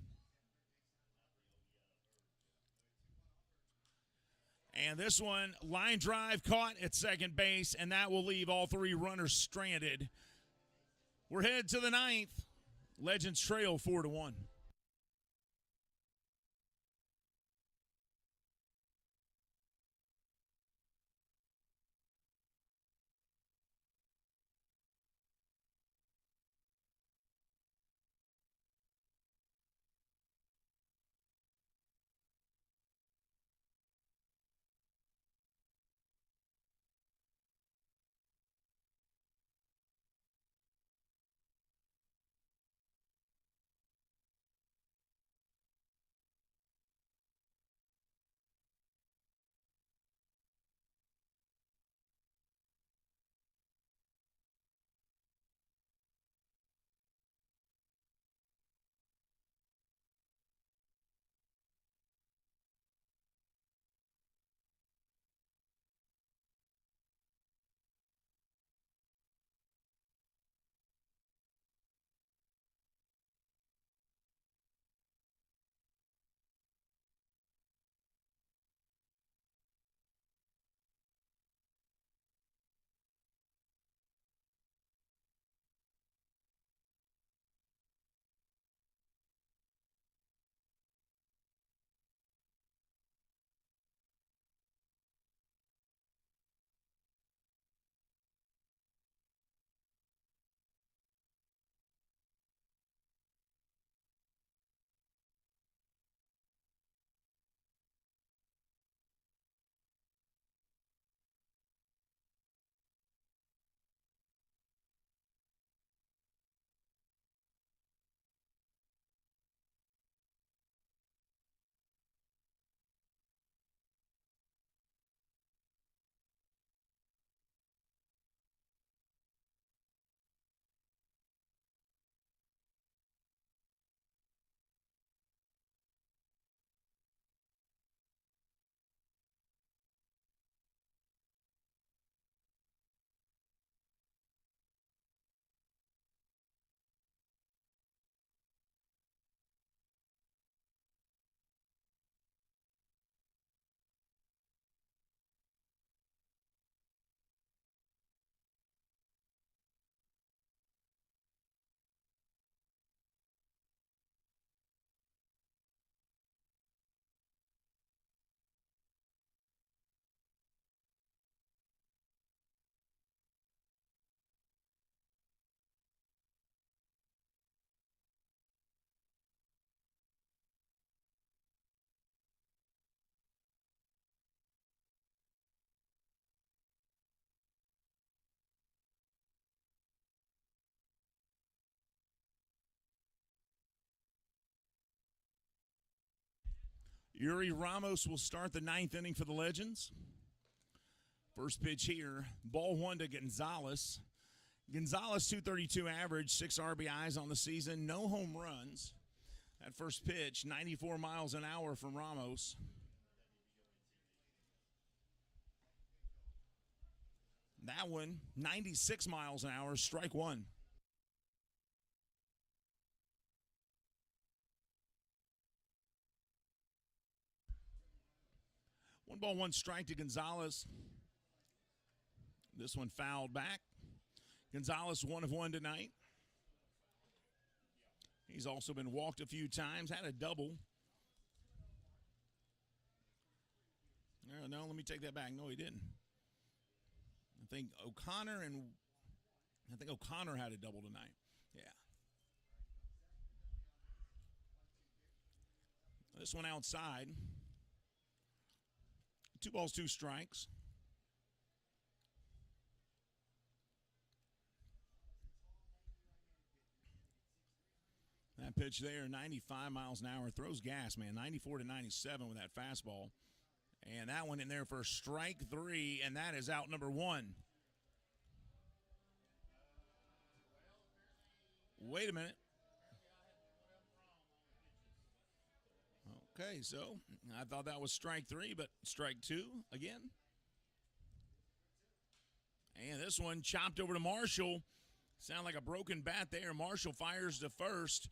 And this one, line drive caught at second base, and that will leave all 3 runners stranded. We're headed to the 9th. Legends trail 4-1. Yuri Ramos will start the ninth inning for the Legends. First pitch here, ball one to Gonzalez. Gonzalez, 232 average, 6 RBIs on the season, no home runs. That first pitch, 94 miles an hour from Ramos. That one, 96 miles an hour, strike one. One ball, one strike to Gonzalez. This one fouled back. Gonzalez 1 of 1 tonight. He's also been walked a few times, had a double. No, let me take that back. No, he didn't. I think O'Connor had a double tonight. Yeah. This one outside. 2 balls, 2 strikes. That pitch there, 95 miles an hour, throws gas, man. 94 to 97 with that fastball. And that one in there for strike 3, and that is out number 1. Wait a minute. Okay, so I thought that was strike 3, but strike 2 again. And this one chopped over to Marshall. Sound like a broken bat there. Marshall fires to first,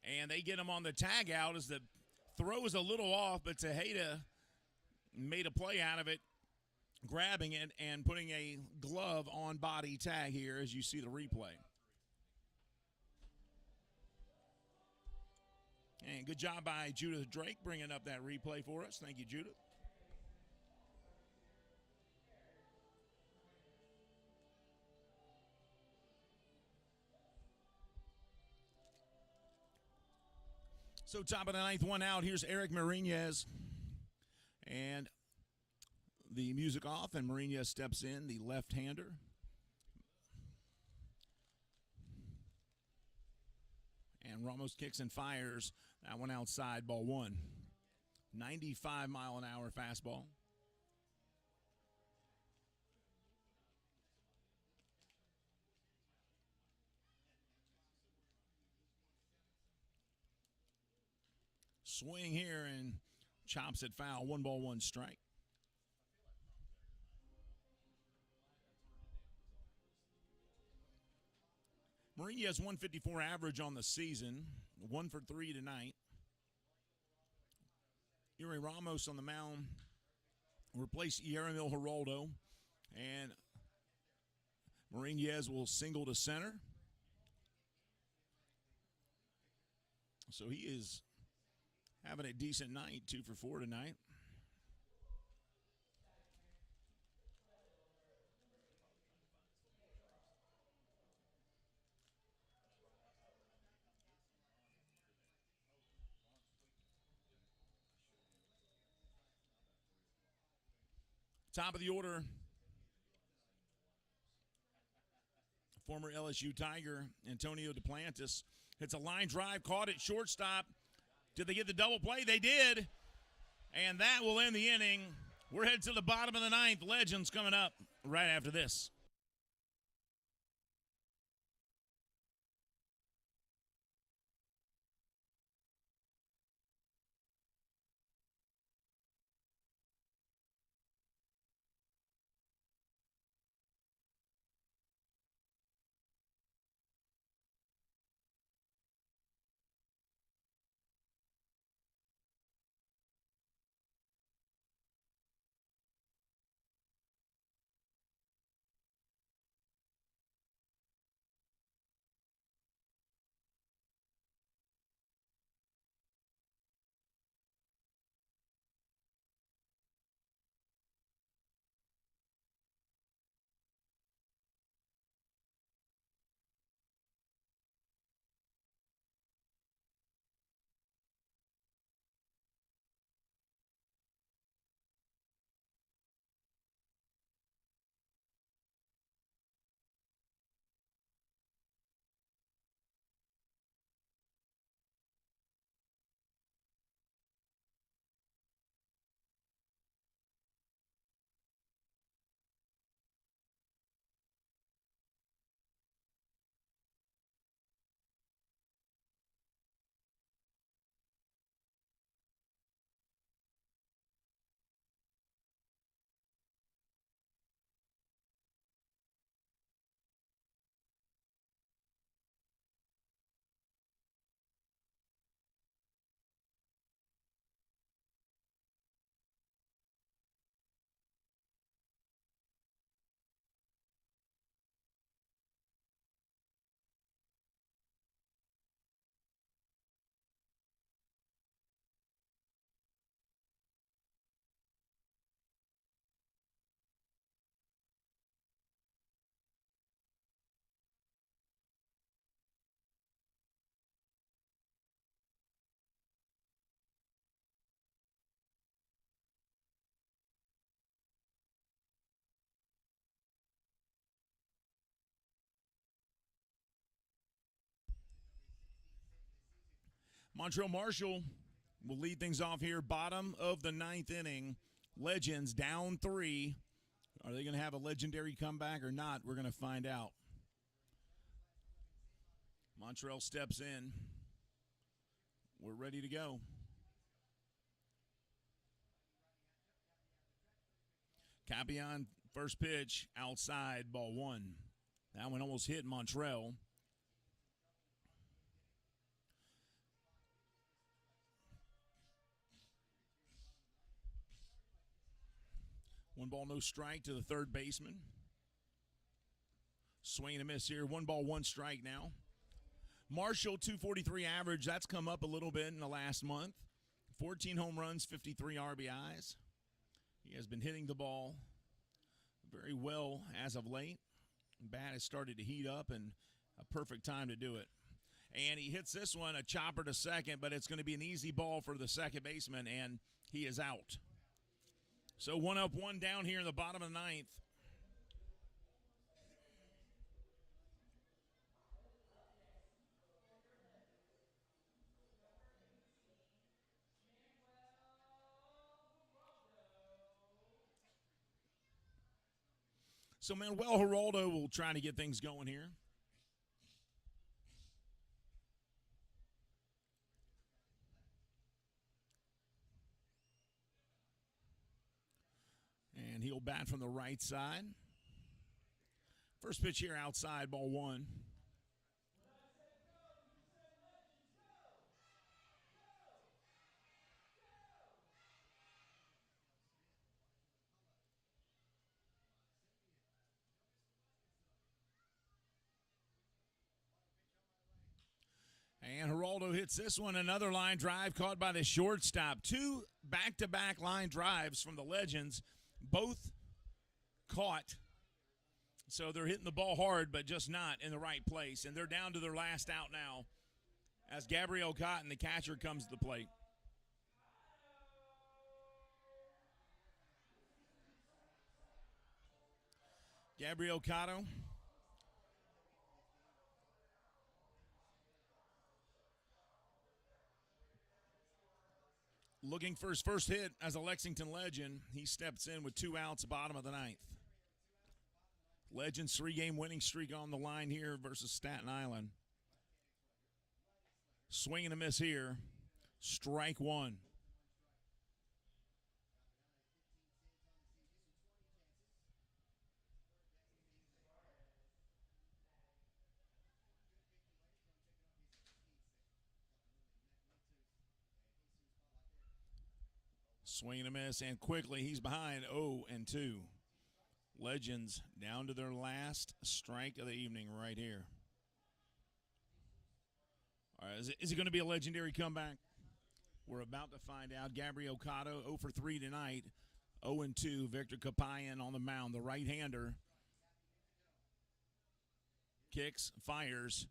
and they get him on the tag out as the throw is a little off, but Tejeda made a play out of it, grabbing it and putting a glove on body tag here as you see the replay. And good job by Judith Drake bringing up that replay for us. Thank you, Judith. So top of the ninth, one out. Here's Eric Marinez. And the music off, and Marinez steps in, the left-hander. And Ramos kicks and fires. That one outside, ball 1. 95-mile-an-hour fastball. Swing here and chops it foul. 1 ball, 1 strike. Mourinho has 154 average on the season, 1 for 3 tonight. Yuri Ramos on the mound replaced Yeramil Geraldo, and Mourinho will single to center. So he is having a decent night, 2 for 4 tonight. Top of the order, former LSU Tiger Antonio Duplantis hits a line drive, caught it shortstop. Did they get the double play? They did. And that will end the inning. We're headed to the bottom of the ninth. Legends coming up right after this. Montrell Marshall will lead things off here. Bottom of the ninth inning. Legends down 3. Are they going to have a legendary comeback or not? We're going to find out. Montrell steps in. We're ready to go. Kabayan, first pitch, outside, ball 1. That one almost hit Montrell. One ball, no strike to the third baseman. Swing and a miss here. 1 ball, 1 strike now. Marshall, 243 average. That's come up a little bit in the last month. 14 home runs, 53 RBIs. He has been hitting the ball very well as of late. Bat has started to heat up, and a perfect time to do it. And he hits this one, a chopper to second, but it's going to be an easy ball for the second baseman, and he is out. So 1 up, 1 down here in the bottom of the ninth. So Manuel Geraldo will try to get things going here. And he'll bat from the right side. First pitch here outside, ball 1. And Geraldo hits this one, another line drive caught by the shortstop. 2 back-to-back line drives from the Legends, both caught. So they're hitting the ball hard, but just not in the right place. And they're down to their last out now as Gabriel Cotto, the catcher, comes to the plate. Gabriel Cotto. Looking for his first hit as a Lexington Legend. He steps in with 2 outs, bottom of the ninth. Legends 3-game winning streak on the line here versus Staten Island. Swing and a miss here. Strike 1. Swing and a miss, and quickly he's behind 0-2. Legends down to their last strike of the evening right here. All right, is it going to be a legendary comeback? We're about to find out. Gabriel Cotto 0 for 3 tonight. 0-2. Victor Kabayan on the mound, the right-hander. Kicks, fires,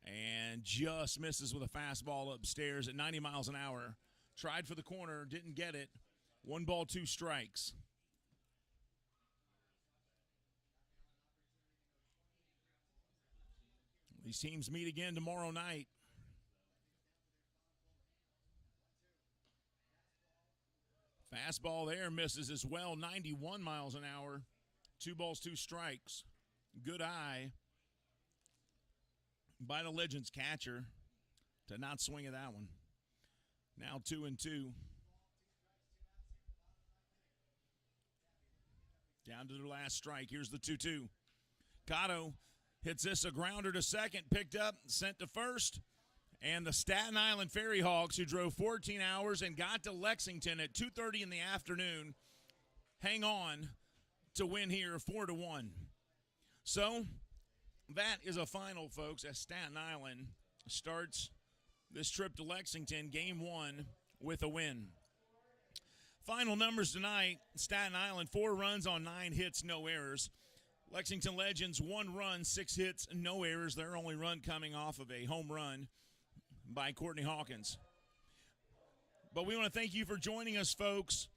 and just misses with a fastball upstairs at 90 miles an hour. Tried for the corner, didn't get it. 1 ball, 2 strikes. These teams meet again tomorrow night. Fastball there misses as well, 91 miles an hour. 2 balls, 2 strikes. Good eye by the Legends catcher to not swing at that one. Now 2-2. Down to their last strike. Here's the 2-2. Cotto hits this, a grounder to second, picked up, sent to first. And the Staten Island FerryHawks, who drove 14 hours and got to Lexington at 2:30 in the afternoon, hang on to win here 4-1. So that is a final, folks, as Staten Island starts this trip to Lexington, game 1, with a win. Final numbers tonight, Staten Island, 4 runs on 9 hits, no errors. Lexington Legends, 1 run, 6 hits, no errors. Their only run coming off of a home run by Courtney Hawkins. But we want to thank you for joining us, folks.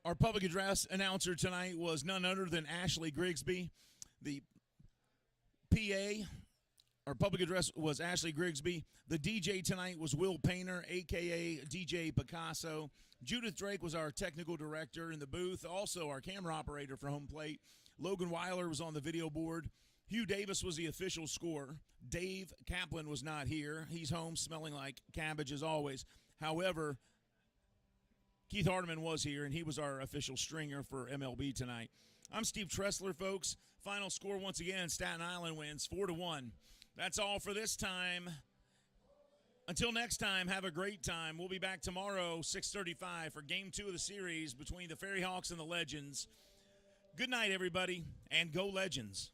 Our public address announcer tonight was none other than Ashley Grigsby, the PA Our public address was Ashley Grigsby. The DJ tonight was Will Painter, a.k.a. DJ Picasso. Judith Drake was our technical director in the booth, also our camera operator for home plate. Logan Weiler was on the video board. Hugh Davis was the official scorer. Dave Kaplan was not here. He's home smelling like cabbage as always. However, Keith Hardeman was here, and he was our official stringer for MLB tonight. I'm Steve Tressler, folks. Final score once again, Staten Island wins 4-1. That's all for this time. Until next time, have a great time. We'll be back tomorrow, 6:35, for Game 2 of the series between the FerryHawks and the Legends. Good night, everybody, and go Legends.